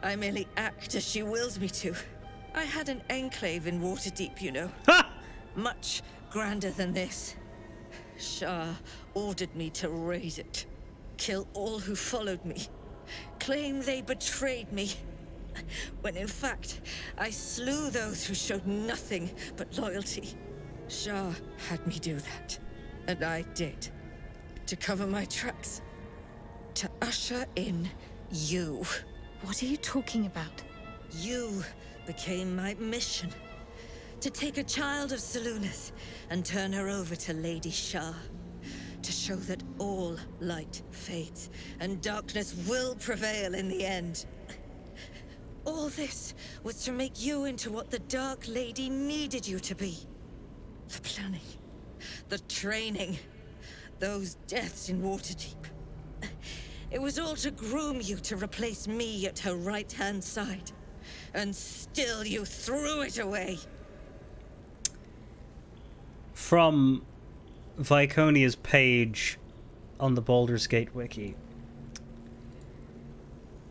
I merely act as she wills me to. I had an enclave in Waterdeep, you know. Much grander than this. Shah ordered me to raise it, kill all who followed me, claim they betrayed me, when in fact I slew those who showed nothing but loyalty. Shah had me do that, and I did, to cover my tracks, to usher in you. What are you talking about? You became my mission. To take a child of Selûne's and turn her over to Lady Shah. To show that all light fades and darkness will prevail in the end. All this was to make you into what the Dark Lady needed you to be. The planning, the training, those deaths in Waterdeep. It was all to groom you to replace me at her right-hand side. And still you threw it away. From Viconia's page on the Baldur's Gate wiki.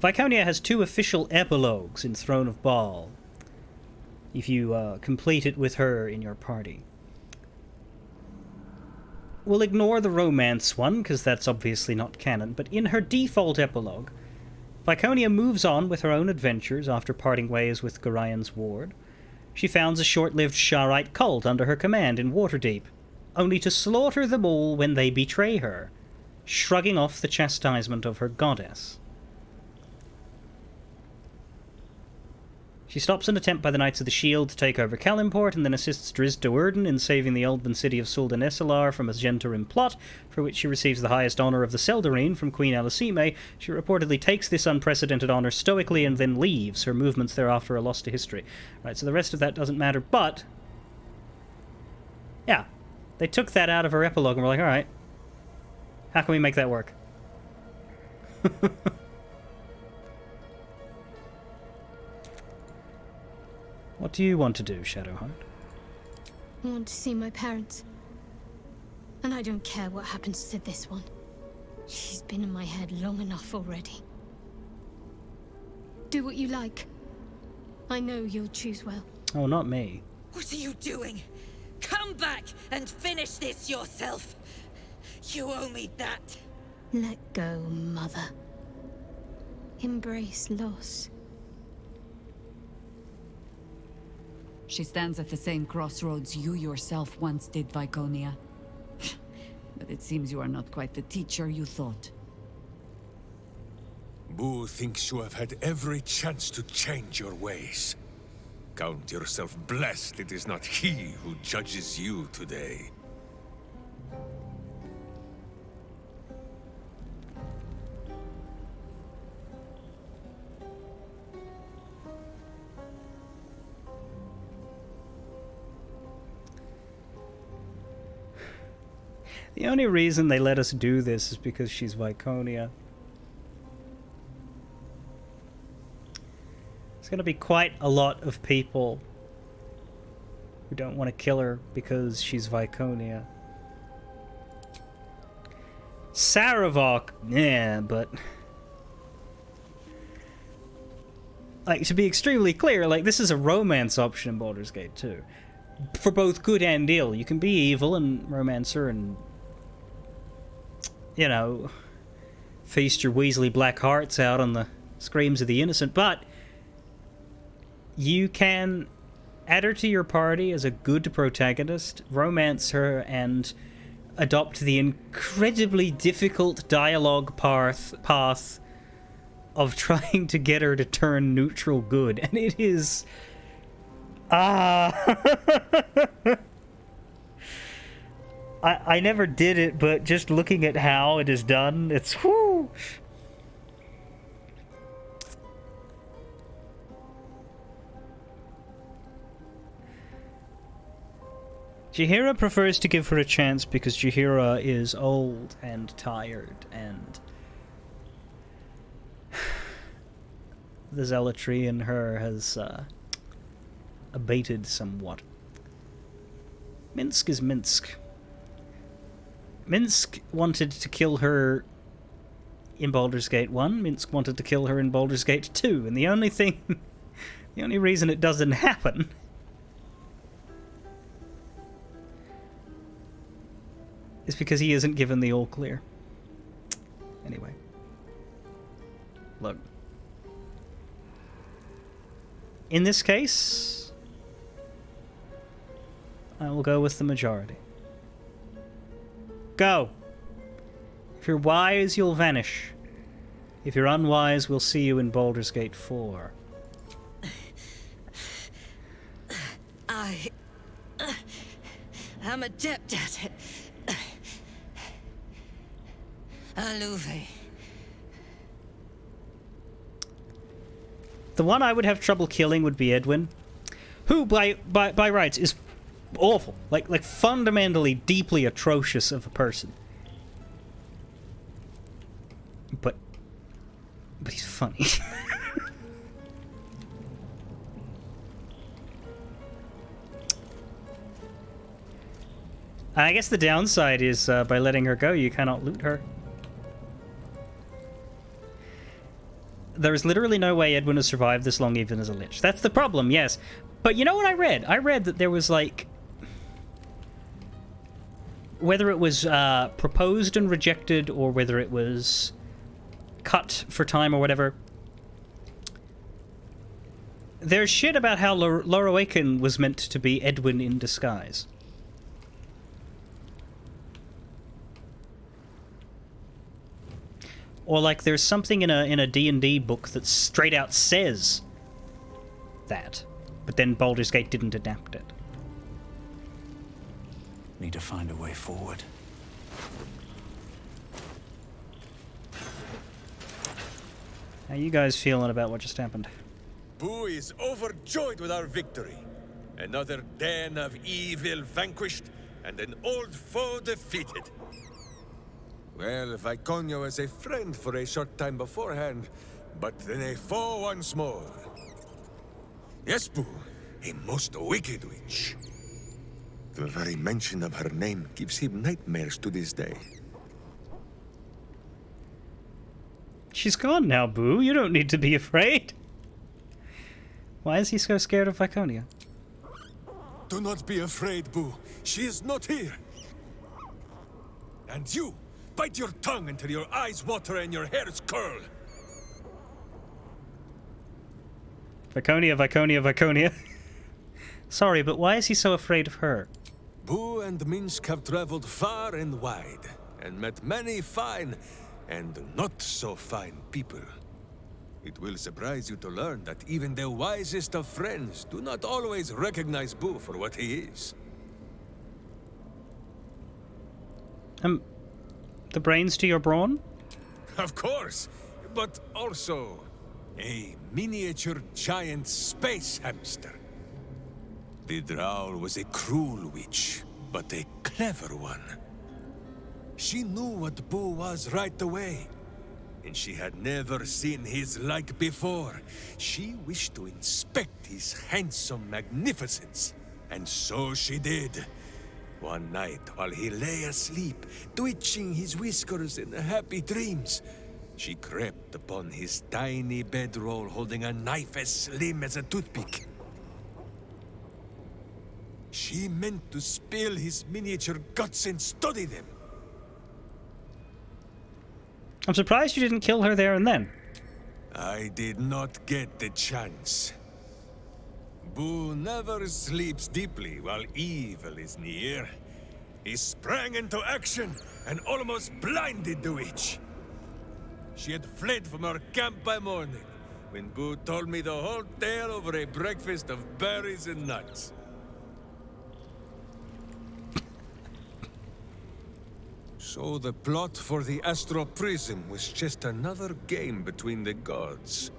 Viconia has 2 official epilogues in Throne of Baal, if you complete it with her in your party. We'll ignore the romance one, because that's obviously not canon, but in her default epilogue, Viconia moves on with her own adventures after parting ways with Gorian's ward. She founds a short-lived Sharite cult under her command in Waterdeep, only to slaughter them all when they betray her, shrugging off the chastisement of her goddess. She stops an attempt by the Knights of the Shield to take over Kalimport, and then assists Drizzt Do'Urden in saving the elven city of Suldan Esselar from a Gentorim plot, for which she receives the highest honour of the Seldarine from Queen Alicime. She reportedly takes this unprecedented honour stoically and then leaves. Her movements thereafter are lost to history. Right, so the rest of that doesn't matter, but... yeah, they took that out of her epilogue and were like, alright, how can we make that work? What do you want to do, Shadowheart? I want to see my parents. And I don't care what happens to this one. She's been in my head long enough already. Do what you like. I know you'll choose well. Oh, not me. What are you doing? Come back and finish this yourself. You owe me that. Let go, Mother. Embrace loss. She stands at the same crossroads you yourself once did, Viconia. But it seems you are not quite the teacher you thought. Boo thinks you have had every chance to change your ways. Count yourself blessed it is not he who judges you today. The only reason they let us do this is because she's Viconia. There's gonna be quite a lot of people who don't want to kill her because she's Viconia. Saravok, yeah, but... Like, to be extremely clear, like, this is a romance option in Baldur's Gate 2. For both good and ill. You can be evil and romancer and... you know, feast your Weasley black hearts out on the screams of the innocent, but you can add her to your party as a good protagonist, romance her, and adopt the incredibly difficult dialogue path of trying to get her to turn neutral good, and it is... I never did it, but just looking at how it is done, it's whoo. Jahira prefers to give her a chance because Jahira is old and tired, and the zealotry in her has abated somewhat. Minsk is Minsk. Minsk wanted to kill her in Baldur's Gate 1, Minsk wanted to kill her in Baldur's Gate 2, and the only reason it doesn't happen is because he isn't given the all clear. Anyway. Look. In this case, I will go with the majority. Go! If you're wise, you'll vanish. If you're unwise, we'll see you in Baldur's Gate 4. I'm adept at it. Aluve. The one I would have trouble killing would be Edwin, who by rights is awful, like fundamentally deeply atrocious of a person. But he's funny. I guess the downside is by letting her go, you cannot loot her. There is literally no way Edwin has survived this long even as a lich. That's the problem, yes. But you know what I read? I read that there was, like... whether it was proposed and rejected, or whether it was cut for time or whatever. There's shit about how Loroakin was meant to be Edwin in disguise. Or like there's something in a D&D book that straight out says that, but then Baldur's Gate didn't adapt it. Need to find a way forward. How you guys feeling about what just happened? Boo is overjoyed with our victory. Another den of evil vanquished, and an old foe defeated. Well, Viconia was a friend for a short time beforehand, but then a foe once more. Yes, Boo, a most wicked witch. The very mention of her name gives him nightmares to this day. She's gone now, Boo. You don't need to be afraid. Why is he so scared of Viconia? Do not be afraid, Boo. She is not here. And you, bite your tongue until your eyes water and your hairs curl. Viconia, Viconia, Viconia. Sorry, but why is he so afraid of her? Boo and Minsk have traveled far and wide, and met many fine and not so fine people. It will surprise you to learn that even the wisest of friends do not always recognize Boo for what he is. The brains to your brawn? Of course, but also a miniature giant space hamster. The Drow was a cruel witch, but a clever one. She knew what Boo was right away, and she had never seen his like before. She wished to inspect his handsome magnificence, and so she did. One night, while he lay asleep, twitching his whiskers in happy dreams, she crept upon his tiny bedroll holding a knife as slim as a toothpick. She meant to spill his miniature guts and study them. I'm surprised you didn't kill her there and then. I did not get the chance. Boo never sleeps deeply while evil is near. He sprang into action and almost blinded the witch. She had fled from our camp by morning, when Boo told me the whole tale over a breakfast of berries and nuts. So the plot for the Astro Prism was just another game between the gods.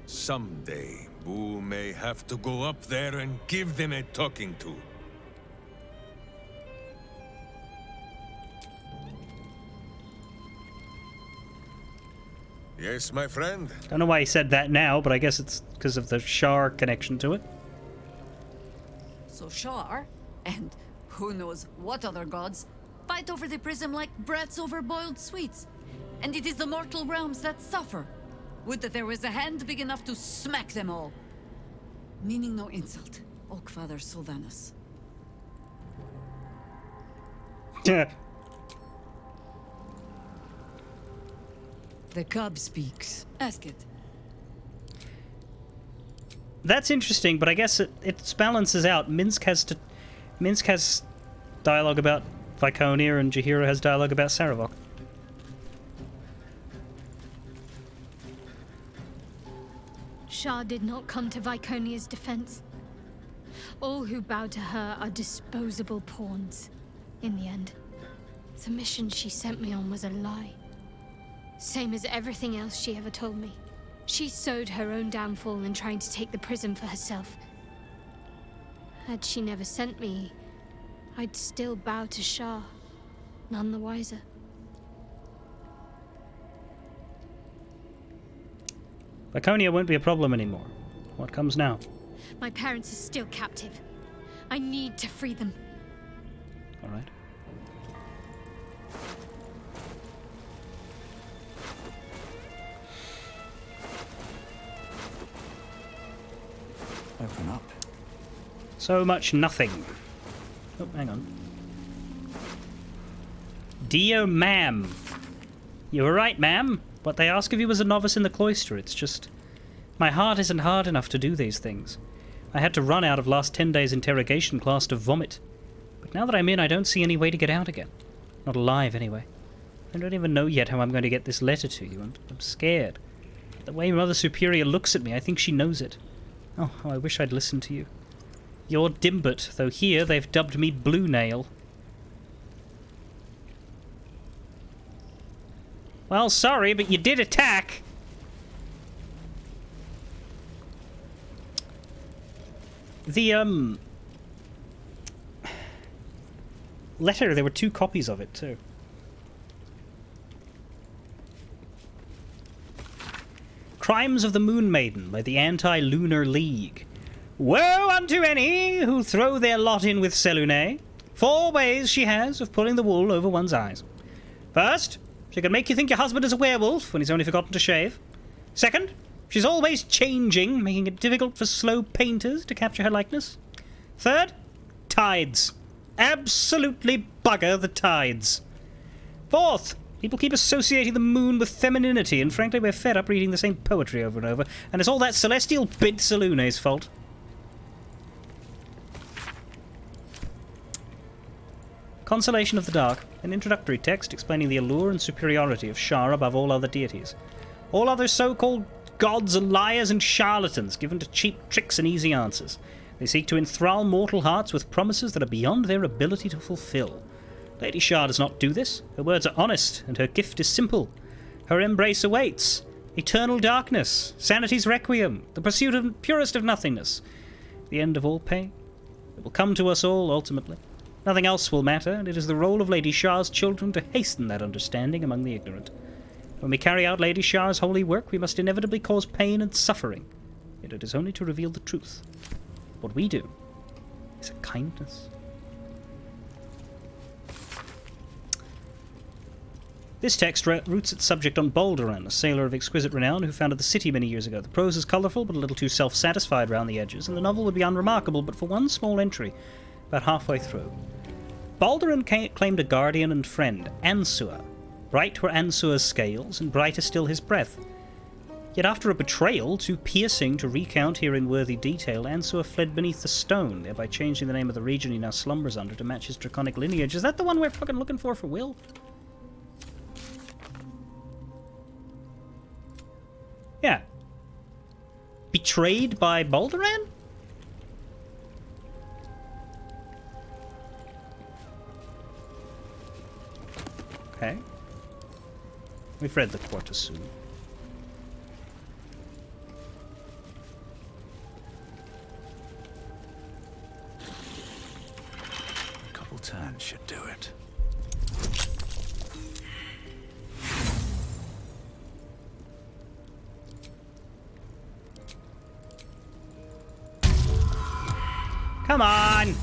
Someday, Boo may have to go up there and give them a talking to. Yes, my friend? Don't know why he said that now, but I guess it's because of the Shar connection to it. So Shar, and who knows what other gods, fight over the prism like brats over boiled sweets. And it is the mortal realms that suffer. Would that there was a hand big enough to smack them all. Meaning no insult, Oakfather Sylvanus. Yeah. The cub speaks. Ask it. That's interesting, but I guess it balances out. Minsk has dialogue about Viconia, and Jaheira has dialogue about Sarevok. Shah did not come to Viconia's defense. All who bow to her are disposable pawns. In the end, the mission she sent me on was a lie. Same as everything else she ever told me. She sowed her own downfall in trying to take the prism for herself. Had she never sent me, I'd still bow to Shah, none the wiser. Viconia won't be a problem anymore. What comes now? My parents are still captive. I need to free them. All right. Open up. So much nothing. Oh, hang on. Dear ma'am. You were right, ma'am. What they ask of you as a novice in the cloister, it's just... My heart isn't hard enough to do these things. I had to run out of last 10 days' interrogation class to vomit. But now that I'm in, I don't see any way to get out again. Not alive, anyway. I don't even know yet how I'm going to get this letter to you. I'm scared. The way Mother Superior looks at me, I think she knows it. Oh, how I wish I'd listened to you. You're Dimbert, though here they've dubbed me Blue Nail. Well, sorry, but you did attack. The, letter, there were 2 copies of it, too. Crimes of the Moon Maiden by the Anti-Lunar League. Woe unto any who throw their lot in with Selune. 4 ways she has of pulling the wool over one's eyes. First, She can make you think your husband is a werewolf when he's only forgotten to shave. Second, she's always changing, making it difficult for slow painters to capture her likeness. Third, tides. Absolutely bugger the tides. Fourth, people keep associating the moon with femininity, and frankly we're fed up reading the same poetry over and over, and it's all that celestial bint Salune's fault. Consolation of the Dark, an introductory text explaining the allure and superiority of Shar above all other deities. All other so-called gods are liars and charlatans, given to cheap tricks and easy answers. They seek to enthrall mortal hearts with promises that are beyond their ability to fulfill. Lady Shar does not do this. Her words are honest, and her gift is simple. Her embrace awaits. Eternal darkness, sanity's requiem, the pursuit of purest of nothingness, the end of all pain. It will come to us all, ultimately. Nothing else will matter, and it is the role of Lady Shar's children to hasten that understanding among the ignorant. When we carry out Lady Shar's holy work, we must inevitably cause pain and suffering, yet it is only to reveal the truth. What we do is a kindness. This text roots its subject on Baldur, a sailor of exquisite renown who founded the city many years ago. The prose is colourful but a little too self-satisfied round the edges, and the novel would be unremarkable but for one small entry about halfway through. Baldur claimed a guardian and friend, Ansua. Bright were Ansua's scales, and brighter still his breath. Yet after a betrayal too piercing to recount here in worthy detail, Ansua fled beneath the stone, thereby changing the name of the region he now slumbers under to match his draconic lineage. Is that the one we're fucking looking for Will? Yeah. Betrayed by Balduran? Okay. We've read the Quarter soon. A couple turns should do it. Come on!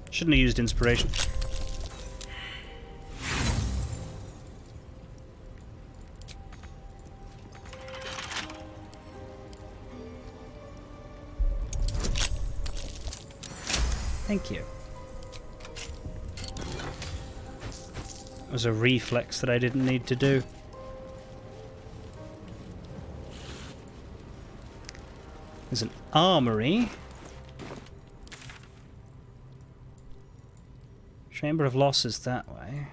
Shouldn't have used inspiration. Thank you. That was a reflex that I didn't need to do. There's an armory. Chamber of Losses that way.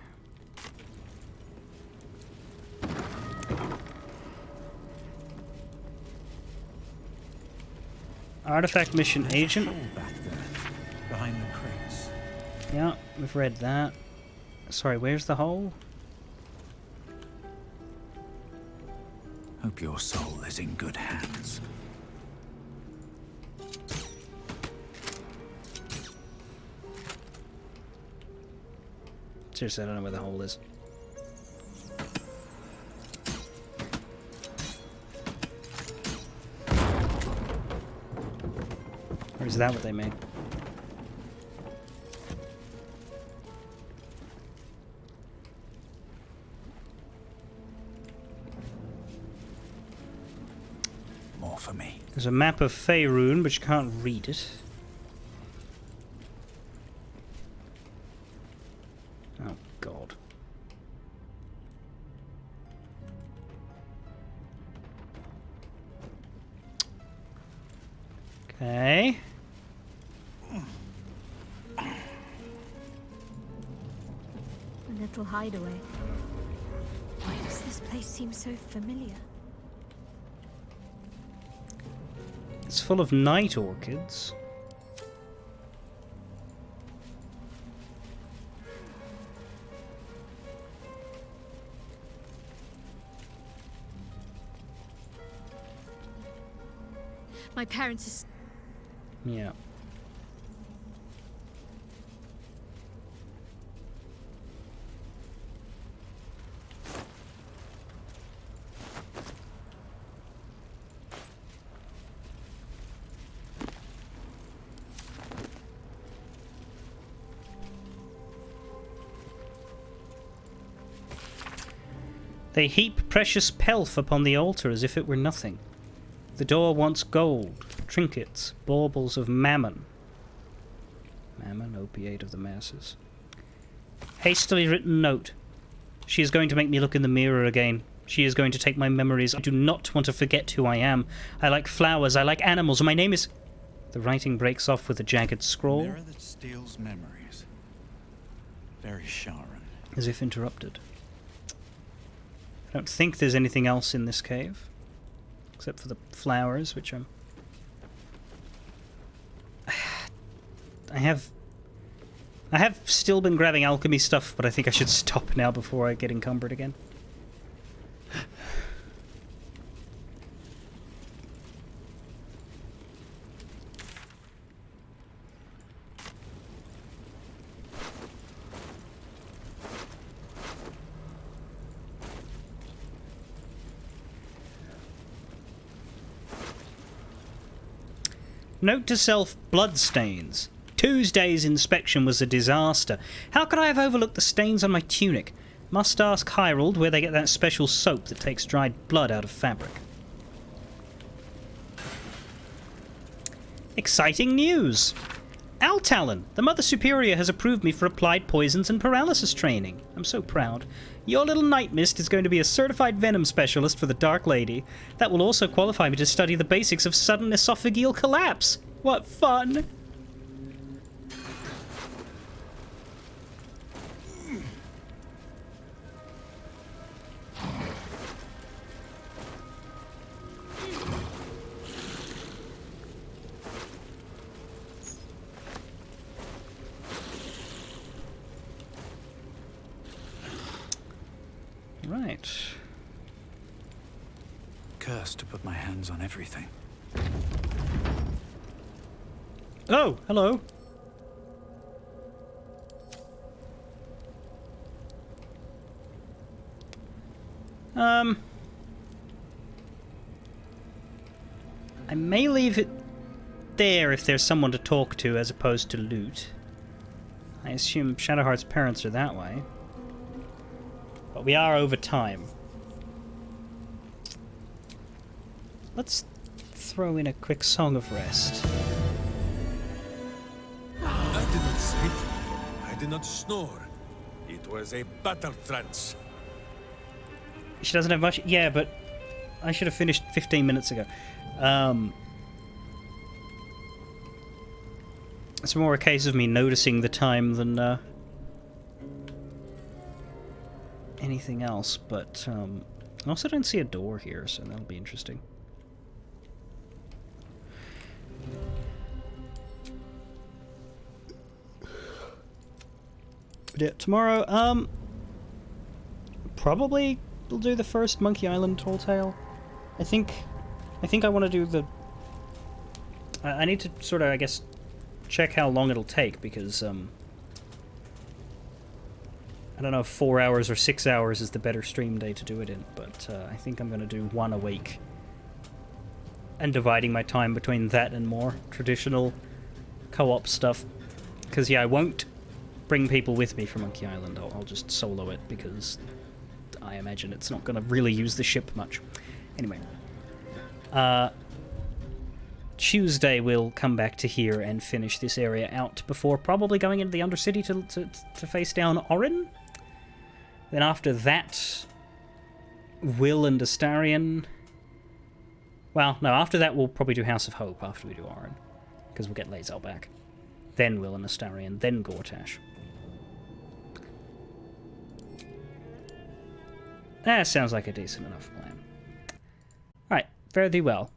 Artifact mission agent. Behind the crates. Yeah, we've read that. Sorry, where's the hole? Hope your soul is in good hands. Seriously, I don't know where the hole is. Or is that what they made? More for me. There's a map of Faerun, but you can't read it. Oh, God. Okay. A little hideaway. Why does this place seem so familiar? It's full of night orchids. My parents are... Yeah. They heap precious pelf upon the altar as if it were nothing. The door wants gold, trinkets, baubles of mammon. Mammon, opiate of the masses. Hastily written note. She is going to make me look in the mirror again. She is going to take my memories. I do not want to forget who I am. I like flowers, I like animals. My name is... The writing breaks off with a jagged scrawl. Mirror that steals memories. Very Sharon. As if interrupted. I don't think there's anything else in this cave. Except for the flowers, which I'm... I have still been grabbing alchemy stuff, but I think I should stop now before I get encumbered again. Note to self, bloodstains. Tuesday's inspection was a disaster. How could I have overlooked the stains on my tunic? Must ask Hyrule where they get that special soap that takes dried blood out of fabric. Exciting news! Altalon, the Mother Superior has approved me for applied poisons and paralysis training. I'm so proud. Your little night mist is going to be a certified venom specialist for the Dark Lady. That will also qualify me to study the basics of sudden esophageal collapse. What fun! Right. Cursed to put my hands on everything. Oh, hello. I may leave it there if there's someone to talk to as opposed to loot. I assume Shadowheart's parents are that way. But we are over time. Let's throw in a quick song of rest. I did not sleep. I did not snore. It was a battle trance. She doesn't have much... Yeah, but I should have finished 15 minutes ago. It's more a case of me noticing the time than anything else, but I also don't see a door here, so that'll be interesting. But yeah, tomorrow, probably we'll do the first Monkey Island Tall Tale. I think I want to do the... I need to sort of, I guess, check how long it'll take, because, I don't know if 4 hours or 6 hours is the better stream day to do it in, but I think I'm going to do one a week. And dividing my time between that and more traditional co-op stuff. Because, yeah, I won't bring people with me for Monkey Island. I'll just solo it, because I imagine it's not going to really use the ship much. Anyway. Tuesday we'll come back to here and finish this area out before probably going into the Undercity to face down Orin. Then after that, Will and Astarion. Well, no, after that we'll probably do House of Hope after we do Orin, because we'll get Lae'zel back. Then Will and Astarion, then Gortash. That sounds like a decent enough plan. Alright, fare thee well.